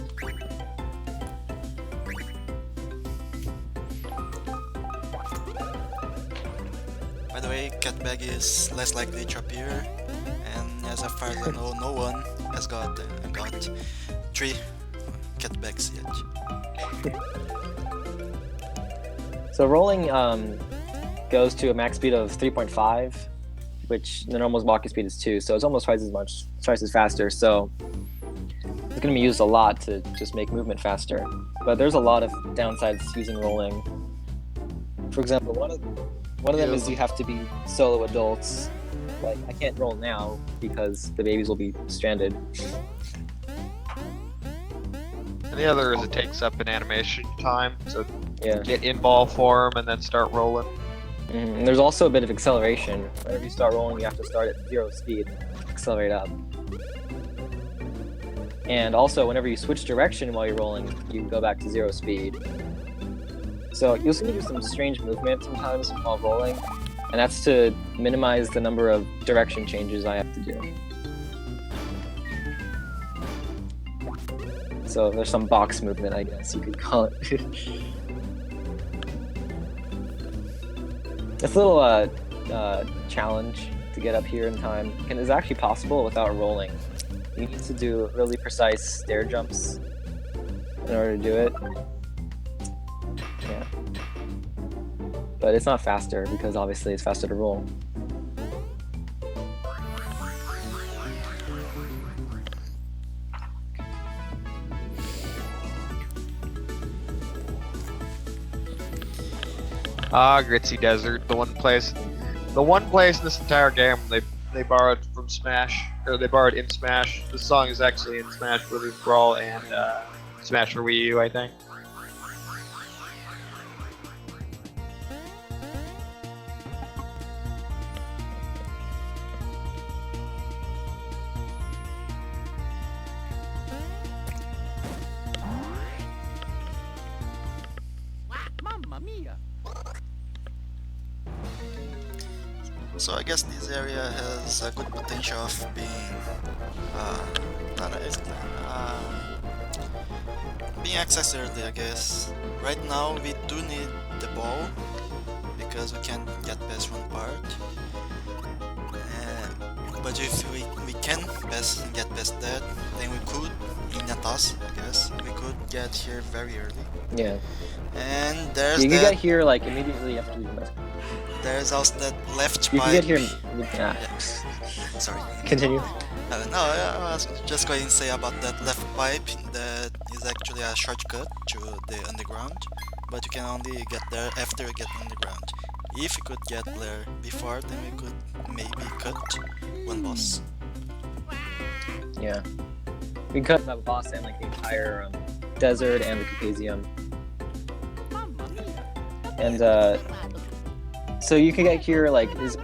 By the way, Catbag is less likely to appear, and as far as I know, no one has got 3 Catbags yet. So rolling goes to a max speed of 3.5, which the normal walking speed is 2, so it's almost twice as faster. So it's going to be used a lot to just make movement faster. But there's a lot of downsides to using rolling. For example, one of them is you have to be solo adults. Like, I can't roll now because the babies will be stranded. And the other is it takes up an animation time, so Yeah. get in ball form and then start rolling. And there's also a bit of acceleration. Whenever you start rolling, you have to start at 0 speed and accelerate up. And also, whenever you switch direction while you're rolling, you go back to 0 speed. So you'll see me do some strange movement sometimes while rolling, and that's to minimize the number of direction changes I have to do. So there's some box movement, I guess you could call it. It's a little challenge to get up here in time, and it's actually possible without rolling. You need to do really precise stair jumps in order to do it. Yeah. But it's not faster, because obviously it's faster to roll. Ah, Gritzy Desert, the one place in this entire game they borrowed from Smash, or they borrowed in Smash. This song is actually in Smash Brothers Brawl and Smash for Wii U, I think. Mamma mia! So I guess this area has a good potential of being uh, not a, being accessed early, I guess. Right now we do need the ball because we can't get past one part. But if we can get past that, then we could, in a TAS, I guess, we could get here very early. Yeah. And there's You can that. get here like immediately after you mess. There's also that left You pipe. can get here. Yeah. Sorry. Continue. No, I was just going to say about that left pipe that is actually a shortcut to the underground, but you can only get there after you get underground. If we could get there before, then we could maybe cut one boss. Yeah. We can cut the boss and like the entire desert and the Capazium. Mamma mia! And so you can get here like is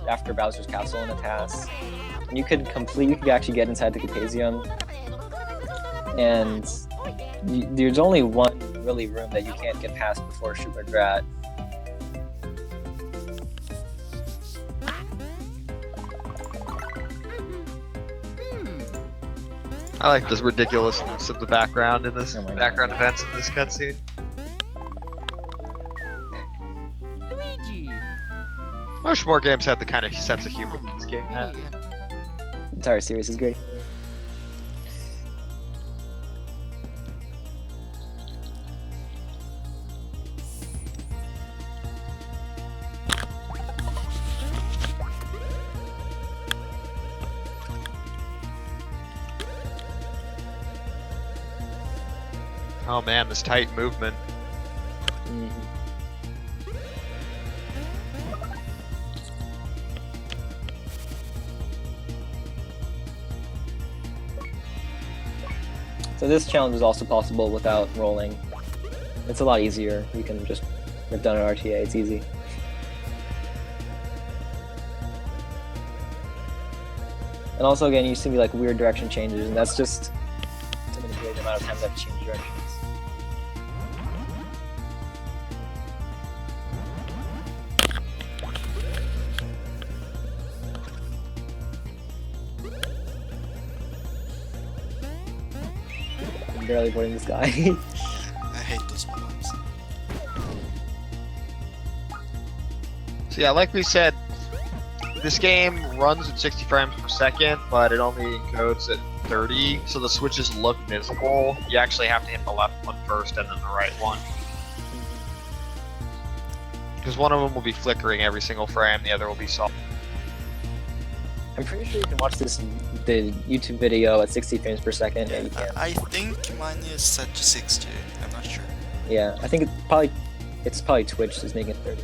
after Bowser's Castle in the TAS. And you could actually get inside the Capazium. And there's only one really room that you can't get past before Super Drat. I like this ridiculousness of the background in this Oh my God. background events in this cutscene. Luigi! Most more games have the kind of sense of humor that this game has. The entire series is great. Oh man, this tight movement. Mhm. So this challenge is also possible without rolling. It's a lot easier. You can just have done an RTA. It's easy. And also, again, you see like weird direction changes, and that's just to manipulate the amount of times I've changed directions. I'm barely avoiding this guy. I hate those bombs. So yeah, like we said, this game runs at 60 frames per second, but it only encodes at 30, so the switches look visible. You actually have to hit the left one first and then the right one. Because one of them will be flickering every single frame, the other will be soft. I'm pretty sure you can watch the YouTube video at 60 frames per second, and you can. I think mine is set to 60. I'm not sure. Yeah, I think it's probably Twitch is making it 30.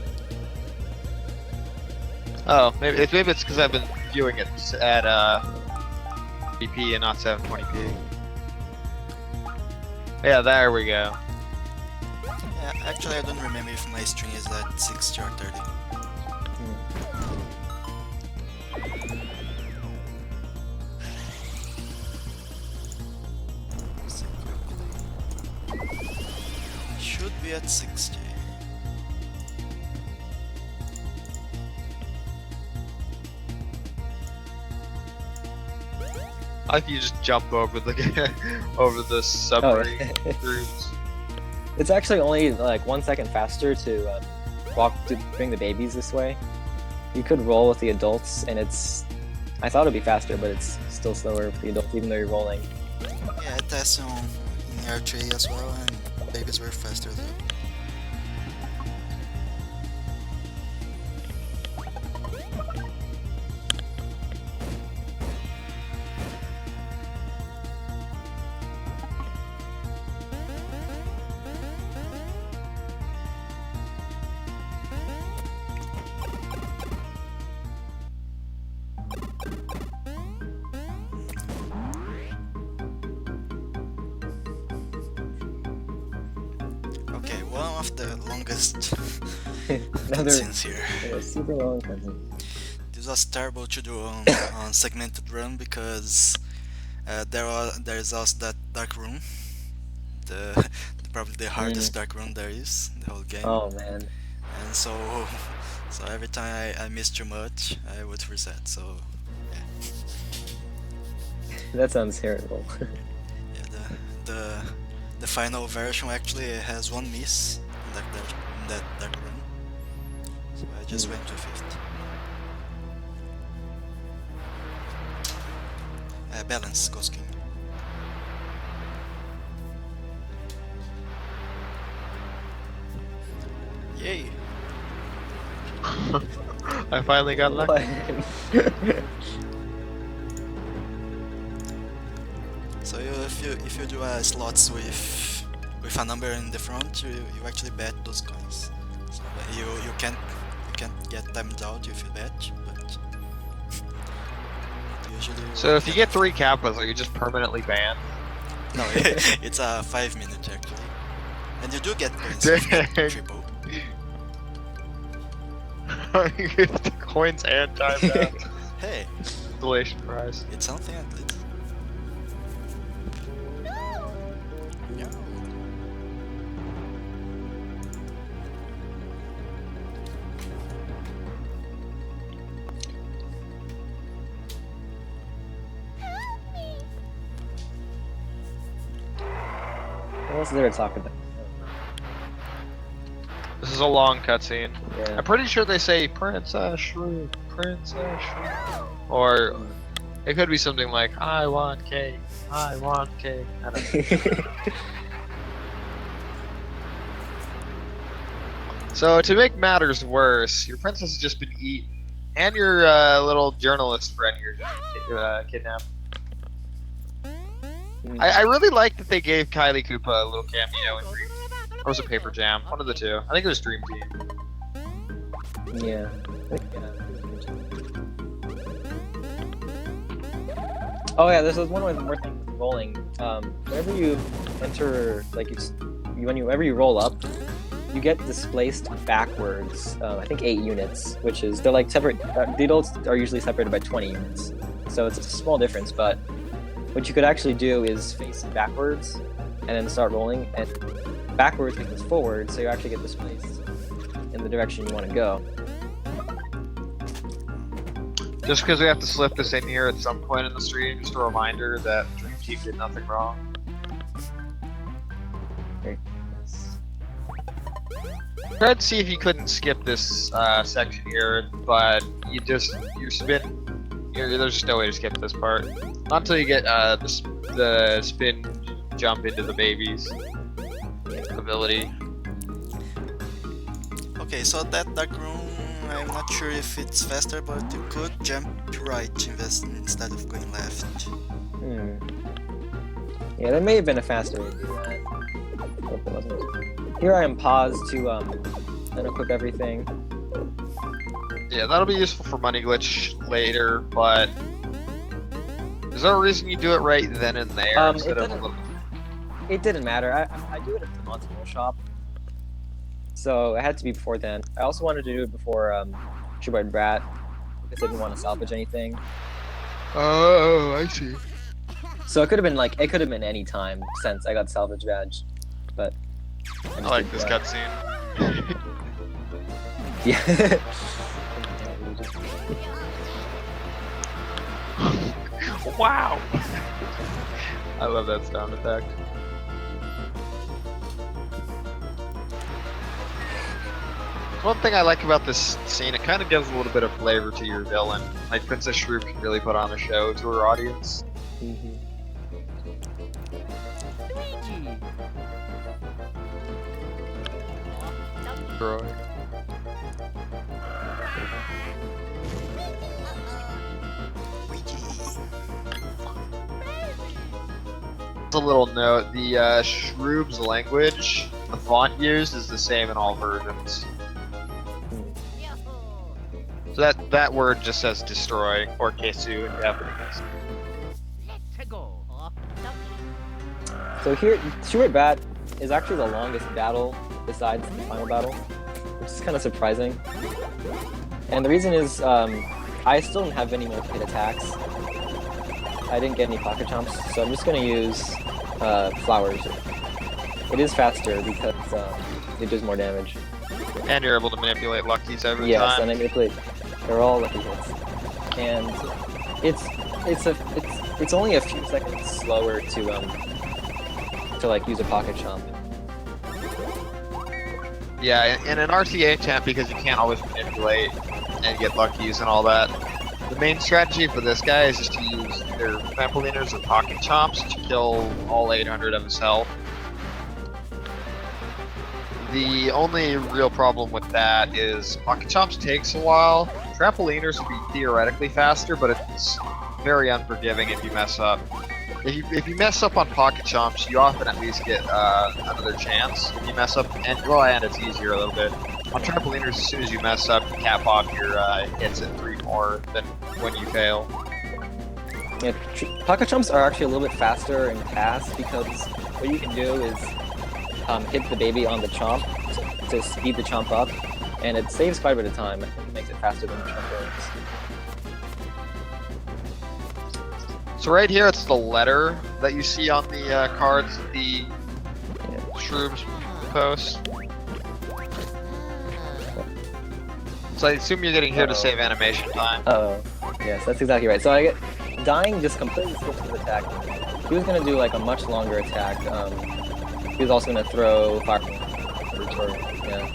Oh, maybe it's because I've been viewing it at 30p and not 720p. Yeah, there we go. Yeah, actually I don't remember if my string is at 60 or 30. Should be at 60. I like you just jump over the over the submarine rooms. It's actually only like 1 second faster to bring the babies this way. You could roll with the adults, and I thought it'd be faster, but it's still slower with the adults, even though you're rolling. Yeah, I tested in air tree as well, and babies were faster though. one of the longest Another cutscenes here. super long cutscene. This was terrible to do on segmented run because there is also that dark room, the probably the hardest dark room there is in the whole game, Oh man, and so so every time I missed too much, I would reset. So yeah, that sounds terrible. yeah the final version actually has one miss in that dark room, so I just went to fifth. Balance, Ghost King. Yay! I finally got lucky. What? So if you do slots with a number in the front, you actually bet those coins. So you can't get timed out if you bet, but usually. So if you get 3 kappas, are you just permanently banned? No, it's a 5 minute actually, and you do get coins if you Dang. get triple. You get the coins and time out. Hey, Installation prize. it's something at least. Yeah. What else is there to talk about? This is a long cutscene. Yeah. I'm pretty sure they say Princess Shrew, Princess Shrew. Or it could be something like, I want cake, I want cake. I don't know. So to make matters worse, your princess has just been eaten, and your little journalist friend here just kidnapped. I really like that they gave Kylie Koopa a little cameo in Dream Team. Or was it Paper Jam? One of the two. I think it was Dream Team. Yeah. Oh yeah, there's one more thing with rolling. Whenever you enter, like whenever you roll up, you get displaced backwards. I think 8 units, which is they're like separate. The adults are usually separated by 20 units, so it's a small difference. But what you could actually do is face backwards, and then start rolling, and backwards because forward, so you actually get displaced in the direction you want to go. Just because we have to slip this in here at some point in the stream, just a reminder that Dream Team did nothing wrong. Very Tried to see if you couldn't skip this section here, but you spin. There's just no way to skip this part. Not until you get the spin jump into the baby's ability. Okay, so that dark room, I'm not sure if it's faster, but you could jump to right instead of going left. Yeah, there may have been a faster way to do that. Hope it wasn't. Here I am paused to unequip everything. Yeah, that'll be useful for money glitch later, but is there a reason you do it right then and there instead of a little? It didn't matter. I do it at the Montanol shop, so it had to be before then. I also wanted to do it before Sugar and Brat because I didn't want to salvage anything. Oh, I see. So it could have been any time since I got salvage badge, but I like this cutscene. Yeah. Wow! I love that sound effect. One thing I like about this scene, it kind of gives a little bit of flavor to your villain. Like Princess Shrew can really put on a show to her audience. Luigi. Troy. A little note, the Shroob's language, the font used is the same in all versions. So that word just says destroy, or kesu in Japanese. Let's go. So here, Sugar Bat is actually the longest battle besides the final battle, which is kind of surprising. And the reason is I still don't have any multi-hit attacks. I didn't get any pocket chomps, so I'm just going to use flowers. It is faster because it does more damage. And you're able to manipulate luckies every Yes, time. and I manipulate. They're all lucky hits, and it's only a few seconds slower to like use a pocket chomp. Yeah, in an RTA champ, because you can't always manipulate and get luckies and all that, the main strategy for this guy is just to use either trampoliners or pocket chomps to kill all 800 of his health. The only real problem with that is pocket chomps takes a while. Trampoliners would be theoretically faster, but it's very unforgiving if you mess up. If you mess up on pocket chomps, you often at least get another chance. If you mess up, and it's easier a little bit. On trampoliners, as soon as you mess up, you cap off your hits at 3 more than when you fail. Yeah, pocket chomps are actually a little bit faster in TAS because what you can do is hit the baby on the chomp to speed the chomp up, and it saves quite a bit of time. I think it makes it faster than the trampolines. So right here, it's the letter that you see on the cards that the shrooms post. So I assume you're getting here to save animation time. Oh, yes, that's exactly right. So I get dying just completely switched his attack. He was gonna do like a much longer attack. He was also gonna throw fire. Yeah.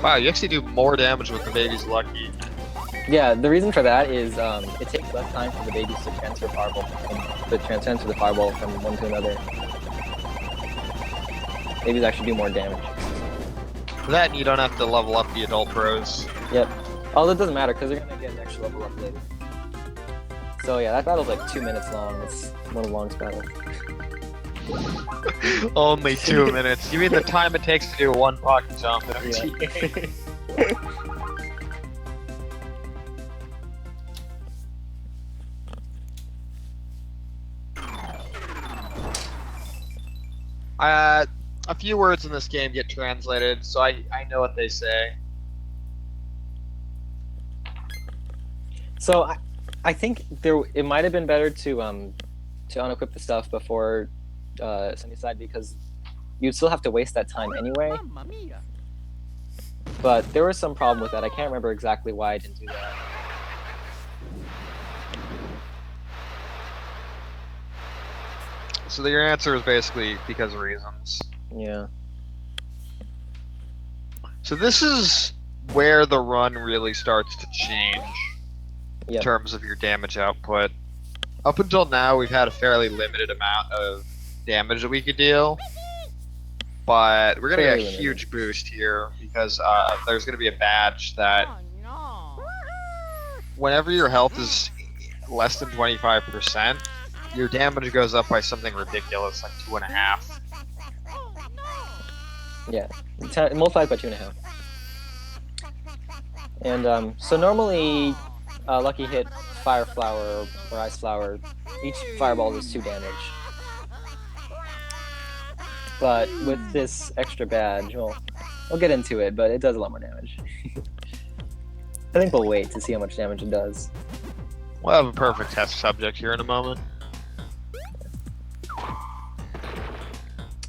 Wow, you actually do more damage with the baby's lucky. Yeah, the reason for that is it takes less time for the babies to transfer the fireball from one to another. Babies actually do more damage. For that, you don't have to level up the adult pros. Yep. Although it doesn't matter because they're gonna get an extra level up later. So yeah, that battle's like 2 minutes long. It's one of the longest battles. Only 2 minutes. You mean the time it takes to do one pocket jump in Yeah. A few words in this game get translated, so I know what they say. So I think it might have been better to unequip the stuff before Sunnyside because you'd still have to waste that time anyway. Mamma mia. But there was some problem with that. I can't remember exactly why I didn't do that. So your answer is basically because of reasons. Yeah. So this is where the run really starts to change in Yep. terms of your damage output. Up until now, we've had a fairly limited amount of damage that we could deal, but we're gonna get a Fairly limited. huge boost here because there's gonna be a badge that Oh no. whenever your health is less than 25%, your damage goes up by something ridiculous, like 2.5. Oh no. Yeah. Multiplied by 2.5. And so normally, Lucky hit Fire Flower or Ice Flower. Each fireball does 2 damage. But with this extra badge, well, we'll get into it, but it does a lot more damage. I think we'll wait to see how much damage it does. We'll have a perfect test subject here in a moment.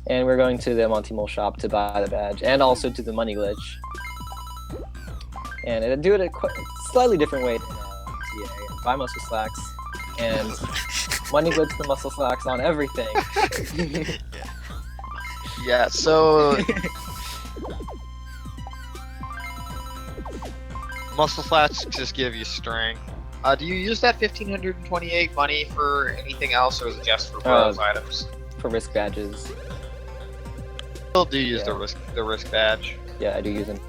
And we're going to the Monty Mole shop to buy the badge, and also to the money glitch. And it'll do it a slightly different way than TA. Buy muscle slacks, and money glitch the muscle slacks on everything. Yeah, so muscle flats just give you strength. Do you use that 1528 money for anything else, or is it just for those items? For risk badges. Still do use Yeah. the risk badge. Yeah, I do use them.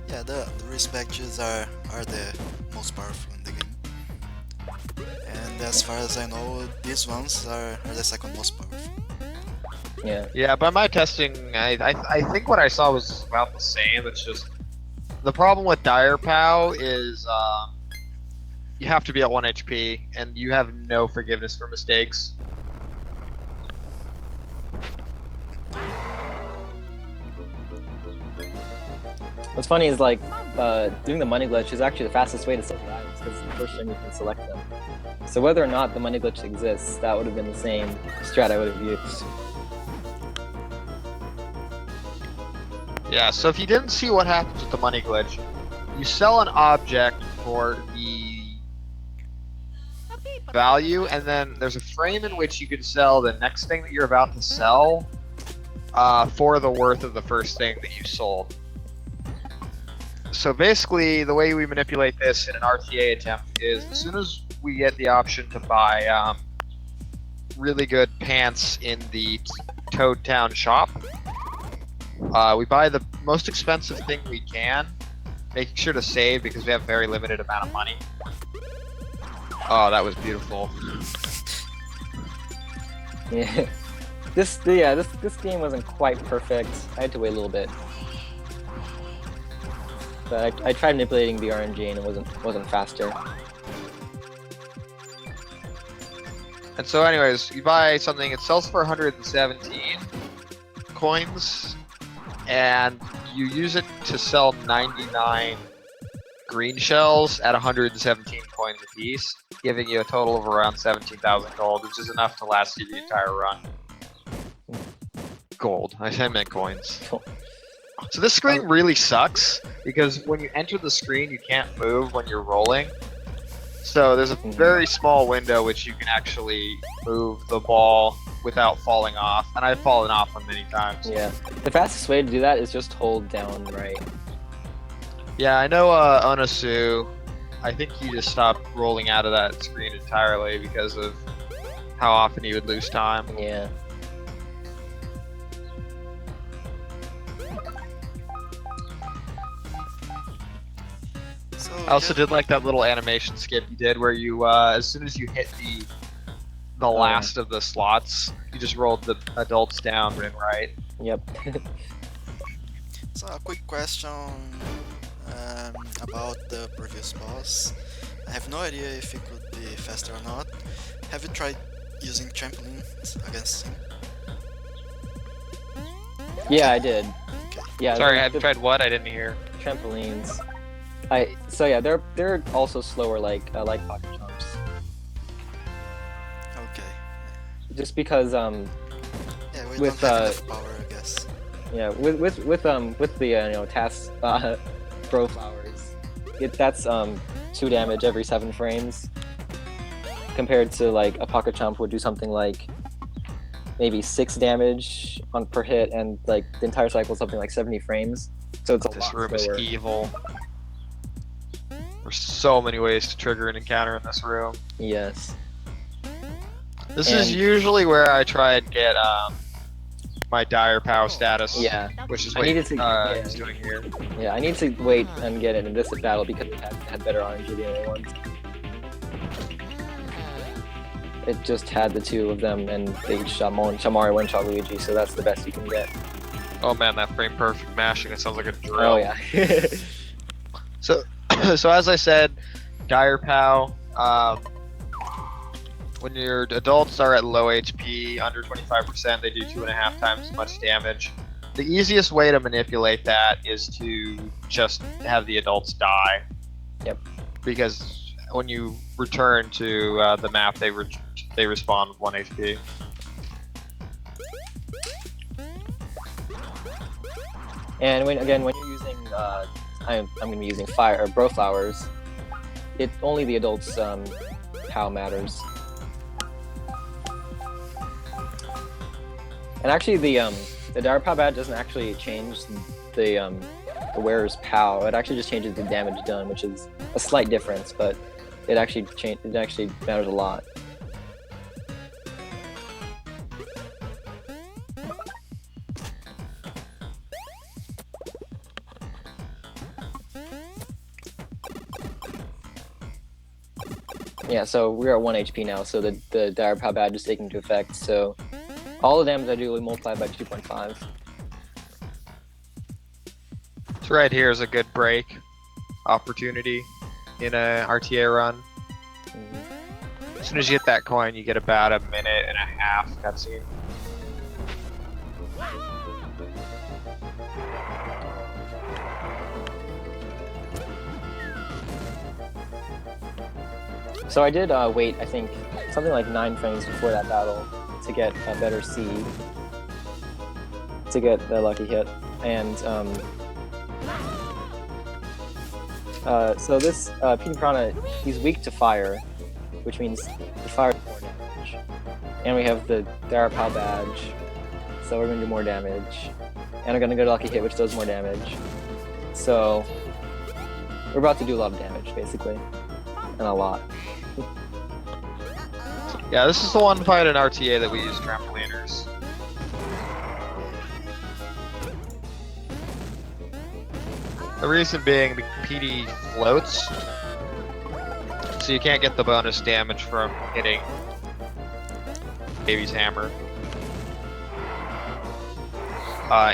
Yeah, the risk badges are the most powerful in the game. And as far as I know, these ones are the second most powerful. Yeah. Yeah, by my testing, I think what I saw was about the same. It's just the problem with Dire Pow is you have to be at 1 HP, and you have no forgiveness for mistakes. What's funny is like doing the money glitch is actually the fastest way to sell the items because it's the first time you can select them. So whether or not the money glitch exists, that would have been the same strat I would have used. Yeah, so if you didn't see what happens with the money glitch, you sell an object for the value, and then there's a frame in which you can sell the next thing that you're about to sell for the worth of the first thing that you sold. So basically, the way we manipulate this in an RTA attempt is as soon as we get the option to buy really good pants in the Toad Town shop, we buy the most expensive thing we can, making sure to save because we have a very limited amount of money. Oh, that was beautiful. Yeah. This game wasn't quite perfect. I had to wait a little bit. But I tried manipulating the RNG and it wasn't faster. And so anyways, you buy something, it sells for 117 coins, and you use it to sell 99 green shells at 117 coins apiece, giving you a total of around 17,000 gold, which is enough to last you the entire run. Gold. I meant coins. So this screen really sucks, because when you enter the screen, you can't move when you're rolling. So there's a very small window which you can actually move the ball without falling off, and I've fallen off on many times. Yeah. The fastest way to do that is just hold down right. Yeah, I know Onasu, I think he just stopped rolling out of that screen entirely because of how often he would lose time. Yeah. So, I also did like that little animation skip you did where you, as soon as you hit the last of the slots, you just rolled the adults down and right. Yep. So a quick question about the previous boss. I have no idea if it could be faster or not. Have you tried using trampolines against him? Yeah, I did. Okay. Yeah. Sorry, have you tried what? I didn't hear. Trampolines. So yeah, they're also slower like pocket jumps. Okay. Just because Yeah, we with don't have enough power, I guess. yeah, with the TAS Bro Flowers, that's 2 damage every 7 frames, compared to like a pocket jump would do something like maybe 6 damage per hit, and like the entire cycle is something like 70 frames. So it's a This lot room slower. is evil. There's so many ways to trigger an encounter in this room. Yes. This is And- usually where I try and get my dire pow status. Yeah. Which is I what needed to- yeah. he's doing here. Yeah, I need to wait and get it in this battle because it had better RNG than the other ones. It just had the 2 of them, and they each shot Mario, 1 shot Luigi, so that's the best you can get. Oh man, that frame perfect mashing, it sounds like a drill. Oh yeah. So, so as I said, dire pow. When your adults are at low HP, under 25%, they do 2.5 times as much damage. The easiest way to manipulate that is to just have the adults die. Yep. Because when you return to the map, they respawn with 1 HP. And when you're using, I'm gonna be using fire or bro flowers. Only the adults POW matters. And actually, the dire POW badge doesn't actually change the wearer's POW. It actually just changes the damage done, which is a slight difference, but it actually matters a lot. Yeah, so we're at 1 HP now, so the dire POW badge is taking into effect, so all the damage I do will multiply by 2.5. So right here is a good break opportunity in a RTA run. As soon as you get that coin, you get about a 1.5 cutscene. So I did wait, I think, something like 9 frames before that battle to get a better seed, to get the lucky hit. And so this Petey Piranha, he's weak to fire, which means the fire does more damage. And we have the Darapal badge, so we're gonna do more damage. And I'm gonna go to lucky hit, which does more damage. So we're about to do a lot of damage, basically, and a lot. Yeah, this is the one fight in RTA that we use trampoliners. The reason being the PD floats, so you can't get the bonus damage from hitting Baby's hammer.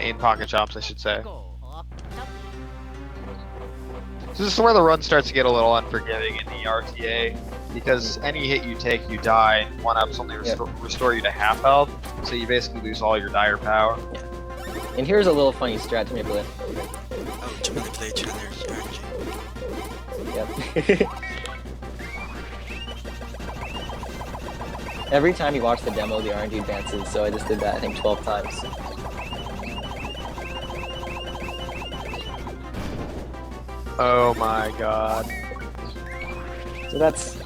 In pocket chops, I should say. So this is where the run starts to get a little unforgiving in the RTA, because any hit you take, you die. 1-ups only restore you to half health, so you basically lose all your dire power. And here's a little funny strat to manipulate. Oh, to manipulate your energy. Yep. Every time you watch the demo, the RNG advances, so I just did that, I think, 12 times. Oh my god. So that's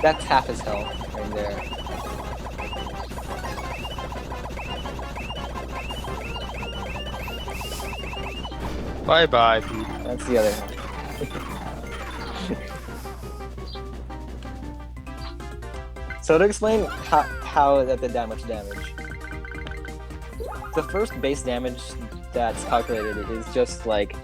half his health right there. Bye bye, Pete. That's the other half. So to explain how that did that much damage, the first base damage that's calculated is just like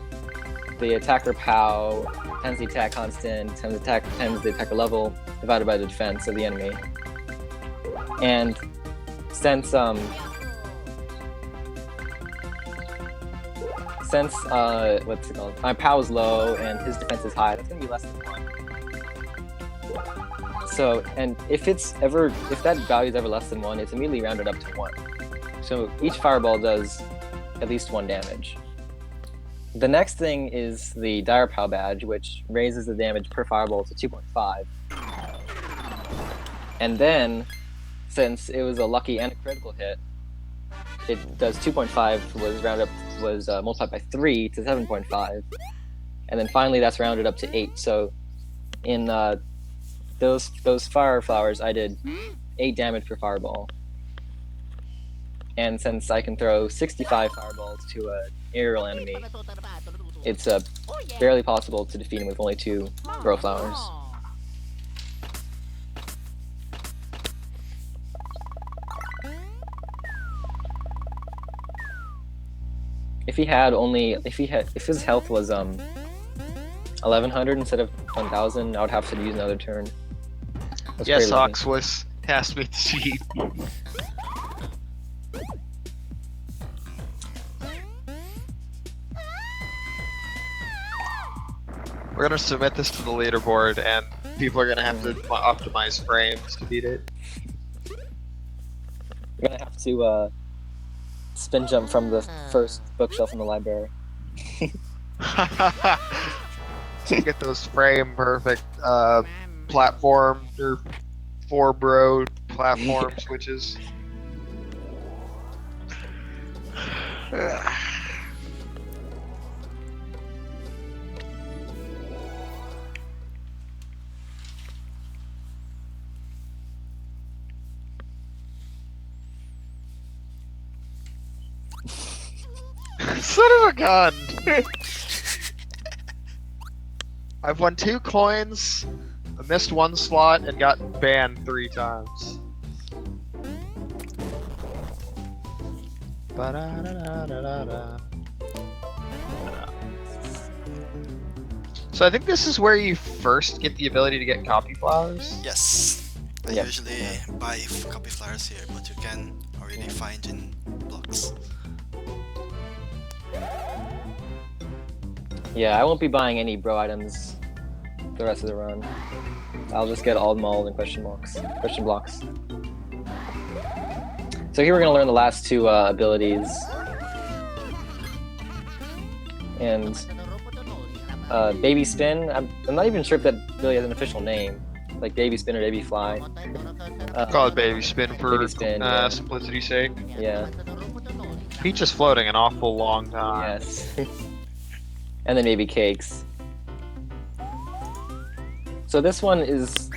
the attacker POW times the attack constant times the attacker level divided by the defense of the enemy. And since what's it called? My POW is low and his defense is high, that's gonna be less than 1. So, and if that value is ever less than 1, it's immediately rounded up to 1. So each fireball does at least 1 damage. The next thing is the Dire Pow badge, which raises the damage per fireball to 2.5. And then, since it was a lucky and a critical hit, it does 2.5 was multiplied by 3 to 7.5, and then finally that's rounded up to 8. So in those fire flowers, I did 8 damage per fireball. And since I can throw 65 fireballs to an aerial enemy, it's barely possible to defeat him with only 2 bro flowers. If his health was 1100 instead of 1000, I would have to use another turn. That's Yes, pretty lucky. Oxwis tasked me to cheat. We're gonna submit this to the leaderboard, and people are gonna have to optimize frames to beat it. You're gonna have to spin jump from the first bookshelf in the library. Get those frame perfect platform or 4 bro platform switches. Son of a gun! I've won 2 coins, I missed 1 slot, and got banned 3 times. Ba-da-da-da-da-da. So I think this is where you first get the ability to get copy flowers. Yes. I Yep. usually buy copy flyers here, but you can already find in blocks. Yeah, I won't be buying any bro items the rest of the run. I'll just get all mold and question blocks. So here we're gonna learn the last 2 abilities. And Baby Spin, I'm not even sure if that really has an official name. like baby spin or baby fly. Call it baby spin for Baby spin, yeah. simplicity's sake. Yeah. Peach is floating an awful long time. Yes. And then maybe cakes. So this one is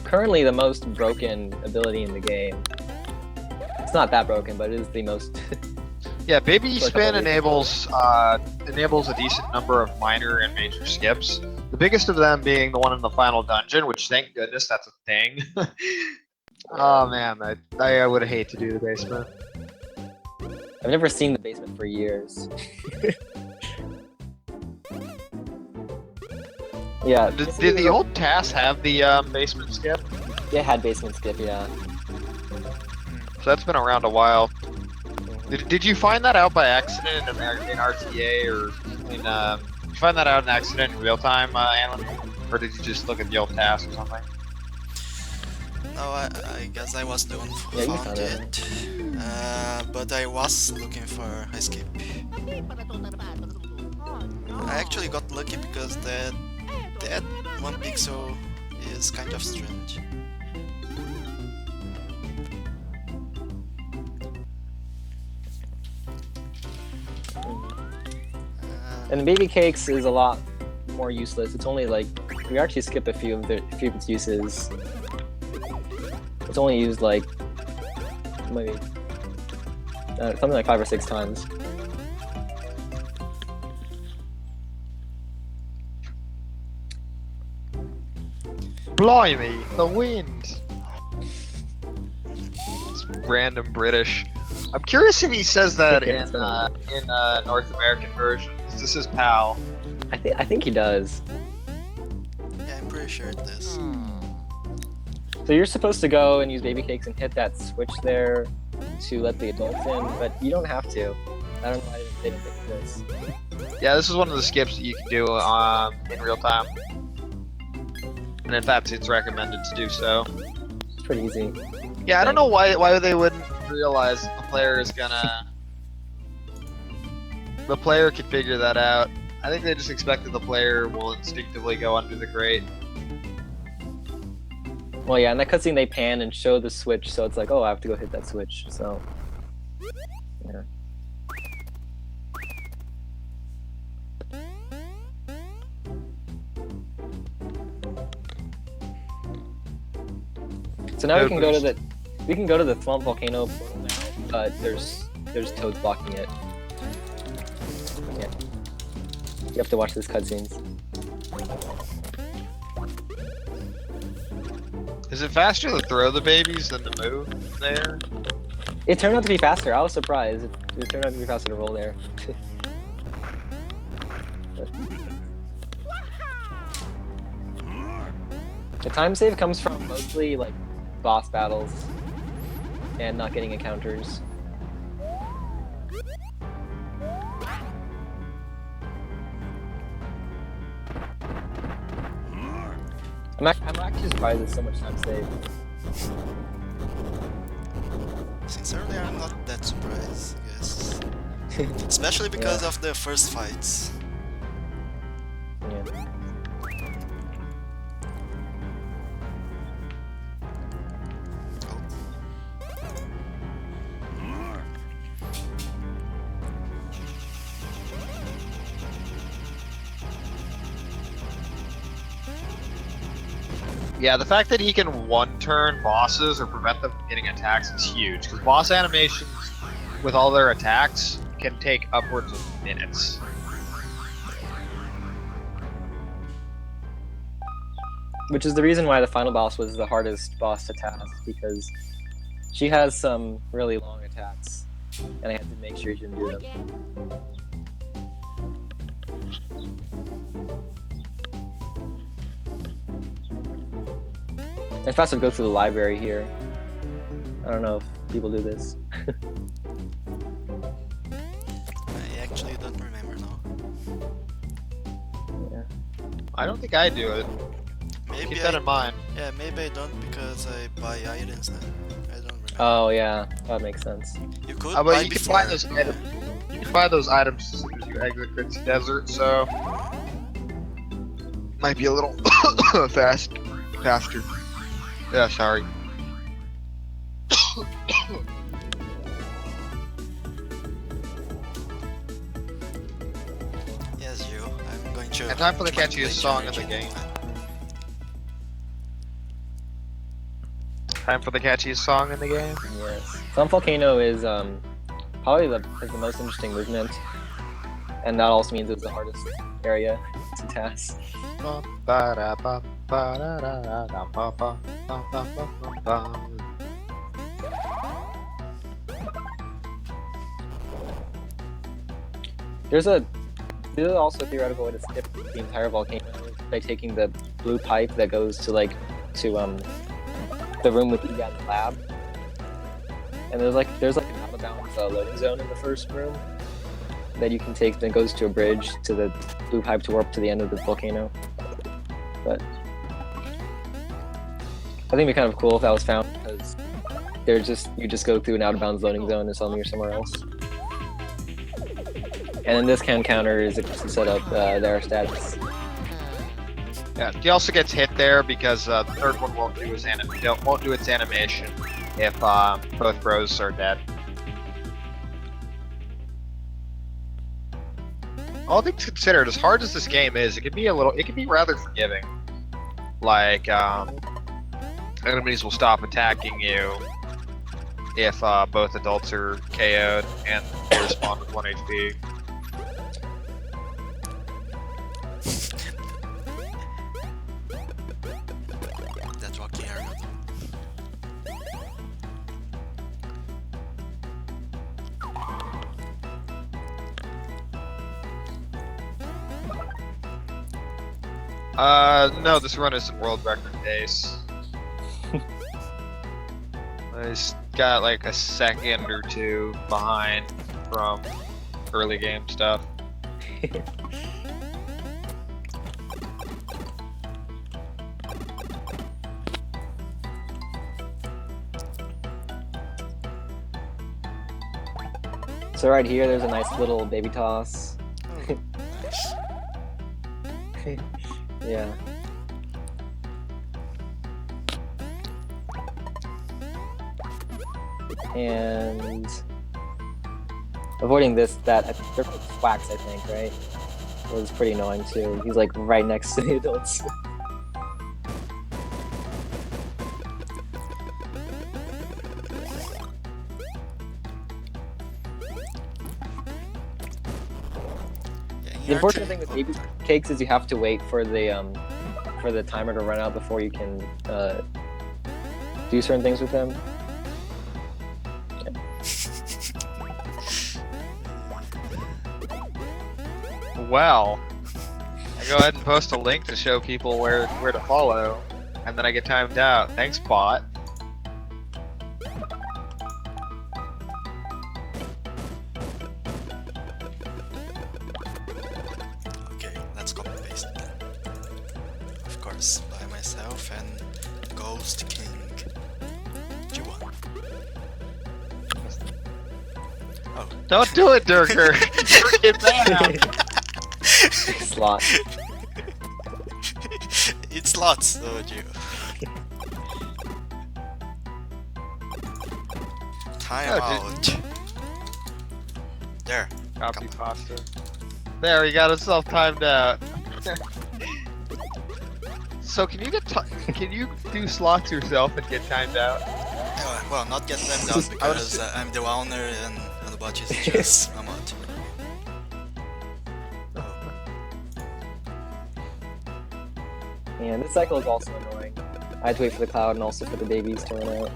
currently the most broken ability in the game. It's not that broken, but it is the most. Yeah, baby Like spin a- enables a decent number of minor and major skips. The biggest of them being the one in the final dungeon, which thank goodness that's a thing. Oh man, I would hate to do the basement. I've never seen the basement for years. Yeah. Did the old TAS have the basement skip? It had basement skip, yeah. So that's been around a while. Did you find that out by accident in RTA or in did you find that out in accident in real time, Alan? Or did you just look at the old TAS or something? No, I guess I was the one who Yeah, you found found it. it. But I was looking for high skip. I actually got lucky because that one pixel is kind of strange. And baby cakes is a lot more useless. It's only like we actually skip a few of its uses. It's only used like maybe something like 5 or 6 times. Blimey, the wind! It's random British. I'm curious if he says that in North American version. This is PAL. I think he does. Yeah, I'm pretty sure it is. So you're supposed to go and use baby cakes and hit that switch there to let the adults in, but you don't have to. I don't know why they didn't think of this. Yeah, this is one of the skips that you can do in real time. And in fact, it's recommended to do so. It's pretty easy. Yeah, I don't know why they wouldn't realize that the player is gonna... The player could figure that out. I think they just expect that the player will instinctively go under the grate. Well, yeah, in that cutscene they pan and show the switch, so it's like, oh, I have to go hit that switch. So, yeah. So now we can go to the Swamp Volcano portal now, but there's toads blocking it. Yeah. You have to watch these cutscenes. Is it faster to throw the babies than to move there? It turned out to be faster. I was surprised. It turned out to be faster to roll there. The time save comes from mostly like boss battles and not getting encounters. I'm actually surprised there's so much time saved. Sincerely, I'm not that surprised, I guess. Especially because of the first fights. Yeah. Yeah, the fact that he can one-turn bosses or prevent them from getting attacks is huge, because boss animations with all their attacks can take upwards of minutes. Which is the reason why the final boss was the hardest boss to task, because she has some really long attacks, and I had to make sure she didn't do them. It's faster to go through the library here. I don't know if people do this. I actually don't remember now. Yeah. I don't think I do it. Maybe Keep that in mind. Yeah, maybe I don't because I buy items then. I don't remember. Oh yeah, that makes sense. You could How buy about you can before. find those items? You can find those items as soon as you exit Gritsy Desert, so might be a little faster. Yeah, sorry. Yes, you. I'm going to. And time for the try to catchiest play song in the Luigi. game. Time for the catchiest song in the game. Yes. Some Volcano is probably has the most interesting movement, and that also means it's the hardest area to TAS. There's also a theoretical way to skip the entire volcano by taking the blue pipe that goes to the room with Egan's lab. And there's like an out of bounds loading zone in the first room that you can take, then goes to a bridge to the blue pipe to warp to the end of the volcano. But I think it'd be kind of cool if that was found, because you just go through an out of bounds loading zone and suddenly you're somewhere else. And then this can counter is to set up their stats. Yeah, he also gets hit there because the third one won't do its animation if both bros are dead. All things considered, as hard as this game is, it can be rather forgiving. Like enemies will stop attacking you if both adults are KO'd and they respawn with 1 HP. That rocky area. No, this run isn't world record pace. I just got like a second or two behind from early game stuff. So right here, there's a nice little baby toss. Nice. Yeah. And avoiding that Wax, I think, right? Was pretty annoying too. He's like right next to the adults. Yeah, The here unfortunate too. thing with baby cakes is you have to wait for the timer to run out before you can do certain things with them. Well, I go ahead and post a link to show people where to follow, and then I get timed out. Thanks, bot. Okay, let's copy paste then. Of course, by myself and Ghost King G1. Oh. Don't do it, Durker. Get that. Slot. It's lots, though, you. Time Oh, out. There. Copy pasta. There, he got himself timed out. So can you do slots yourself and get timed out? Well, not get them down because I'm the owner and the bot is just a mod. And this cycle is also annoying. I had to wait for the cloud and also for the babies to run out.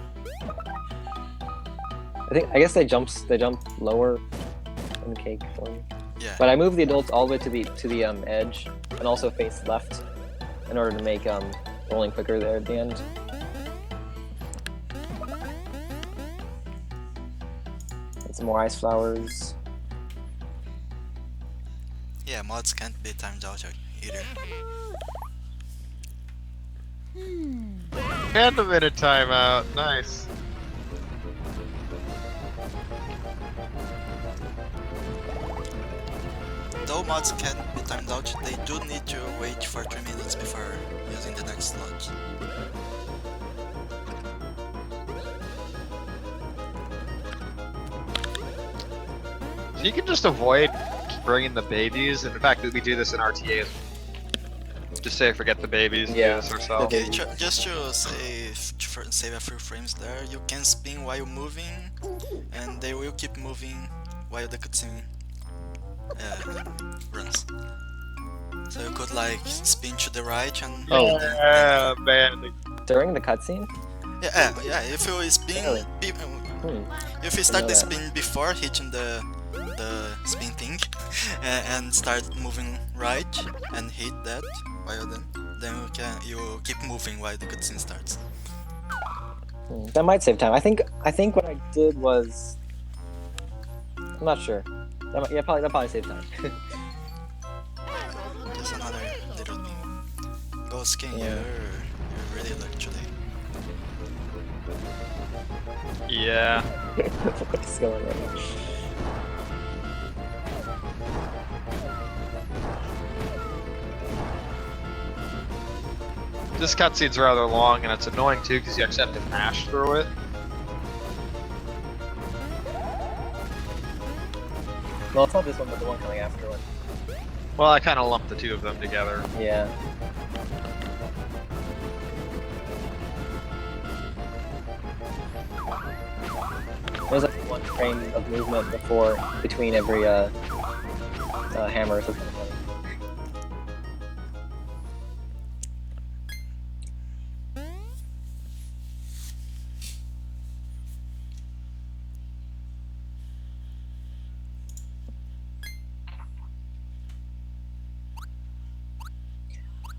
I guess they jump lower in the cake form. Yeah. But I moved the adults all the way to the edge and also face left in order to make rolling quicker there at the end. And some more ice flowers. Yeah, mods can't be timed out either. And a minute timeout. Nice. Though mods can be timed out, they do need to wait for 3 minutes before using the next slot. So you can just avoid bringing the babies. And in fact, we do this in RTA as well. Just say forget the babies. Yeah. Do this ourselves. Okay, just to save a few frames there, you can spin while moving, and they will keep moving while the cutscene runs. So you could like spin to the right and Oh. Yeah, man. During the cutscene? yeah. If you spin, Really? be- if you start know the that. spin before hitting the spin thing, and start moving right and hit that while then you keep moving while the cutscene starts. That might save time. I think what I did was, I'm not sure. That probably save time. Just another little thing. Ghost King, Yeah. you're really lucky today. Yeah. What's going on? This cutscene's rather long, and it's annoying too because you actually have to mash through it. Well, it's not this one, but the one coming after one. Well, I kind of lumped the two of them together. Yeah. There's like one frame of movement between every hammer or something.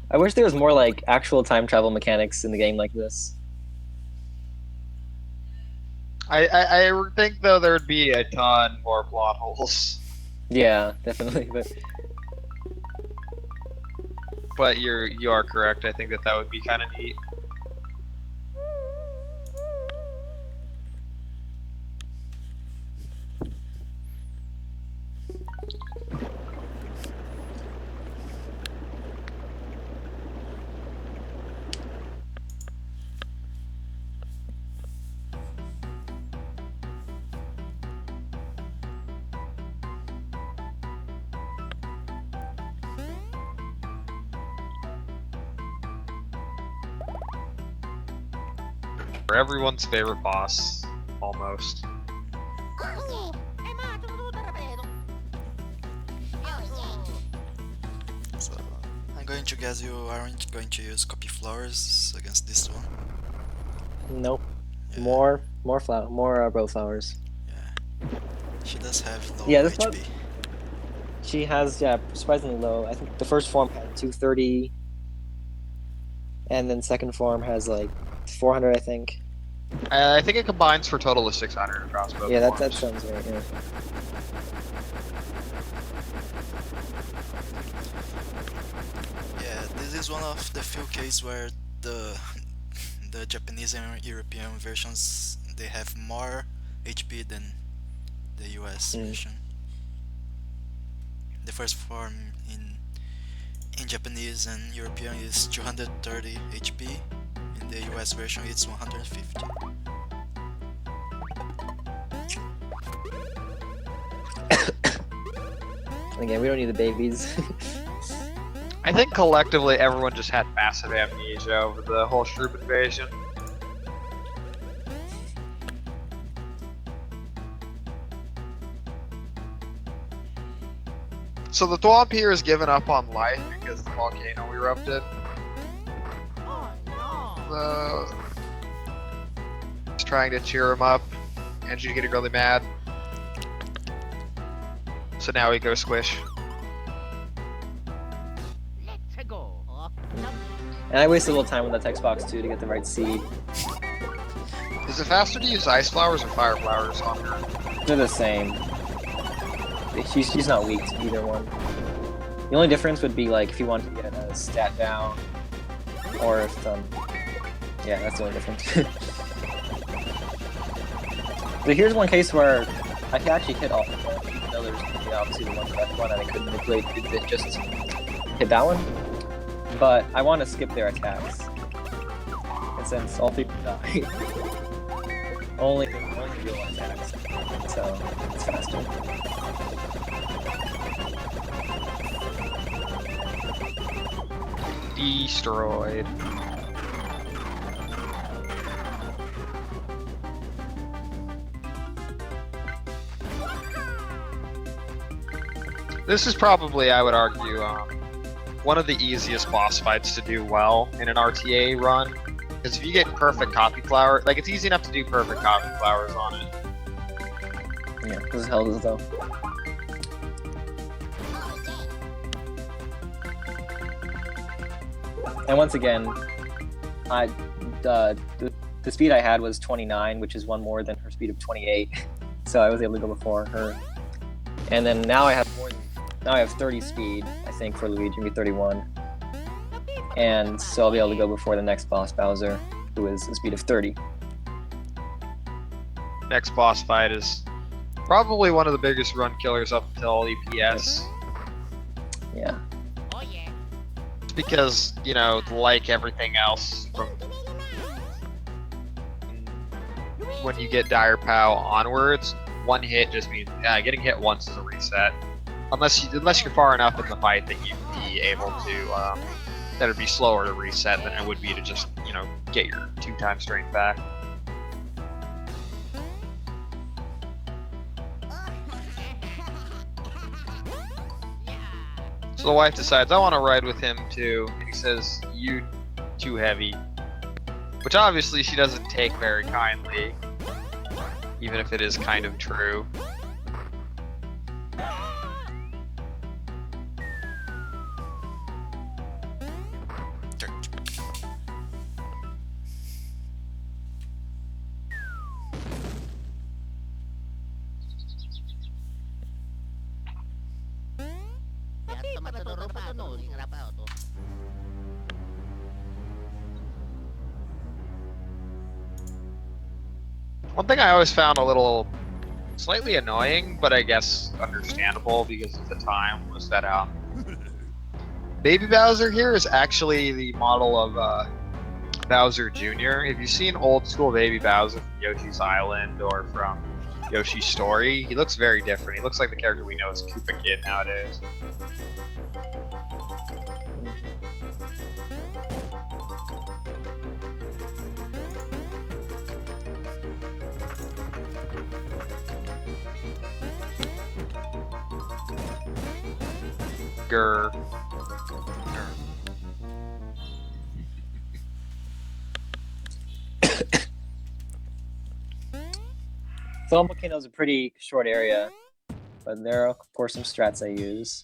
I wish there was more like actual time travel mechanics in the game like this. I think though there would be a ton more plot holes. Yeah, definitely. But you are correct. I think that would be kind of neat. For everyone's favorite boss, almost. So I'm going to guess you aren't going to use copy flowers against this one. Nope. Yeah. More bro flowers. Yeah. She does have low Yeah, this HP. one- She has surprisingly low. I think the first form had 230, and then second form has like 400, I think. I think it combines for a total of 600 across both. Yeah, that forms. sounds right. Yeah. Yeah, this is one of the few cases where the Japanese and European versions they have more HP than the US version. The first form in Japanese and European is 230 HP. In the US version it's 150. Again, we don't need the babies. I think collectively everyone just had massive amnesia over the whole Shroom invasion. So the Thwomp here has given up on life because the volcano erupted. Just trying to cheer him up. Angie's getting really mad. So now we go squish. Let's go. And I wasted a little time with that text box too to get the right seed. Is it faster to use ice flowers or fire flowers on her? They're the same. She's not weak to either one. The only difference would be like if you want to get a stat down, or if yeah, that's the only difference. But here's one case where I can actually hit all of them, even though there's obviously the one that I could manipulate to just hit that one. But I want to skip their attacks, and since all three die. only real attacks, so it's faster. Destroyed. This is probably, I would argue, one of the easiest boss fights to do well in an RTA run. Because if you get perfect copy flower, like it's easy enough to do perfect copy flowers on it. Yeah, this is hell though. And once again, the speed I had was 29, which is one more than her speed of 28. So I was able to go before her. And then now I have now I have 30 speed, I think, for Luigi, maybe 31. And so I'll be able to go before the next boss, Bowser, who is a speed of 30. Next boss fight is probably one of the biggest run killers up until EPS. Yeah. Oh yeah. Because, you know, like everything else from when you get Dire Pow onwards, one hit just means getting hit once is a reset. Unless you're far enough in the fight that you'd be able to that it'd be slower to reset than it would be to just, you know, get your 2x strength back. So the wife decides, I want to ride with him too. And he says, you too heavy. Which obviously she doesn't take very kindly, even if it is kind of true. One thing I always found a little slightly annoying, but I guess understandable because of the time, was that Baby Bowser here is actually the model of Bowser Jr. Have you seen old school Baby Bowser from Yoshi's Island or from Yoshi's Story? He looks very different. He looks like the character we know as Koopa Kid nowadays. Grr. Film Volcano is a pretty short area, but there are, of course, some strats I use.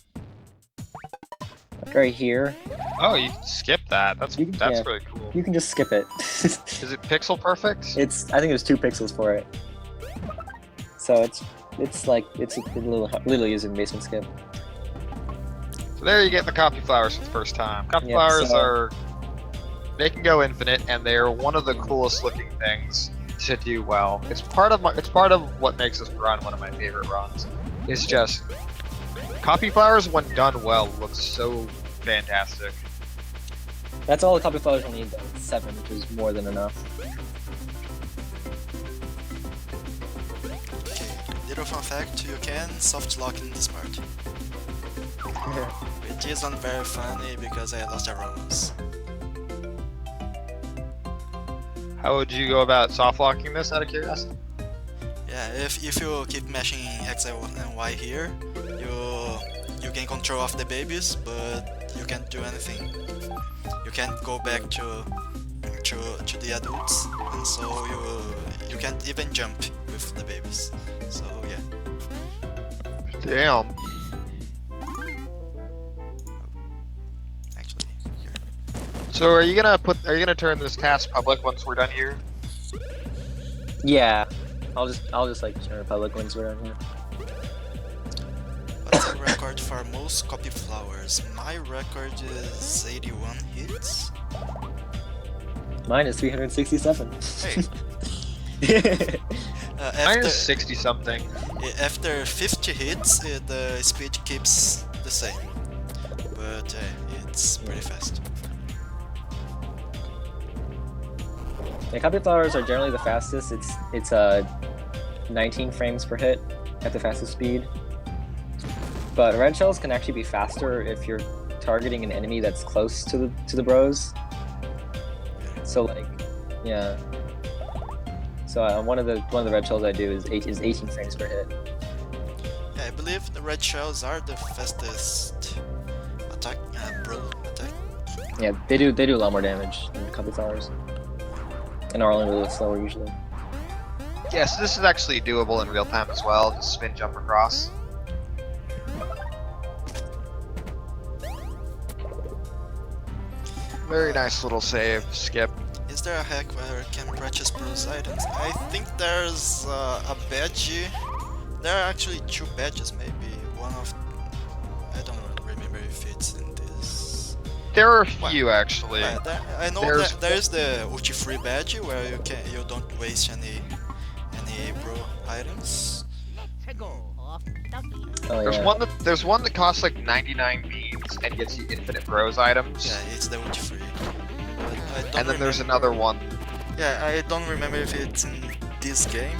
Like right here, Oh, you skip that. That's yeah. really cool. you can just skip it. Is it pixel perfect? I think there's 2 pixels for it. So it's a little user basement skip. So there you get the copy flowers for the first time. Copy Yeah, flowers so- they can go infinite, and they're one of the coolest looking things to do well. It's part of what makes this run one of my favorite runs. It's just copy flowers, when done well, look so fantastic. That's all the copy flowers will need though. It's 7, which is more than enough. Okay, little fun fact, you can soft lock in this part. Which isn't very funny because I lost a runs. How would you go about soft locking this, out of curiosity? Yeah, if you keep mashing X and Y here, you gain control of the babies, but you can't do anything. You can't go back to the adults, and so you can't even jump with the babies. So yeah. Damn. Actually, here. So are you gonna turn this task public once we're done here? Yeah, I'll just like turn Republic once we're on here. What's the record for most copy flowers? My record is 81 hits. Mine is 367. Hey. Mine After, is 60 something. after 50 hits, the speed keeps the same, but it's pretty fast. The cauliflowers are generally the fastest. It's 19 frames per hit at the fastest speed. But red shells can actually be faster if you're targeting an enemy that's close to the bros. So like, yeah. So one of the red shells I do is 18 frames per hit. Yeah, I believe the red shells are the fastest attack, bro attack. Yeah, they do a lot more damage than the cauliflowers, and are only a little slower usually. Yeah, so this is actually doable in real time as well. Just spin jump across. Very nice little save, skip. Is there a hack where you can purchase bros items? I think there's a badge. There are actually 2 badges, maybe. One of... I don't remember if it's in this... There are a few actually. I know There's- that there is the ulti-free badge where you don't waste any bro items. Oh There's yeah. there's one that costs like 99 beans and gets you infinite bros items. Yeah, it's the ulti-free. But I don't And then there's remember- another one. Yeah, I don't remember if it's in this game.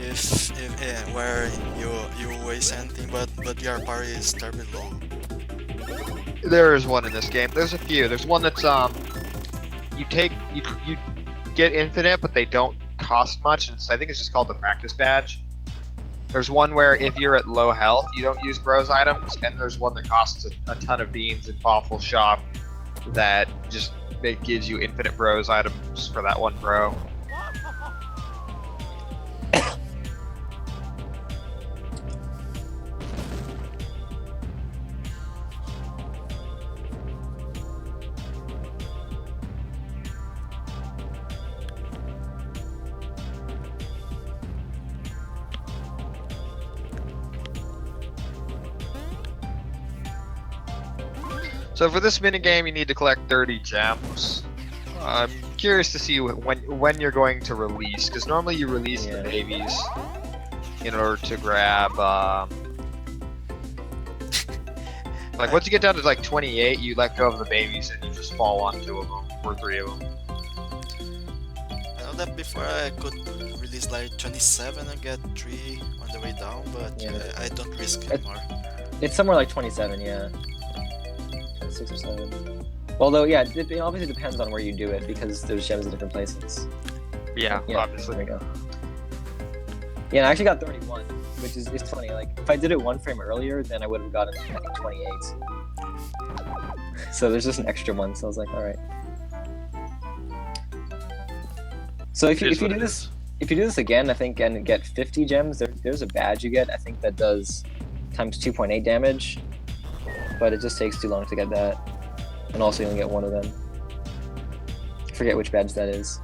If yeah, where you waste anything, but your party is terribly low. There is one in this game. There's a few. There's one that's you get infinite, but they don't cost much. And I think it's just called the practice badge. There's one where if you're at low health, you don't use bros items, and there's one that costs a ton of beans in Powerful Shop that just it gives you infinite bros items for that one bro. So for this minigame, you need to collect 30 gems. I'm curious to see when you're going to release, because normally you release the babies in order to grab. Like once you get down to like 28, you let go of the babies and you just fall on 2 of them or 3 of them. I know that before I could release like 27 and get 3 on the way down, but Yeah. I don't risk anymore. It's somewhere like 27, yeah. 6 or 7. Although, yeah, it obviously depends on where you do it because there's gems in different places. Yeah, Yeah, obviously. there we go. Yeah, and I actually got 31, which is it's funny. Like, if I did it 1 frame earlier, then I would have gotten, I think, 28. So there's just an extra one, so I was like, alright. So if you Here's do what it this, if you do this again, I think, and get 50 gems, there's a badge you get, I think that does times 2.8 damage. But it just takes too long to get that. And also you only get 1 of them. I forget which badge that is.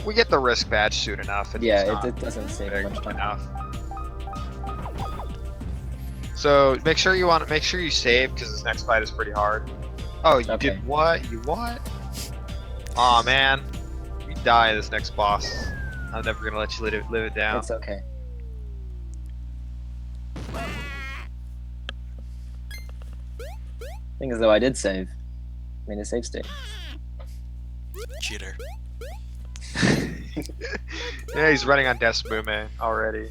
We get the risk badge soon enough. It's Yeah, not it doesn't save big much time. enough. So make sure you save because this next fight is pretty hard. Oh, you Okay. did what? You what? Aw man, you die this next boss. I'm never gonna let you live it down. It's okay. Thing is, though, I did save. I mean, a save state. Cheater. Yeah, he's running on Desmume already.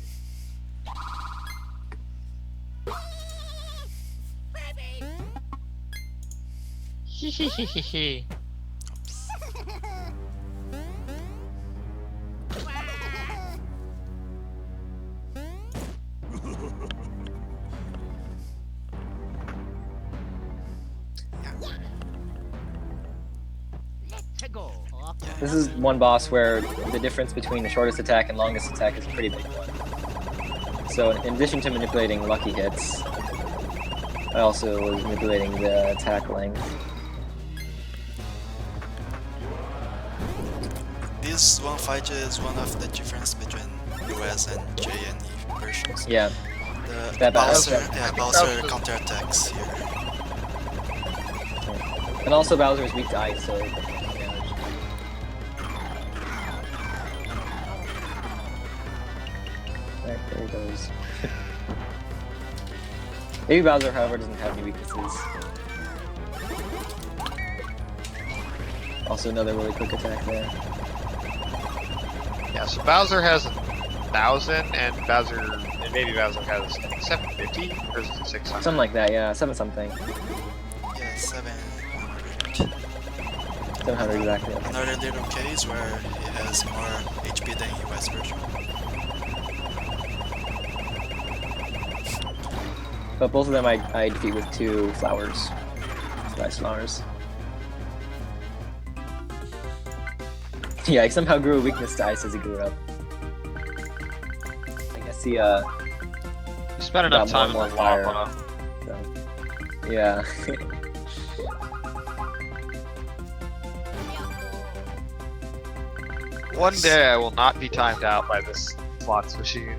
This is one boss where the difference between the shortest attack and longest attack is a pretty big one. So in addition to manipulating lucky hits, I also was manipulating the attack length. This one fight is one of the difference between US and J and E versions. Yeah, The That Bowser, Bowser- yeah, Bowser counterattacks here. and also Bowser is weak to ice, so it doesn't do damage. Alright, there he goes. Maybe Bowser, however, doesn't have any weaknesses. Also another really quick attack there. Yeah, so Bowser has 1,000, and maybe Bowser has 750 or is it 600? Something like that, yeah, 7 something. Yeah, 700. 700 exactly. Another little case where he has more HP than US version. But both of them I defeat with 2 flowers. 2 ice flowers. Yeah, he somehow grew a weakness to ice as he grew up. I guess he You spent enough got time more in and the more lava. so, yeah. One day I will not be timed out by this slots machine.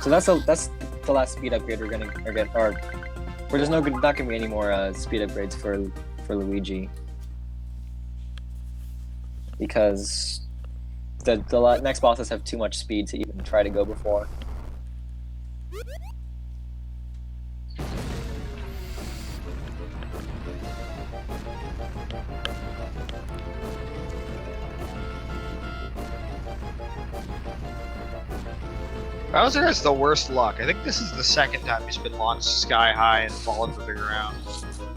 So that's the last speed upgrade we're gonna get, or there's not gonna be any more speed upgrades for Luigi, because the next bosses have too much speed to even try to go before. Bowser has the worst luck. I think this is the second time he's been launched sky high and fallen to the ground.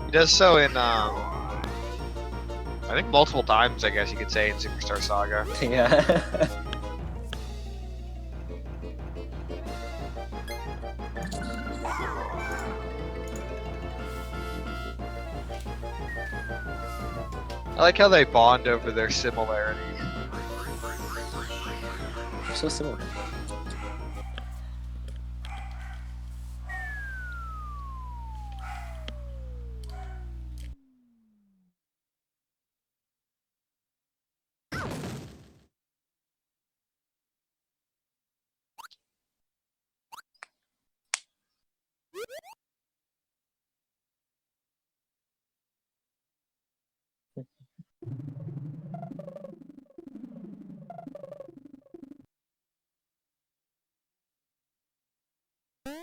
He does so in, I think multiple times, I guess you could say, in Superstar Saga. Yeah. I like how they bond over their similarity. They're so similar.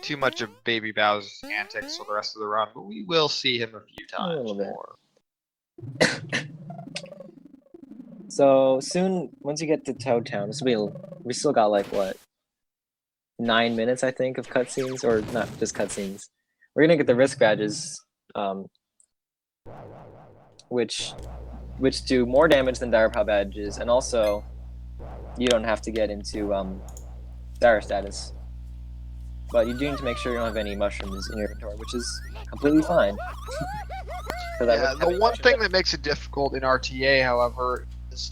Too much of Baby Bowser's antics for the rest of the run, but we will see him a few A little times bit. more. So soon, once you get to Toad Town, we still got like what, 9 minutes I think of cutscenes, or not just cutscenes. We're gonna get the risk badges, which do more damage than Dire Power badges, and also you don't have to get into Dire status. But you do need to make sure you don't have any mushrooms in your inventory, which is completely fine. Yeah, the one thing that makes it difficult in RTA, however, is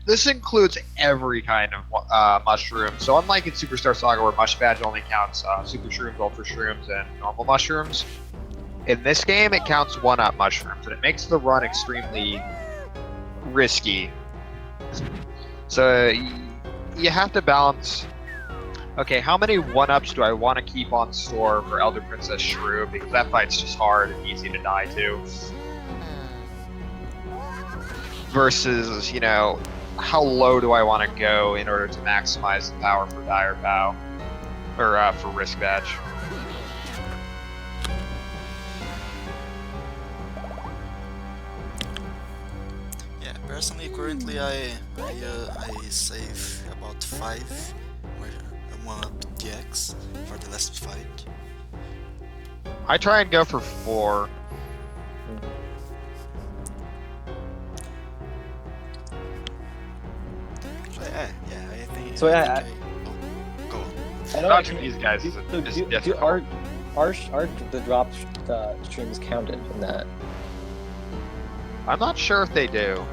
this includes every kind of mushroom. So unlike in Superstar Saga, where Mush Badge only counts Super Shrooms, Ultra Shrooms, and normal mushrooms, in this game it counts 1-up mushrooms, and it makes the run extremely risky. So you have to balance. Okay, how many 1-ups do I want to keep on store for Elder Princess Shrew? Because that fight's just hard and easy to die to. Versus, you know, how low do I want to go in order to maximize the power for Dire Pow? Or for Risk Badge. Yeah, personally, currently I save about 5 1-up DX for the last fight. I try and go for 4. Yeah, I think. So, I yeah, think oh, go on. I don't Dodging actually- these guys is difficult. are the drop streams counted in that? I'm not sure if they do.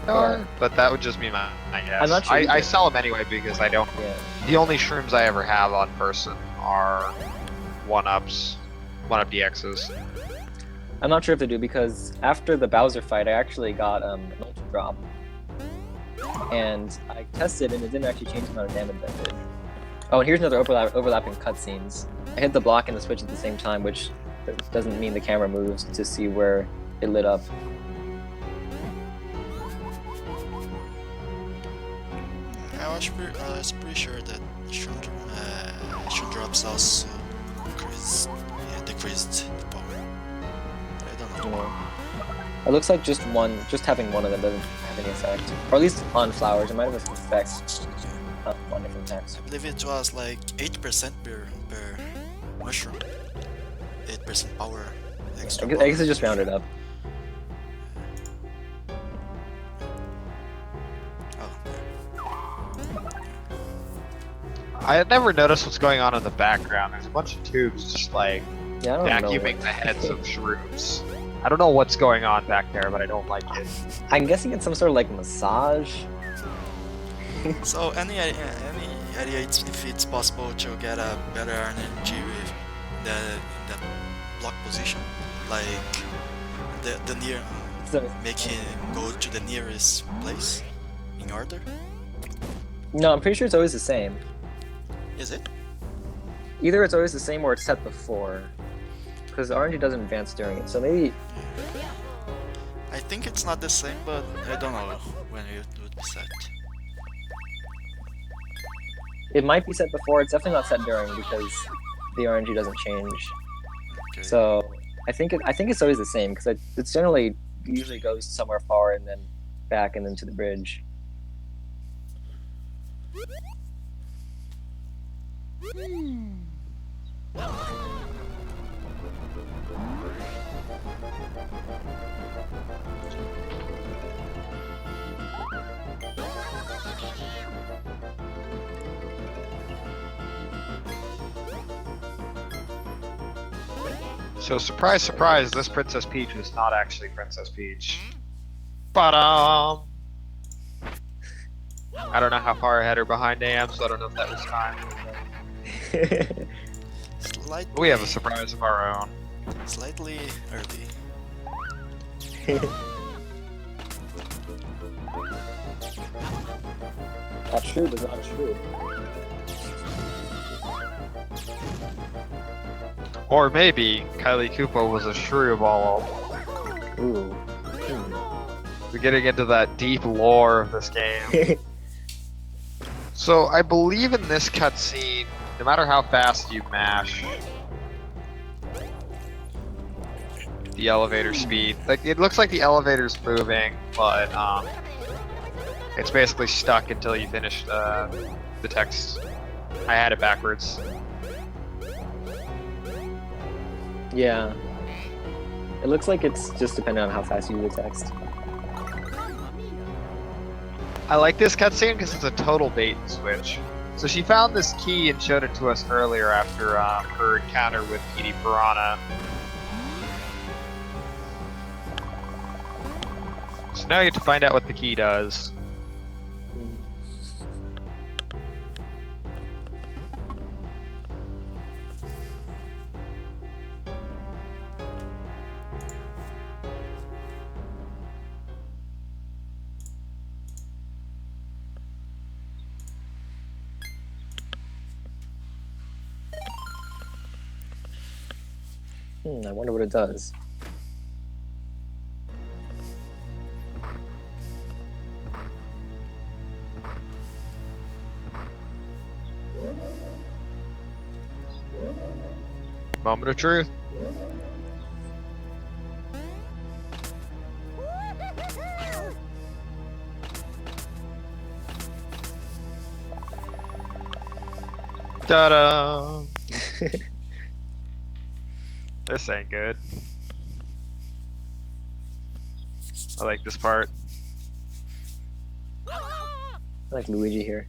Yeah. But that would just be my guess. I'm not sure I either. sell them anyway because I don't. Yeah. The only shrooms I ever have on person are 1-ups, 1-up DXs. I'm not sure if they do, because after the Bowser fight, I actually got an Ultra Drop. And I tested, and it didn't actually change the amount of damage I did. Oh, and here's another overlapping cutscenes. I hit the block and the switch at the same time, which doesn't mean the camera moves to see where it lit up. I was pretty sure that Shundrops also decreased the power. I don't know. It looks like just having one of them doesn't have any effect, or at least on flowers. It might have an effect on different attacks. I believe it was like 8% per mushroom. 8% power. Extra I guess it just rounded up. Oh, I had never noticed what's going on in the background. There's a bunch of tubes just like Yeah, I don't know. vacuuming the heads of shrooms. I don't know what's going on back there, but I don't like it. I'm guessing it's some sort of like massage. So any idea if it's possible to get a better energy with in that block position, like the near So, make him go to the nearest place in order? no, I'm pretty sure it's always the same. Is it? Either it's always the same or it's set before, because the RNG doesn't advance during it. So maybe I think it's not the same, but I don't know when it would be set. it might be set before. It's definitely not set during because the RNG doesn't change. Okay. So I think it's always the same because it's generally usually goes somewhere far and then back and then to the bridge. So surprise, surprise, this Princess Peach is not actually Princess Peach. But I don't know how far ahead or behind I am, so I don't know if that was time. Slightly, We have a surprise of our own. slightly early. Not true, but not true. Or maybe Kylie Koopa was a shrew ball. Ooh. We're getting into that deep lore of this game. So I believe in this cutscene, no matter how fast you mash the elevator speed, like it looks like the elevator's moving, but it's basically stuck until you finish the text. I had it backwards. Yeah. It looks like it's just dependent on how fast you do the text. I like this cutscene because it's a total bait and switch. So she found this key and showed it to us earlier after her encounter with Petey Piranha. So now you have to find out what the key does. I wonder what it does. Moment of truth. Ta-da! This ain't good. I like this part. I like Luigi here.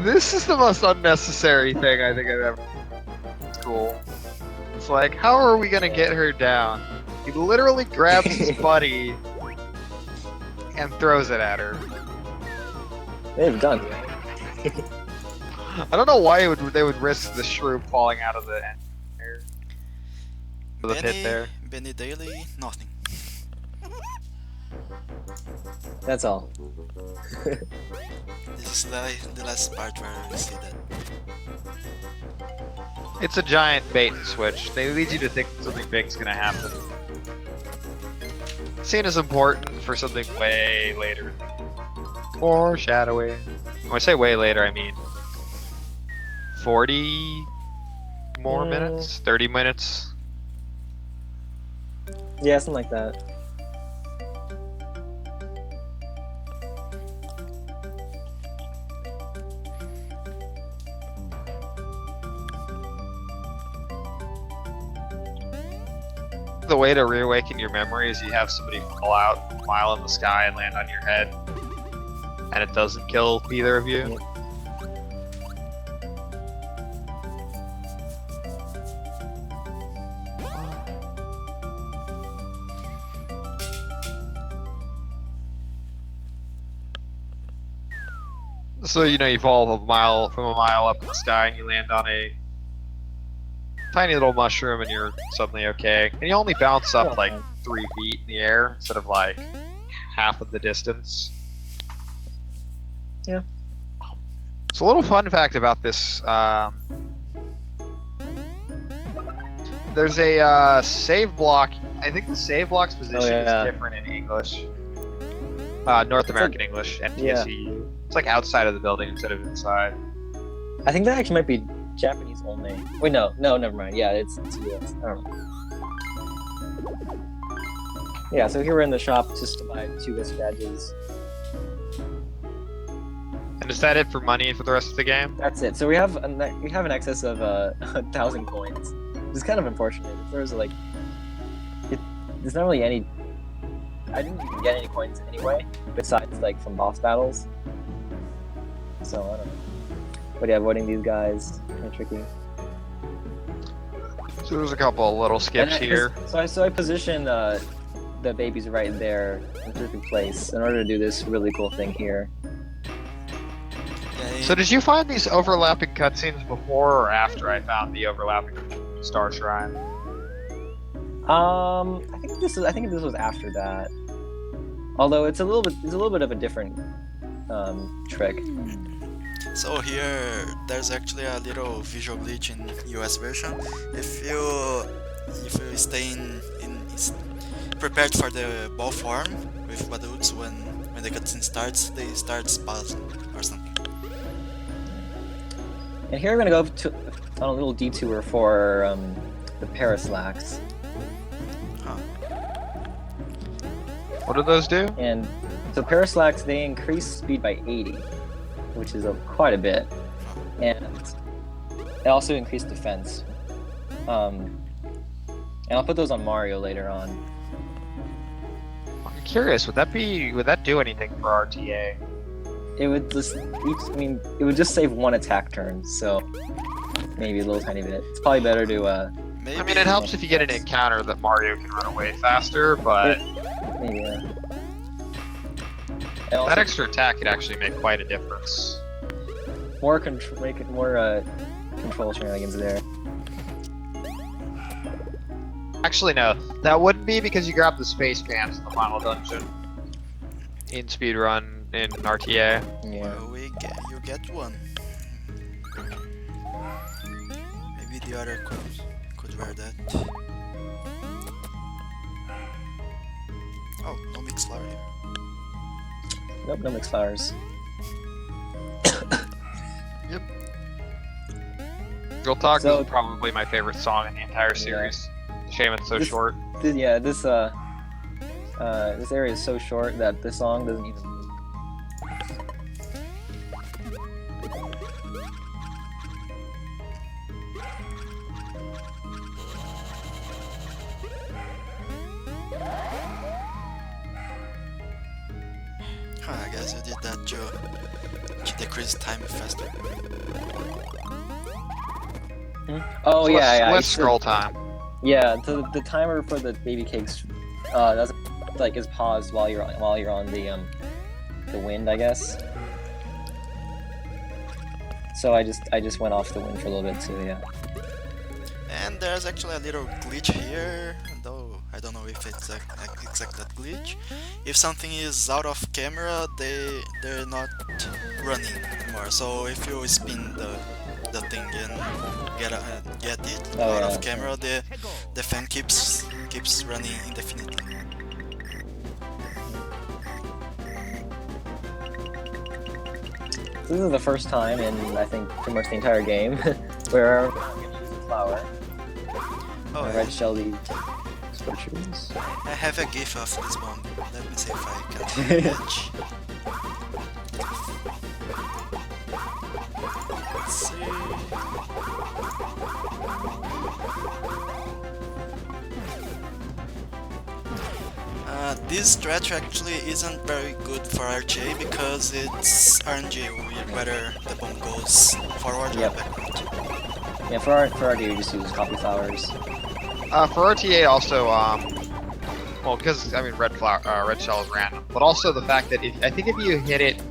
This is the most unnecessary thing I think I've ever. It's cool. It's like, how are we gonna get her down? He literally grabs his buddy and throws it at her. They've done. I don't know why they would risk the shroom falling out of the air. The pit there. Benny Daily, nothing. That's all. This is the last part where we see that. It's a giant bait and switch. They lead you to think something big's gonna happen. Scene is important for something way later. Foreshadowing. When I say way later, I mean 40 more minutes? 30 minutes? Yeah, something like that. The way to reawaken your memory is you have somebody fall out a mile in the sky and land on your head. And it doesn't kill either of you. So, you know, you fall a mile up in the sky and you land on a tiny little mushroom and you're suddenly okay. And you only bounce up like 3 feet in the air instead of like half of the distance. Yeah. So a little fun fact about this, there's a save block. I think the save block's position is different in English. North American English, NTSE. It's like outside of the building instead of inside. I think that actually might be Japanese only. Wait, no, never mind. Yeah, it's US. I don't know. Yeah, so here we're in the shop just to buy 2 WISP badges. And is that it for money for the rest of the game? That's it. So we have an excess of 1,000 coins. It's kind of unfortunate. There's like, there's not really any. I didn't even get any coins anyway, besides like from boss battles. So I don't know. But yeah, avoiding these guys kind of tricky. So there's a couple of little skips here. So I position the babies right there in perfect place in order to do this really cool thing here. So did you find these overlapping cutscenes before or after I found the overlapping Star Shrine? I think this was after that. Although it's a little bit of a different trick. So here, there's actually a little visual glitch in US version. If you stay prepared for the ball form with Badoots when the cutscene starts, they start spazzing or something. And here we're gonna go on a little detour for the Paraslax. Huh. What do those do? And so Paraslax, they increase speed by 80, which is quite a bit, and they also increase defense. And I'll put those on Mario later on. I'm curious, would that do anything for RTA? It would it would just save 1 attack turn, so maybe a little tiny bit. It's probably better to Maybe. I mean, it helps if you get an encounter that Mario can run away faster, but maybe, that extra attack could actually make quite a difference. make it more control shenanigans there. Actually, no, that wouldn't be because you grab the space pants in the final dungeon in speedrun in RTA. Yeah. Well, you get one. Maybe the other could wear that. Oh, no mix flower here. Nope, no mixed flowers. Yep. Real Talk So- is probably my favorite song in the entire series. Shame it's so short. This area is so short that this song doesn't even move. Huh, I guess you did that to decrease time faster. Oh So yeah. less scroll time. Yeah, so the timer for the baby cakes doesn't is paused while you're on the wind, I guess. So I just went off the wind for a little bit too. Yeah. And there's actually a little glitch here, though I don't know if it's exact that glitch. If something is out of camera, they're not running anymore. So if you spin the thing and get it Oh, out yeah. of camera, the fan keeps running indefinitely. This is the first time in, I think, pretty much the entire game where I'm going to use the flower. Oh, The red shelly scriptures. I have a gif of this bomb. Let me see if I can catch. Let's see. This stretch actually isn't very good for RJ because it's RNG whether the bomb goes forward or Yep. backward. Yeah, for RD we just use copy flowers. For RTA also, well, because I mean red shell is random, but also the fact that I think if you hit it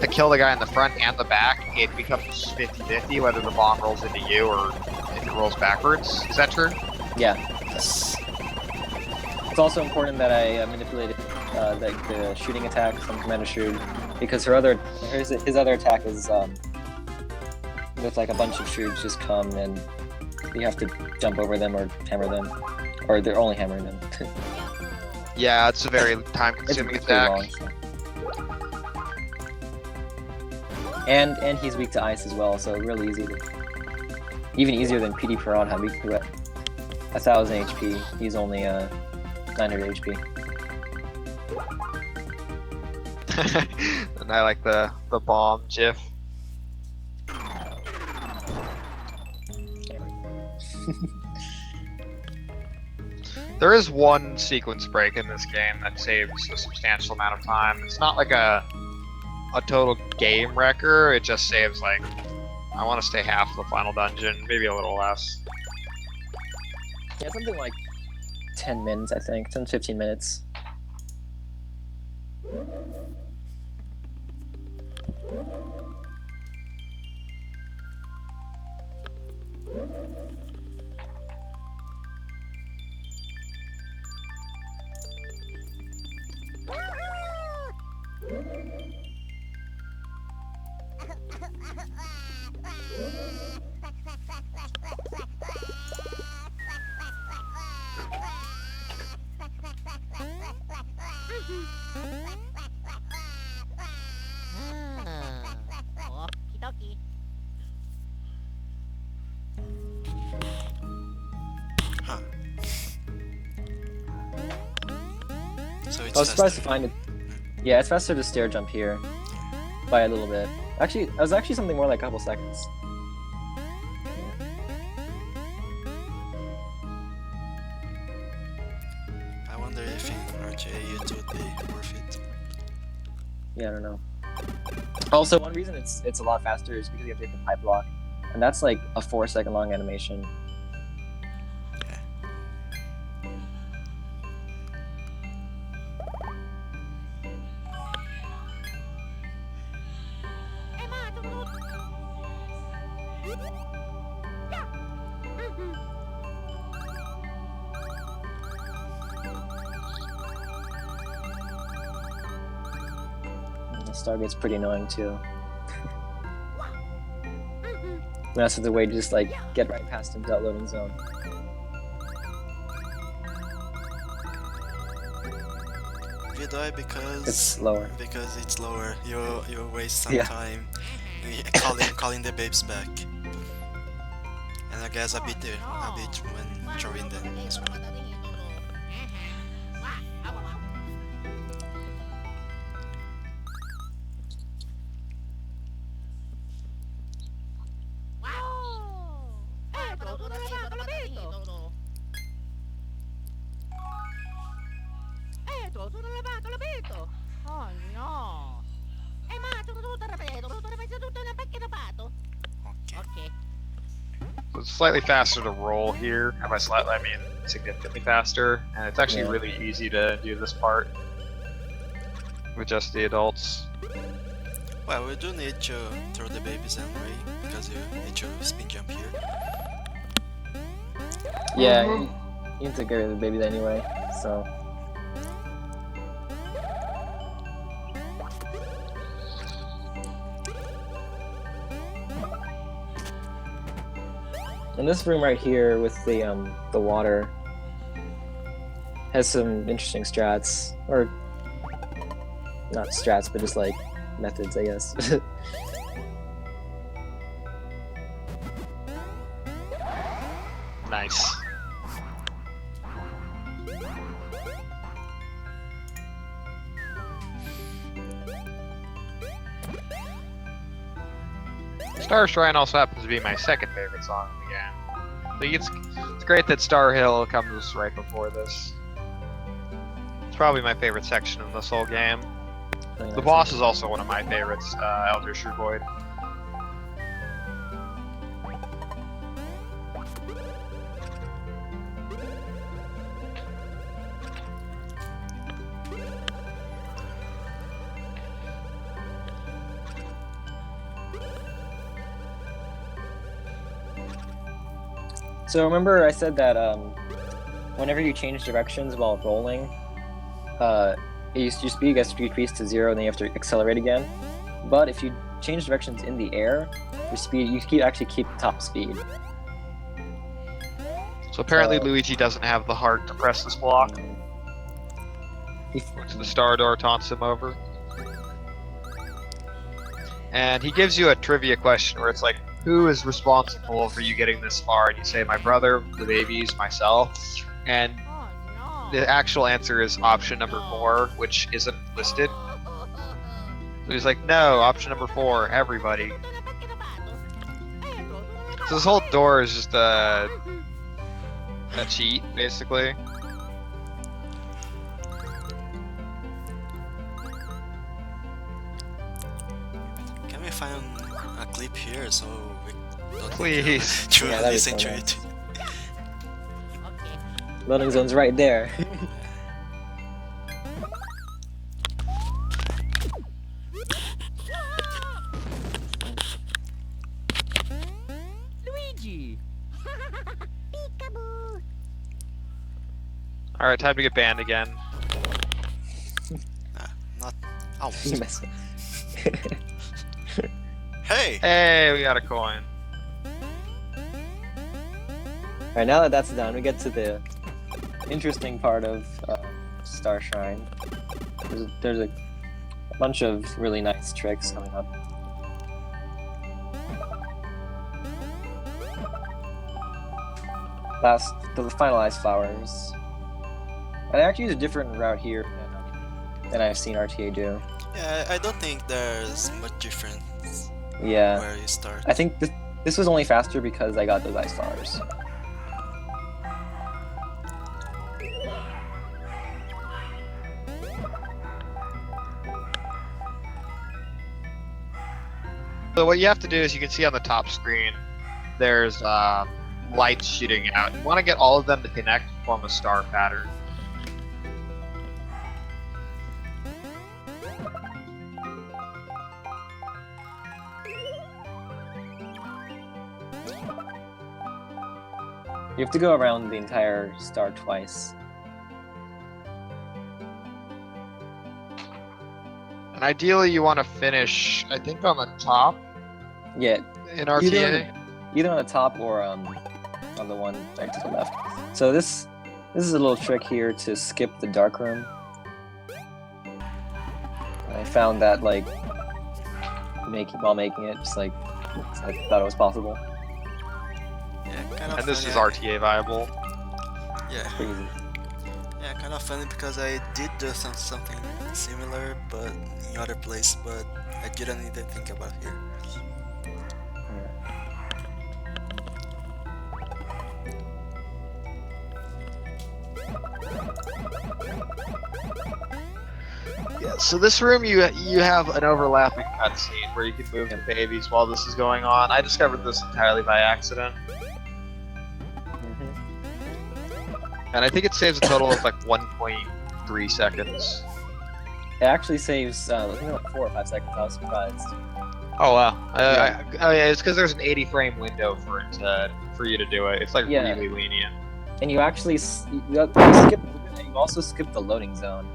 to kill the guy in the front and the back, it becomes 50-50 whether the bomb rolls into you or if it rolls backwards. Is that true? Yeah. Yes. It's also important that I manipulated like the shooting attack from Commander Shrewd because his other attack is with like a bunch of Shrewds just come and you have to jump over them or hammer them, or they're only hammering them. Yeah, it's a very it's time-consuming pretty attack. long, so. And he's weak to ice as well, so really easy to, even easier than PD Piranha who at 1000 HP. He's only 900 HP. And I like the bomb gif. There is one sequence break in this game that saves a substantial amount of time. It's not like a total game wrecker, it just saves like, I want to stay half the final dungeon, maybe a little less. Yeah, something like 10 minutes, I think. 10 15 minutes. Okie-dokie. Huh. So it's I was surprised to faster. find it. Yeah, it's faster to stair jump here by a little bit. Actually, it was actually something more like a couple seconds. I wonder if in RJ it would be worth it. Yeah, I don't know. Also, one reason it's a lot faster is because you have to hit the pipe block, and that's like a 4-second long animation. Yeah. And the star gets pretty annoying too. That's the way to just like get right past him without loading zone. You die because It's slower. Because it's lower. You waste some Yeah. time calling the babes back. And I guess a bit when throwing them as well. Oh no! Ma tutto ripeto, tutto una pacchetta pato. Okay. Ok. So it's slightly faster to roll here, and by slightly I mean significantly faster, and it's actually Yeah. really easy to do this part with just the adults. Well, we do need to throw the babies anyway, because you need to spin jump here. Yeah, you need to get rid of the babies anyway. So and this room right here with the water has some interesting strats, or not strats, but just like methods, I guess. Nice. Star Shrine also happens to be my second favorite song in the game. I think it's great that Star Hill comes right before this. It's probably my favorite section in this whole game. The boss is also one of my favorites, Elder Void. So remember I said that whenever you change directions while rolling, your speed gets decreased to 0 and then you have to accelerate again. But if you change directions in the air, your speed, actually keep top speed. So apparently Luigi doesn't have the heart to press this block, which the Star Door taunts him over. And he gives you a trivia question where it's like, who is responsible for you getting this far? And you say, my brother, the babies, myself. And Oh the actual answer is option number 4, which isn't listed. So he's like, no, option number 4, everybody. So this whole door is just a cheat, basically. Can we find a clip here so we don't Please. to Yeah, that'd be listen so to nice. it? Okay. Loading zone's right there. Luigi! Peekaboo! Alright, time to get banned again. Not You almost. mess Hey! Hey, we got a coin. Alright, now that that's done, we get to the interesting part of Star Shrine. There's a bunch of really nice tricks coming up. The final ice flowers. I actually use a different route here than I've seen RTA do. Yeah, I don't think there's much difference Yeah, where you start. I think this was only faster because I got those ice flowers. So what you have to do is you can see on the top screen, there's lights shooting out. You want to get all of them to connect and form a star pattern. You have to go around the entire star twice. And ideally you want to finish, I think, on the top Yeah, in RTA. either on the top or on the one right to the left. So this is a little trick here to skip the dark room. I found that like while making it, just like I thought it was possible. Yeah, kind of And this is funny. RTA viable. Yeah, Pretty easy. yeah, kind of funny because I did do something similar, but in other place, but I didn't even think about here. Yeah, so this room you have an overlapping cutscene where you can move the babies while this is going on. I discovered this entirely by accident. Mhm. And I think it saves a total of like 1.3 seconds. It actually saves I think like 4 or 5 seconds. I was surprised. Oh wow. Yeah. Oh yeah, it's because there's an 80 frame window for you to do it. It's like Yeah. really lenient. And you actually you skip. You also skip the loading zone.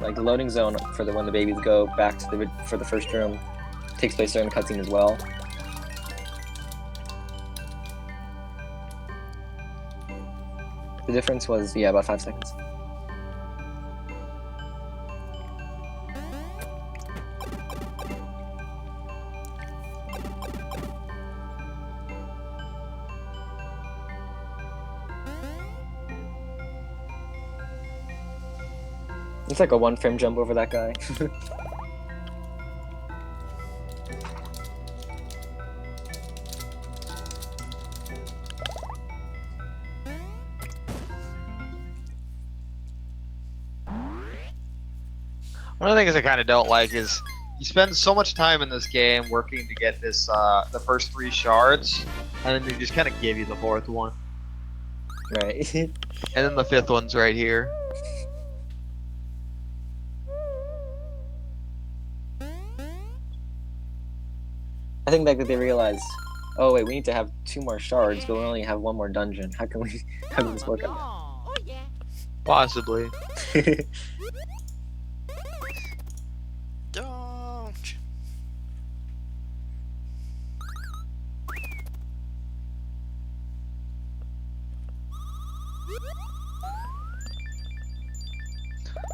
Like the loading zone for when the babies go back to for the first room takes place during the cutscene as well. The difference was about 5 seconds. It's like a 1 frame jump over that guy. One of the things I kind of don't like is you spend so much time in this game working to get this the first 3 shards, and then they just kind of give you the 4th one, Right. and then the 5th one's right here. I think that they realized, oh wait, we need to have 2 more shards, but we only have 1 more dungeon. How can this work out? Oh yeah. Possibly. Don't.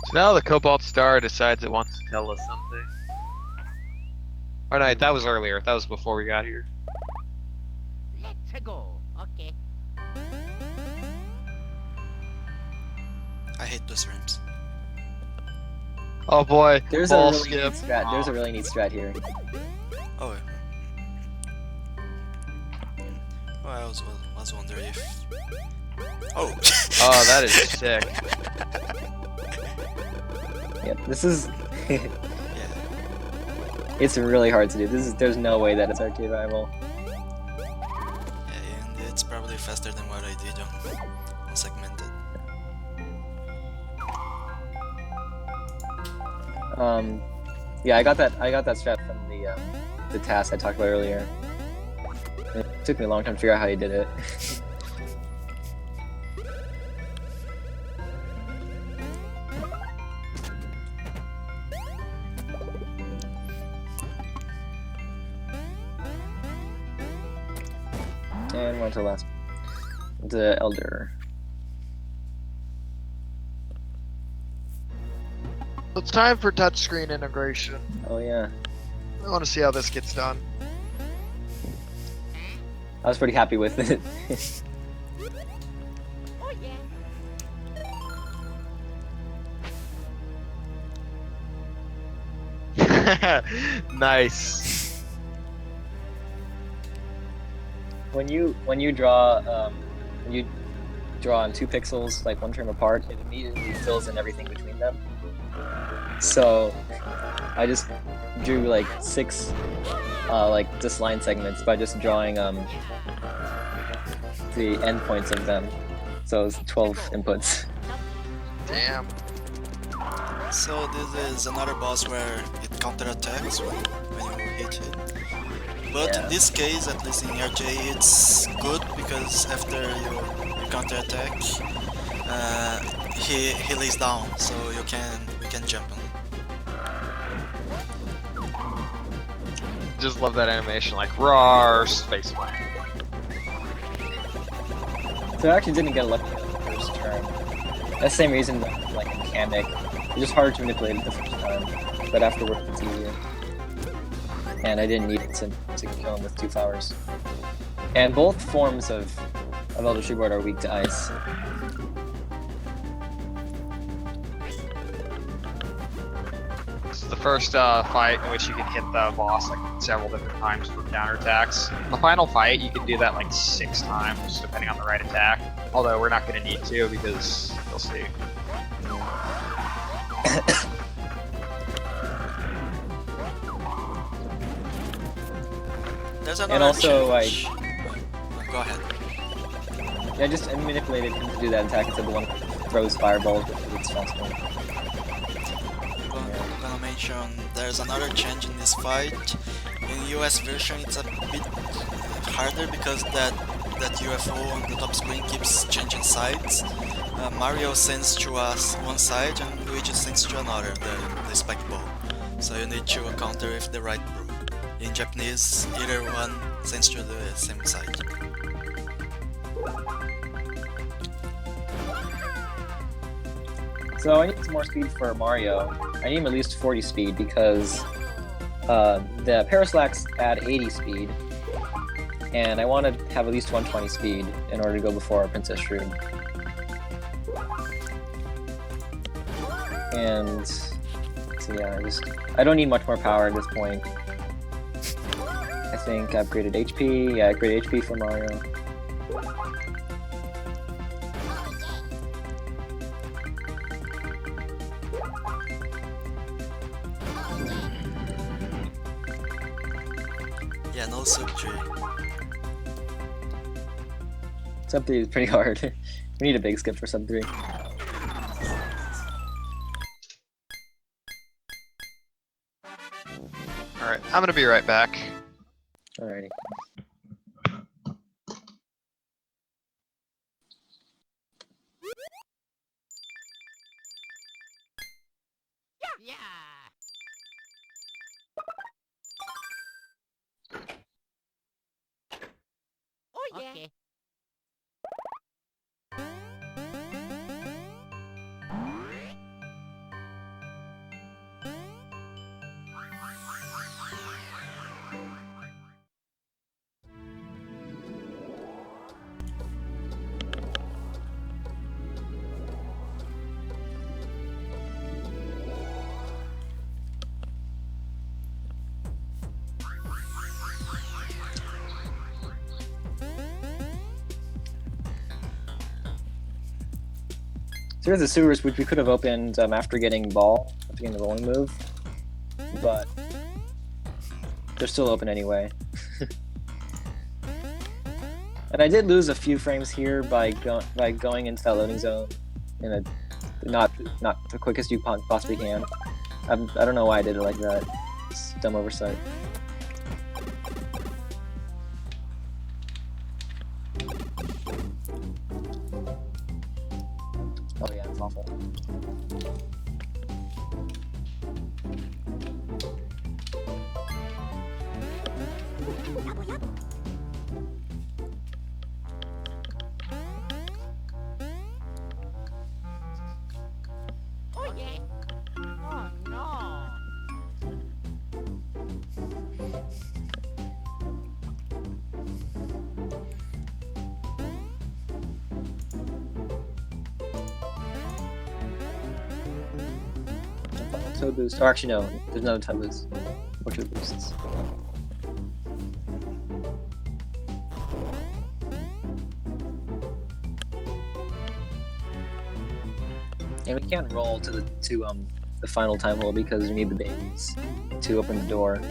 So now the Cobalt Star decides it wants to tell us something. Or no, that was earlier. That was before we got here. Let's go. Okay. I hate those ramps. Oh boy, There's a ball really skip. neat strat. There's a really neat strat here. Oh. Oh, I was wondering if. Oh. Oh, that is sick. Yep, this is. Yeah. It's really hard to do. There's no way that it's arcade rival. Yeah, and it's probably faster than what I did on segmented. Yeah, I got that strat from the TAS I talked about earlier. It took me a long time to figure out how he did it. And one to the last. The Elder. It's time for touchscreen integration. Oh yeah. I want to see how this gets done. I was pretty happy with it. Oh yeah. Nice. When you draw on 2 pixels like 1 frame apart, it immediately fills in everything between them. So I just drew like 6 like just line segments by just drawing the endpoints of them. So it's 12 inputs. Damn. So this is another boss where it counterattacks when you hit it. But Yeah. in this case, at least in RJ, it's good because after you counterattack, he lays down, so we can jump on him. Just love that animation, like roar, space flying. So I actually didn't get lucky on the first turn. That's the same reason like a mechanic. It's just harder to manipulate it the first time, but afterwards it's easier. And I didn't need to kill him with 2 flowers. And both forms of Elder Shoeboard are weak to ice. This is the first fight in which you can hit the boss like several different times for counterattacks. In the final fight, you can do that like 6 times, depending on the right attack. Although we're not going to need to because you'll see. There's another And also, challenge. Go ahead. Yeah, I just manipulated him to do that attack instead of the one throws fireballs with its strong swing. I'm gonna mention there's another change in this fight. In US version it's a bit harder because that UFO on the top screen keeps changing sides. Mario sends to us one side and Luigi sends to another, the spike ball. So you need to counter with the right brew. In Japanese, either one sends to the same side. So I need some more speed for Mario. I need him at least 40 speed because the Paraslax add 80 speed, and I want to have at least 120 speed in order to go before our Princess Shrew. And so yeah, I don't need much more power at this point. I think I upgraded HP. Yeah, I upgraded HP for Mario. Yeah, no sub 3. Sub 3 is pretty hard. We need a big skip for sub 3. Alright, I'm gonna be right back. Alrighty. Yeah. Oh yeah. Okay. So here's the sewers, which we could have opened after getting ball, after getting the rolling move, but they're still open anyway. And I did lose a few frames here by going into that loading zone in a not the quickest you possibly can. I don't know why I did it like that. It's dumb oversight. Oh yeah, it's awful. Oh yeah. Oh no. Toe boost. Or actually, no, there's another toe boost. More toe boosts. And we can't roll to the final time hole because we need the babies to open the door.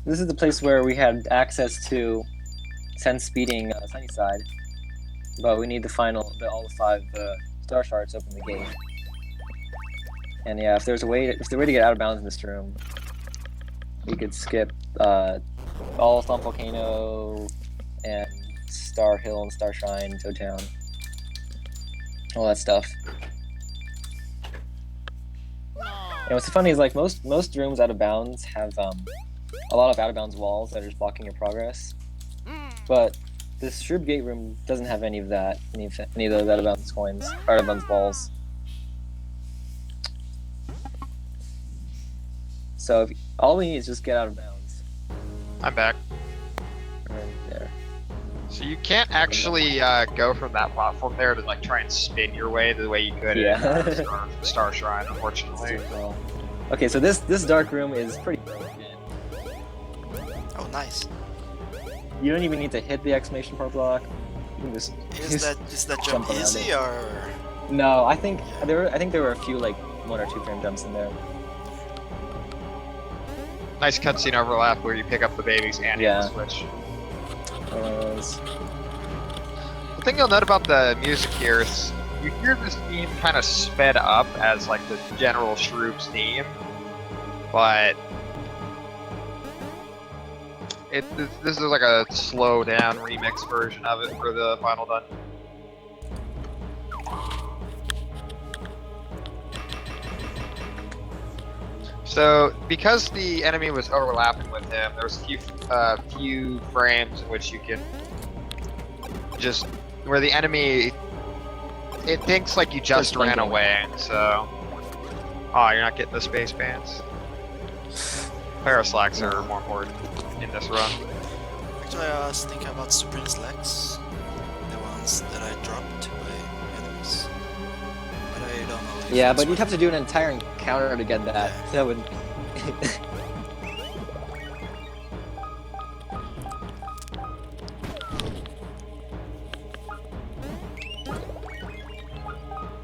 This is the place where we had access to send speeding Sunnyside, but we need all the 5 star shards to open the gate. And yeah, if there's a way to get out of bounds in this room, we could skip all Stomp Volcano and Star Hill and Star Shrine, Toad Town, all that stuff. And what's funny is like most rooms out of bounds have a lot of out of bounds walls that are just blocking your progress, but this Shroob Gate room doesn't have any of that, any of those out of bounds coins, or out of bounds balls. So all we need is just get out of bounds. I'm back. So you can't actually go from that platform there to like try and spin your way the way you could Yeah. in Star Shrine, unfortunately. Okay, so this dark room is pretty broken. Oh, nice. You don't even need to hit the exclamation point block. You can just Is that jump jump around easy it. or? No, I think there were a few like 1 or 2 frame jumps in there. Nice cutscene overlap where you pick up the babies and hit the switch. The thing you'll note about the music here is you hear this theme kind of sped up as like the general Shroops theme, but this is like a slow down remix version of it for the final dungeon. So, because the enemy was overlapping with him, there was a few frames in which you can just where the enemy it thinks like you just ran away. So, oh, you're not getting the space bands. Paraslacks are more important in this run. Actually, I was thinking about Supreme Slacks, the ones that I dropped by enemies. But I don't know. If Yeah, it's but you'd worth have to do an entire encounter to get that. Yeah. That would.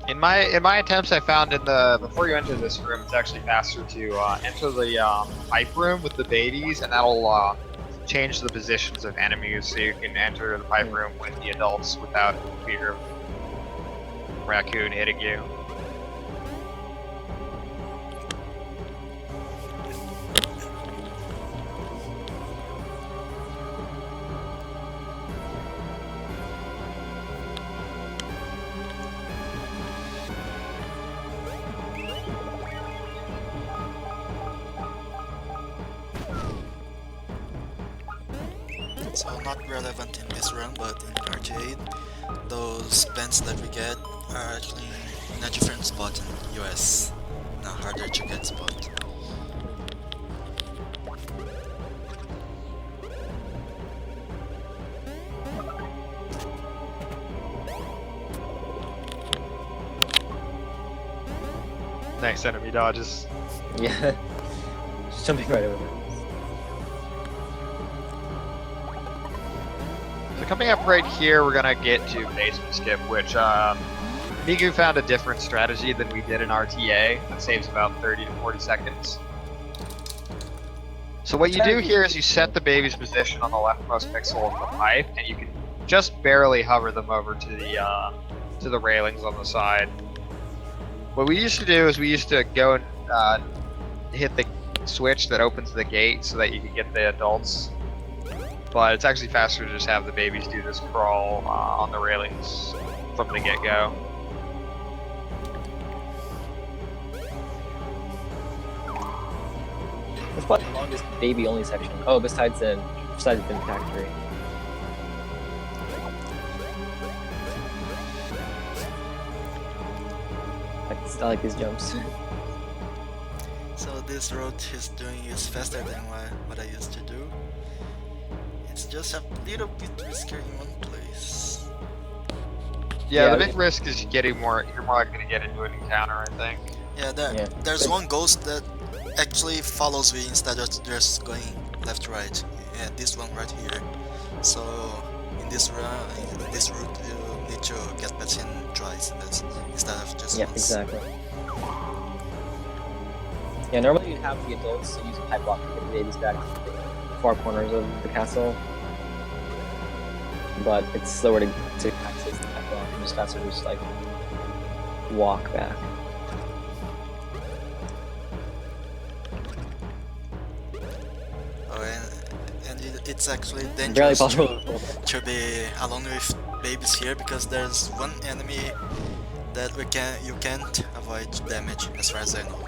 In my attempts, I found in the before you enter this room, it's actually faster to enter the pipe room with the babies, and that'll change the positions of enemies, so you can enter the pipe room with the adults without fear of raccoon hitting you. So not relevant in this run, but in Arcade, those pens that we get are actually in a different spot in US, in a harder to get spot. Nice enemy dodges. Yeah. Just jumping right over there. So coming up right here, we're gonna get to basement skip, which Migu found a different strategy than we did in RTA that saves about 30 to 40 seconds. So what you do here is you set the baby's position on the leftmost pixel of the pipe, and you can just barely hover them over to the railings on the side. What we used to do is we used to go and hit the switch that opens the gate so that you can get the adults. But it's actually faster to just have the babies do this crawl on the railings from the get-go. It's probably the longest baby-only section. Oh, besides the factory. I like these jumps. So this road he's doing is faster than what I used to do. It's just a little bit riskier in one place. Yeah, Yeah, the big risk is you're more likely to get into an encounter, I think. Yeah, there's one ghost that actually follows me instead of just going left right. Yeah, this one right here. So in this route you need to get back in twice instead of just Yeah, once. exactly. Yeah, normally you'd have the adults use a pipe block to get the babies back to the far corners of the castle, but it's slower to access the pipe block, and just faster to just like walk back. Oh, and it's actually Barely dangerous possible. to be alone with babies here because there's one enemy that you can't avoid damage as far as I know.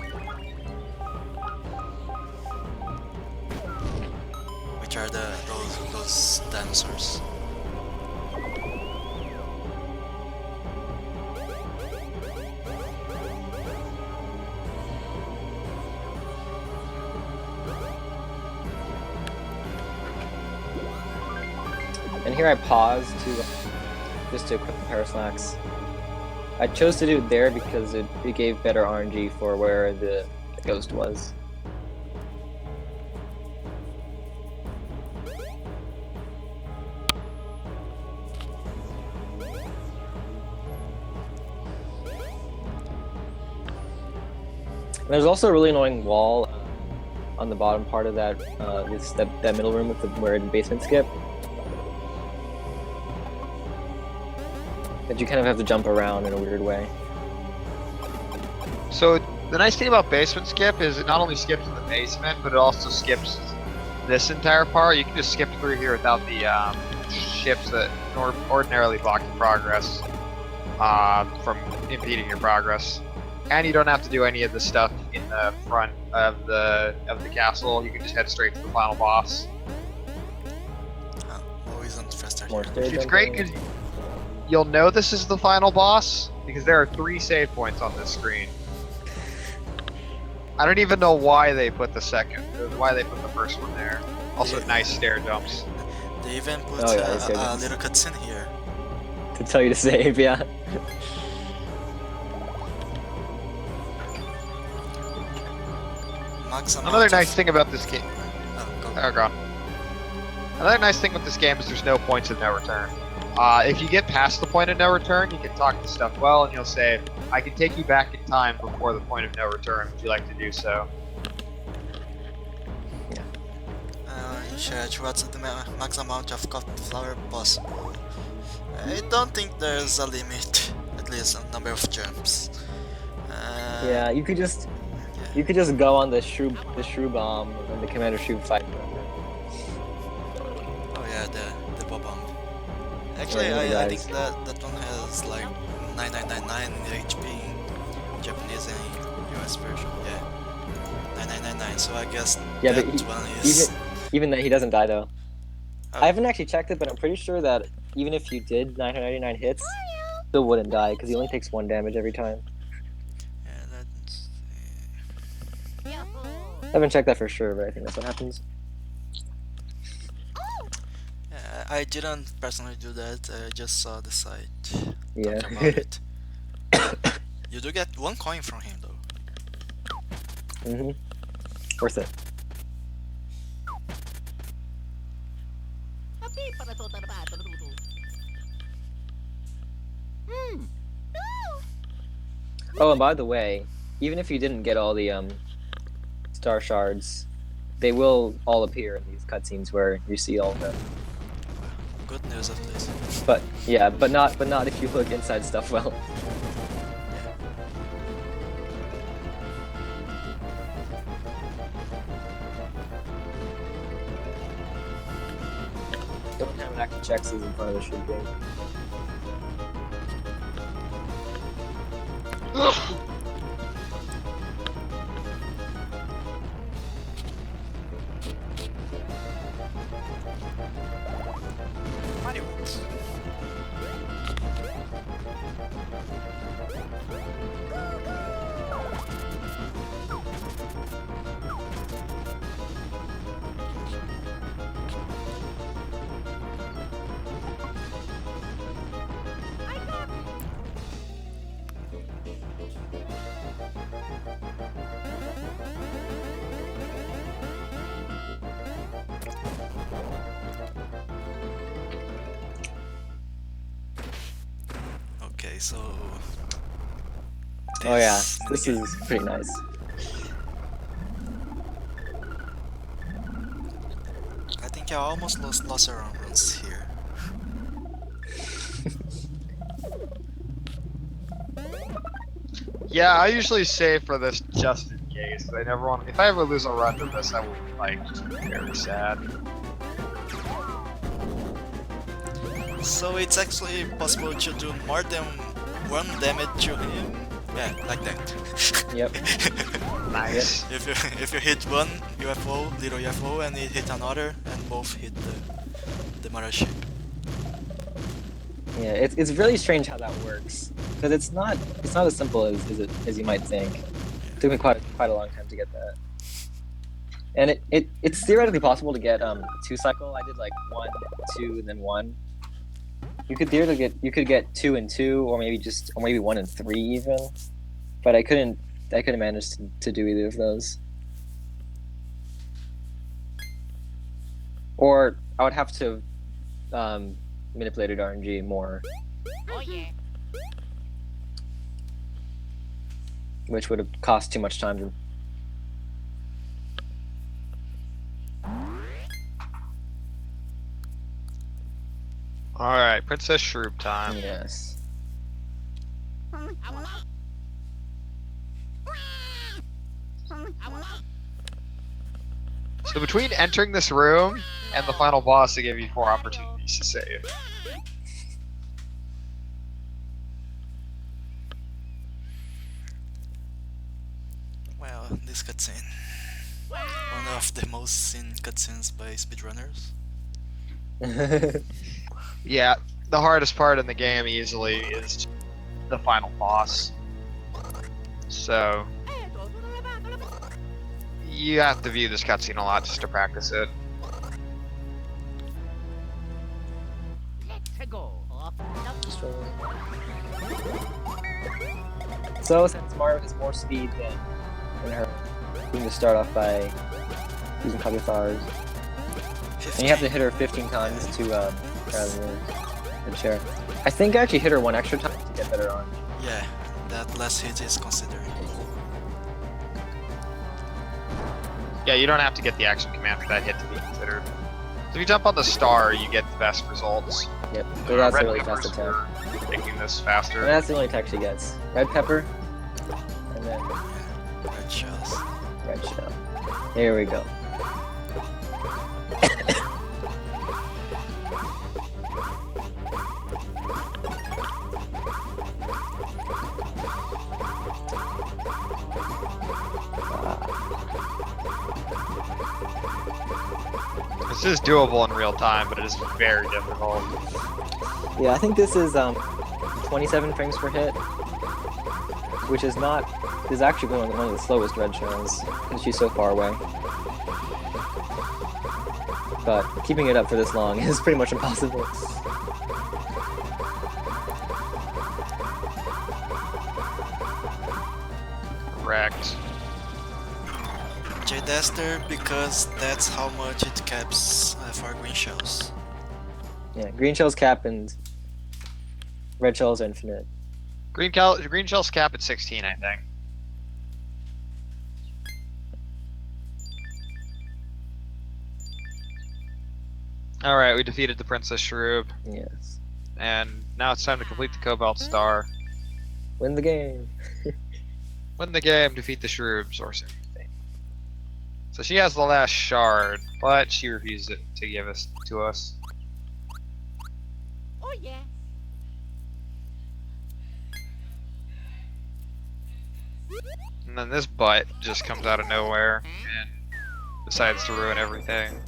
Which are those dinosaurs. And And here I pause to just to equip the Paraslax. I chose to do it there because it gave better RNG for where the ghost was. And there's also a really annoying wall on the bottom part of that that middle room with where the basement skip. That you kind of have to jump around in a weird way. So the nice thing about basement skip is it not only skips in the basement, but it also skips this entire part. You can just skip through here without the ships that ordinarily block your progress from impeding your progress. And you don't have to do any of the stuff in the front of the castle. You can just head straight to the final boss. Always on faster More here. stair It's jumping. great because you'll know this is the final boss because there are 3 save points on this screen. I don't even know why they put the first one there. Also, Yeah. nice stair jumps. They even put Oh, yeah, it's good. a little cutscene here. To tell you to save, yeah. Max amount Another of- nice thing about this game. Oh, go. Oh, God. Another nice thing with this game is there's no points of no return. If you get past the point of no return, you can talk to stuff well, and you'll say, "I can take you back in time before the point of no return. Would you like to do so?" In chat, what's the max amount of flower possible? I don't think there's a limit, at least on number of jumps. Yeah, you could just go on the shrew bomb and the Commander Shrew fight. Oh yeah, the bob bomb. Actually, Yeah, I guys. think that one has like 9999 HP in Japanese and US version. Yeah, 9999. So I guess Yeah, that but one is. Even that he doesn't die though. Oh. I haven't actually checked it, but I'm pretty sure that even if you did 999 hits, still wouldn't die because he only takes 1 damage every time. Yeah, that's. I haven't checked that for sure, but I think that's what happens. Yeah, I didn't personally do that. I just saw the site Yeah. talk about it. You do get 1 coin from him though. Worth it. Oh, and by the way, even if you didn't get all the star shards, they will all appear in these cutscenes where you see all of them. Good news at least. But yeah, but not if you look inside stuff well. Don't have an active check in front of the shoot gate. Mario. Okay, so. Oh yeah, this is pretty nice. I think I almost lost around once here. Yeah, I usually save for this just in case. I never want. If I ever lose a run to this, I will just be very sad. So it's actually possible to do more than 1 damage to him. Yeah, like that. Yep. Nice. If you hit one UFO, little UFO, and it hit another, and both hit the Mario ship. Yeah, it's really strange how that works because it's not as simple as you might think. It took me quite a long time to get that. And it's theoretically possible to get 2 cycle. I did like 1, 2, and then 1, You could get 2 and 2, or maybe 1 and 3 even. But I couldn't manage to do either of those. Or I would have to manipulated RNG more, Oh yeah. which would have cost too much time to. Alright, Princess Shroom time. Yes. So between entering this room and the final boss, they give you 4 opportunities to save. Well, this cutscene. One of the most seen cutscenes by speedrunners. Yeah, the hardest part in the game easily is the final boss. So you have to view this cutscene a lot just to practice it. Let's go. So since Mario has more speed than her, you can just start off by using copy flowers. And you have to hit her 15 times to rather than share. I think I actually hit her 1 extra time to get better on. Yeah, that last hit is considered. Yeah, you don't have to get the action command for that hit to be considered. So if you jump on the star, you get the best results. Yep, so that's a Red really peppers fast attack. for making this And faster. that's the only attack she gets. Red pepper, and then Yeah, red shells. red shell. There we go. This is doable in real time, but it is very difficult. Yeah, I think this is 27 frames per hit, which is actually one of the slowest red shells because she's so far away. But keeping it up for this long is pretty much impossible. Correct. J-Duster because that's how much it caps for green shells. Yeah, green shells cap and red shells are infinite. Green shells cap at 16, I think. Alright, we defeated the Princess Shroob, Yes. and now it's time to complete the Cobalt Star. Win the game. Win the game, defeat the Shroobs, or something. So she has the last shard, but she refused it to give us to us. Oh yeah. And then this butt just comes out of nowhere and decides to ruin everything.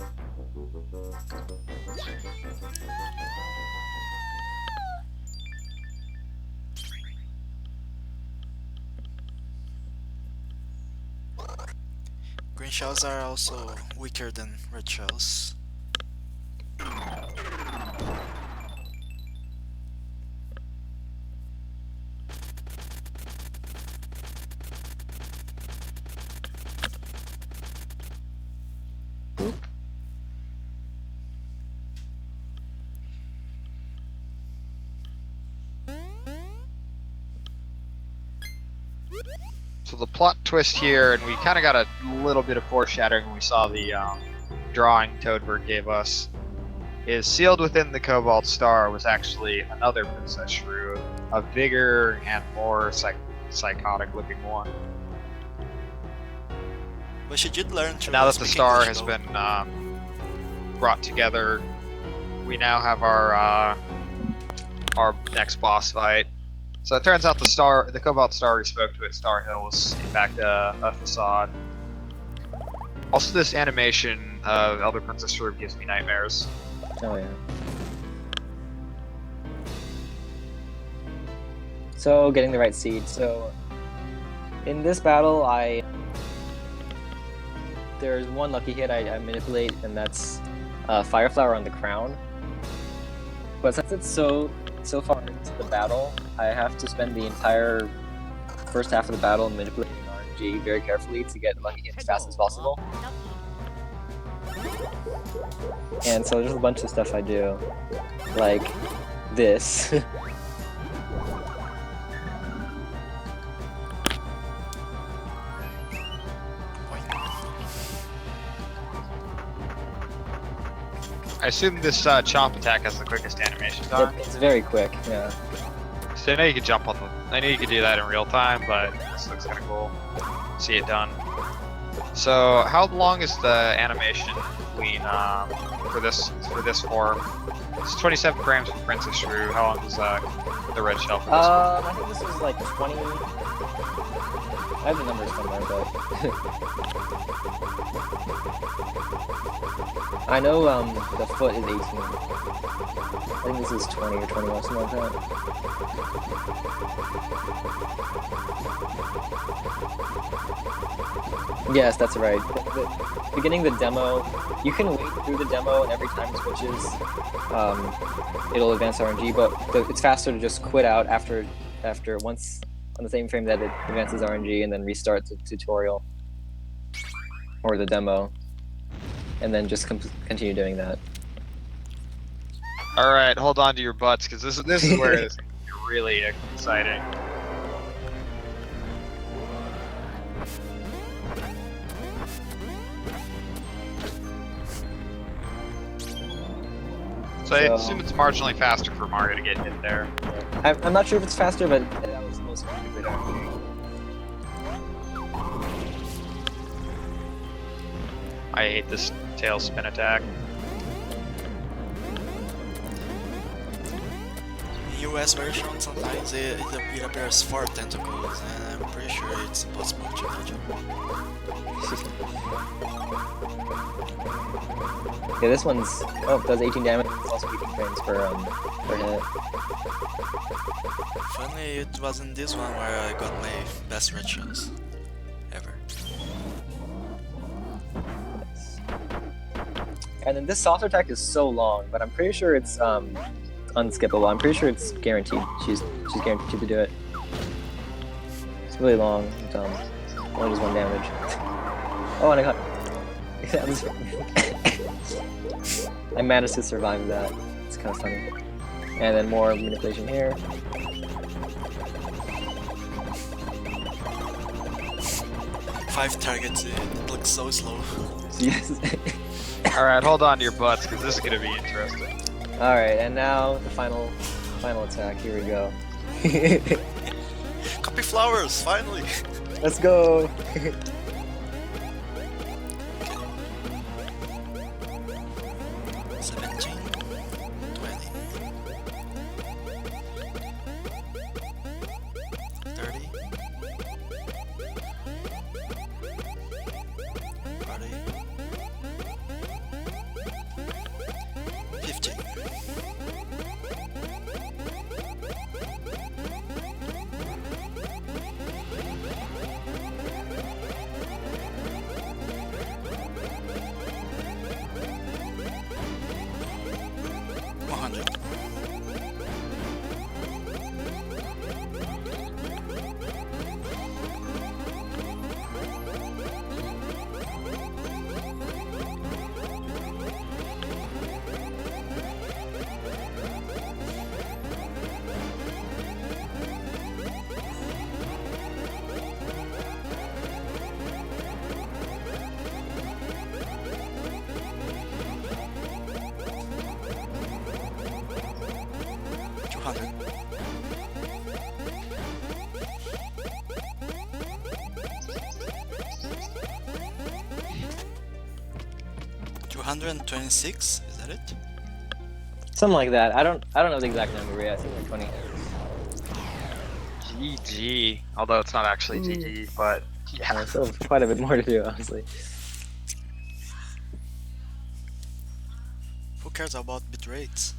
Green shells are also weaker than red shells. So the plot twist here, and we kind of got a little bit of foreshadowing when we saw the drawing Toadbird gave us, is sealed within the Cobalt Star was actually another Princess Shrew, a bigger and more psychotic looking one. But she did learn to Now that the speak star English, has though. been brought together, we now have our next boss fight. So it turns out the Cobalt Star we spoke to at Star Hill was in fact a facade. Also, this animation of Elder Princess Shrew gives me nightmares. Oh yeah. So getting the right seed. So in this battle, there's one lucky hit I manipulate, and that's Fire Flower on the crown. But since it's so far into the battle, I have to spend the entire first half of the battle manipulating RNG very carefully to get lucky hit as fast as possible. And so there's a bunch of stuff I do, like this. I assume this chomp attack has the quickest animation time. It's very quick, yeah. So I know you can jump on the. I know you can do that in real time, but this looks kind of cool. See it done. So how long is the animation between for this form? It's 27 frames for Princess Shrew. How long does the red shell for this one? I think this is like 20. I have the numbers somewhere, but I know the foot is 18. I think this is 20 or 21, something like that. Yes, that's right. Beginning the demo, you can wait through the demo, and every time it switches, it'll advance RNG. But it's faster to just quit out after once on the same frame that it advances RNG, and then restart the tutorial or the demo, and then just continue doing that. All right, hold on to your butts, because this is where it's really exciting. So I assume it's marginally faster for Mario to get hit there. I'm not sure if it's faster, but that was the most effective RNG. I hate this tail spin attack. US version sometimes it appears 4 tentacles, and I'm pretty sure it's impossible to dodge it. Yeah, this one's does 18 damage. It's also 18 frames per hit. Funny, it wasn't this one where I got my best red shells ever. And then this saucer attack is so long, but I'm pretty sure it's unskippable. I'm pretty sure it's guaranteed. She's guaranteed to do it. It's really long. It's, only does 1 damage. Oh, and I got. I managed to survive that. It's kind of funny. And then more manipulation here. Five targets, it looks so slow. Yes. Alright, hold on to your butts, because this is going to be interesting. Alright, and now the final attack. Here we go. Copy flowers, finally! Let's go! 17, 20, 30, 40, 50. $226, is that it? Something like that. I don't know the exact number yet. I think like 20. GG. Although it's not actually GG, but yeah. So quite a bit more to do, honestly. Who cares about bit rates?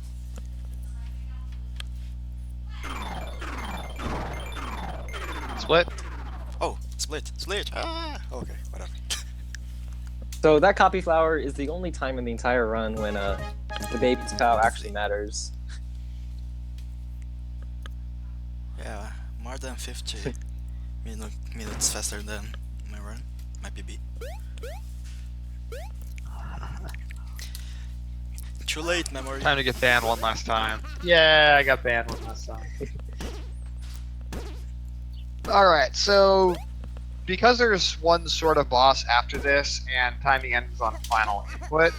Split? Oh, split. Ah, okay, whatever. So that copy flower is the only time in the entire run when the baby's POW actually matters. More than 50 minutes faster than my run, my PB. Too late, memory. Time to get banned one last time. Yeah, I got banned one last time. Alright, so because there's one sort of boss after this and timing ends on final input,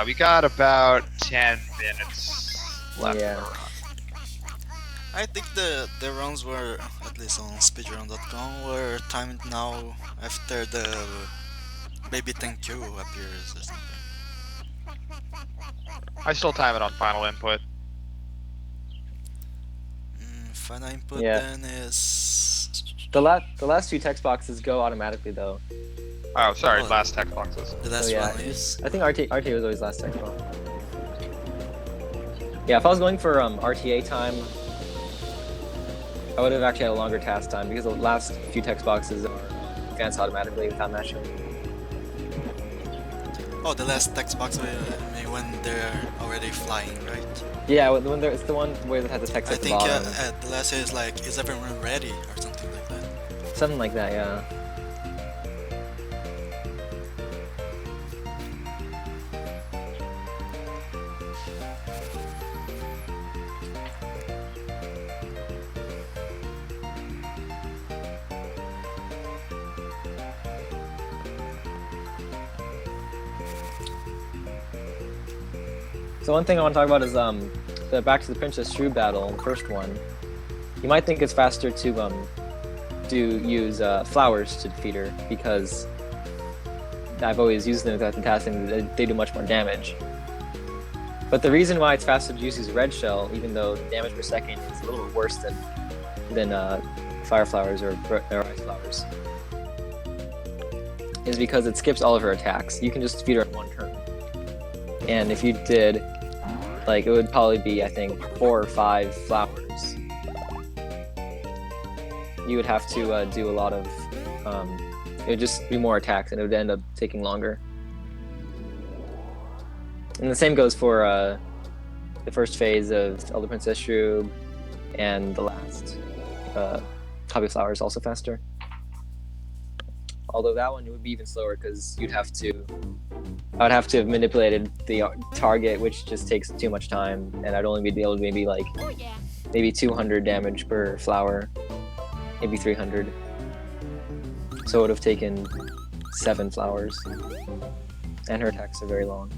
we got about 10 minutes left Yeah. of the run. I think the runs were, at least on speedrun.com, were timed now after the baby thank you appears or something. I still time it on final input. Final input Yeah. then is... The last two text boxes go automatically though. Oh, sorry, Oh. last text boxes. The So last yeah, one is... I think RTA was always last text box. Yeah, if I was going for RTA time, I would have actually had a longer task time because the last few text boxes are advanced automatically without matching. Oh, the last text box when they're already flying, right? Yeah, when it's the one where it has the text I at the think bottom. the last is like, is everyone ready? Or something like that. Something like that, yeah. So one thing I want to talk about is the Back to the Princess Shrew battle, the first one. You might think it's faster to use flowers to defeat her because I've always used them without the TAS and they do much more damage. But the reason why it's faster to use red shell, even though the damage per second is a little bit worse than fire flowers or ice flowers, is because it skips all of her attacks. You can just defeat her in one turn. And if you did, like, it would probably be, I think, 4 or 5 flowers. You would have to do a lot of, it would just be more attacks and it would end up taking longer. And the same goes for the first phase of Elder Princess Shrew, and the last Copy Flower is also faster. Although that one would be even slower because I would have to have manipulated the target, which just takes too much time, and I'd only be able to maybe 200 damage per flower, maybe 300. So it would have taken 7 flowers, and her attacks are very long.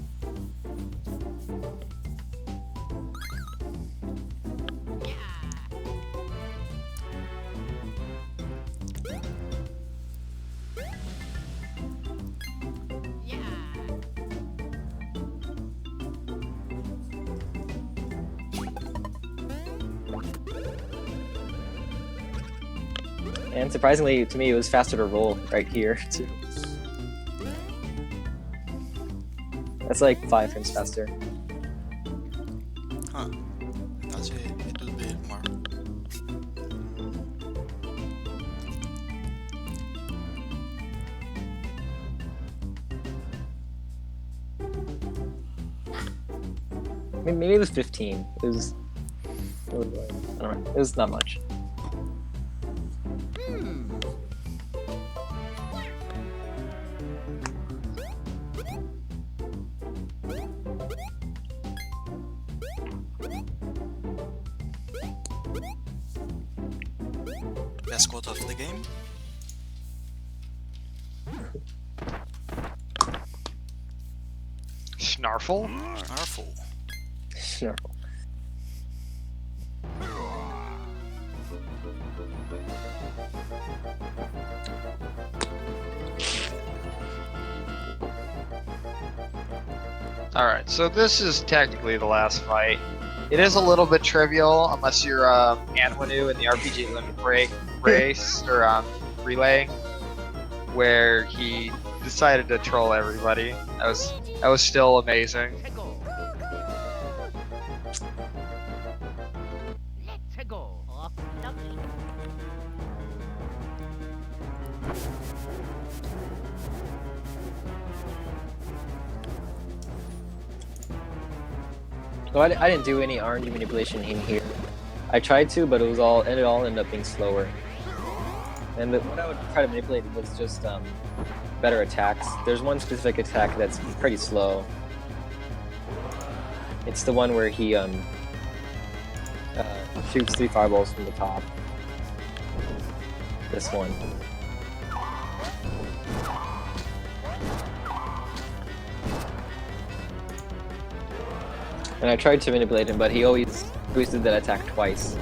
And surprisingly, to me, it was faster to roll right here, too. That's like 5 frames faster. Huh. I thought it would be more. Maybe it was 15. It was I don't know. It was not much. Best quote of the game? Snarfle? Snarful. Snarfle. Alright, so this is technically the last fight. It is a little bit trivial unless you're Anwanu in the RPG Limit Break race or relay, where he decided to troll everybody. That was still amazing. Let's go. Oh, lovely. So I didn't do any RNG manipulation in here. I tried to, but it all ended up being slower. And what I would try to manipulate was just better attacks. There's one specific attack that's pretty slow. It's the one where he shoots 3 fireballs from the top. This one. And I tried to manipulate him, but he always did that attack twice.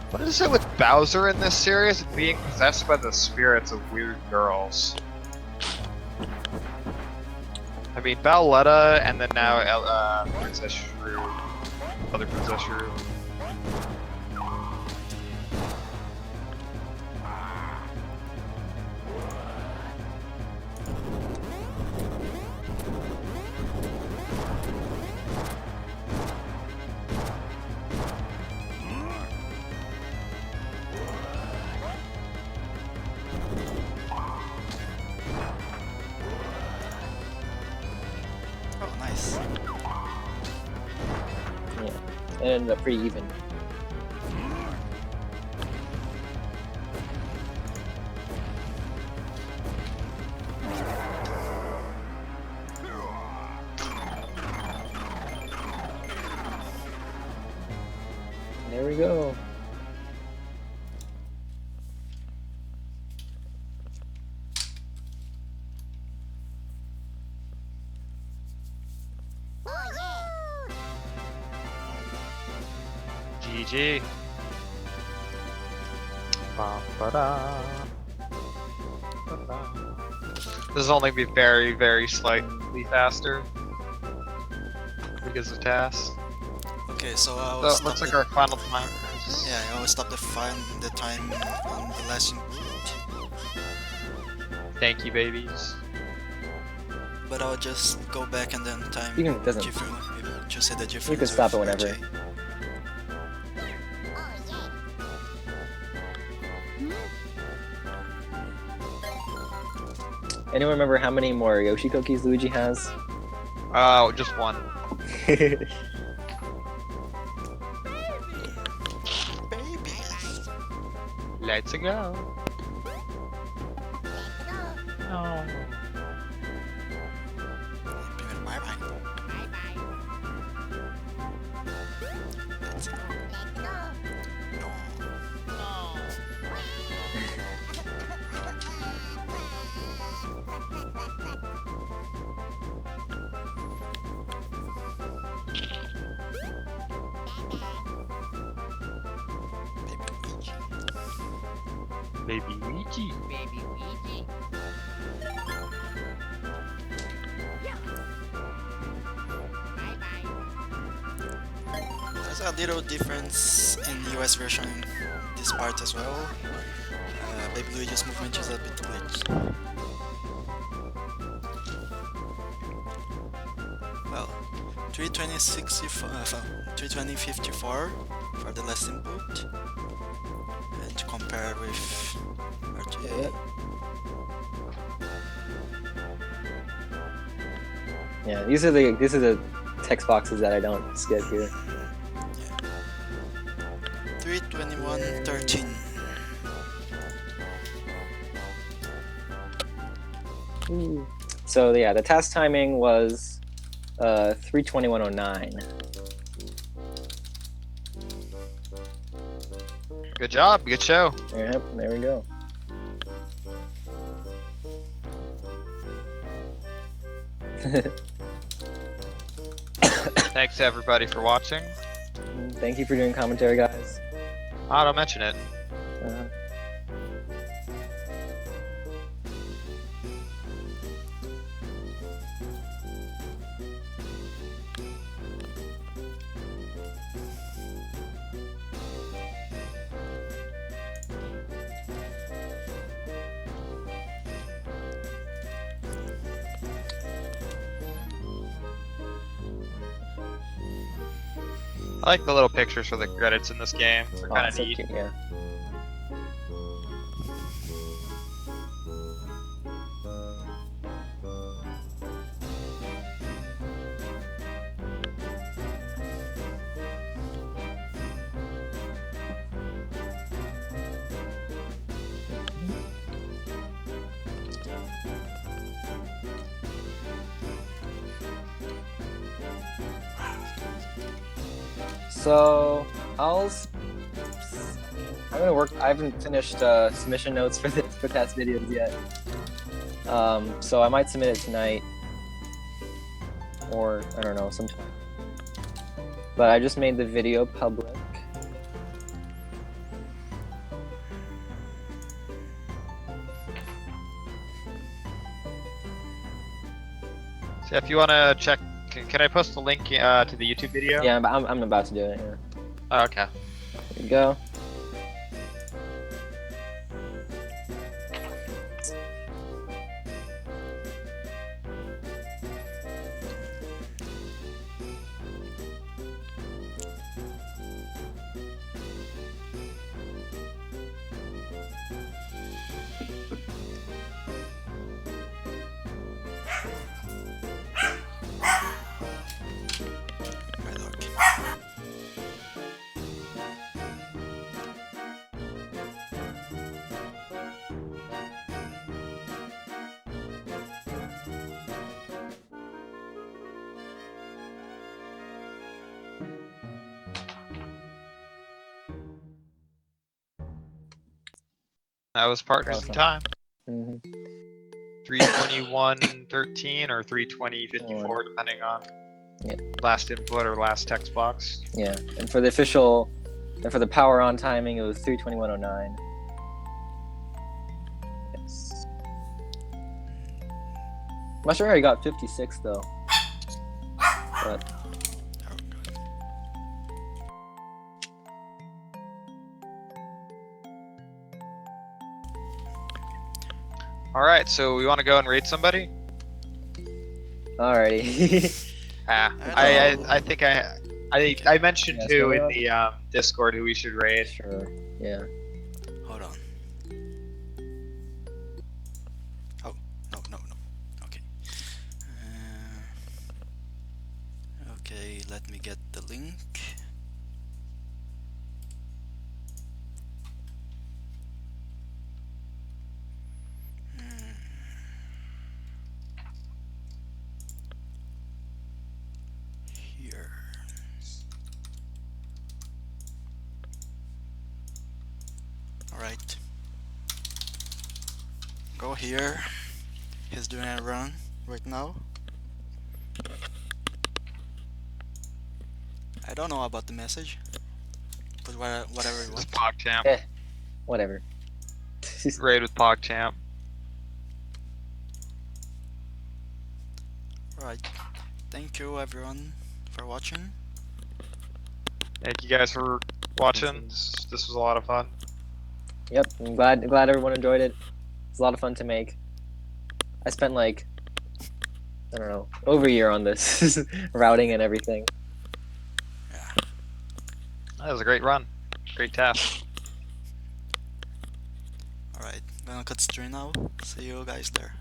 What is it with Bowser in this series and being possessed by the spirits of weird girls? I mean, Bowletta, and then now Princess Shrew, other Princess Shrew. Oh, nice. Yeah, it ended up pretty even. There we go. GG. This will only be very, very slightly faster because of TAS. Okay, so I So will it stop looks like the, our final time. yeah, I will stop the time on the last input, Thank you, babies. but I'll just go back and then time You can- doesn't- just say the difference. You can stop it with whenever. RJ. Anyone remember how many more Yoshi cookies Luigi has? Just one. Babies. Let's go. Oh. Bye bye. Let's go. No. Baby Luigi. Baby Luigi. There's a little difference in the US version this part as well. Baby Luigi's movement is a bit glitched. Well, 320.54 for the last input, and to compare with RTA. Yeah, these are the text boxes that I don't skip here. 321.13. So yeah, the task timing was 3:21:09. Good job. Good show. Yep, there we go. Thanks to everybody for watching. Thank you for doing commentary, guys. Don't mention it. Uh, I like the little pictures for the credits in this game. They're kind of so neat. cute, yeah. So I'm gonna work. I haven't finished submission notes for this for TAS videos yet. So I might submit it tonight, or I don't know, sometime. But I just made the video public. So if you want to check, can I post the link to the YouTube video? Yeah, I'm about to do it. Yeah. Oh, okay. There you go. My dog. That was Partners in Awesome. Time. hmm 321:13 or 320:54, depending on Yeah. last input or last text box. Yeah, and for the official, and for the power on timing, it was 3:21:09. Yes. I'm not sure how he got 56 though. But Oh, good. All right, so we want to go and raid somebody. alrighty. I think I mentioned Yeah, too so in the Discord who we should raid. Sure. Yeah. Hold on. Oh, no. Okay. Okay, let me get the link. Here. Alright. Go here. He's doing a run right now. I don't know about the message. Put whatever you It's want. PogChamp. Eh. Whatever. Raid with PogChamp. Alright. Thank you everyone for watching. Thank you guys for watching. This was a lot of fun. Yep. I'm glad everyone enjoyed it. It's a lot of fun to make. I spent like, I don't know, over a year on this routing and everything. That was a great run. Great task. Alright, gonna cut stream now. See you guys there.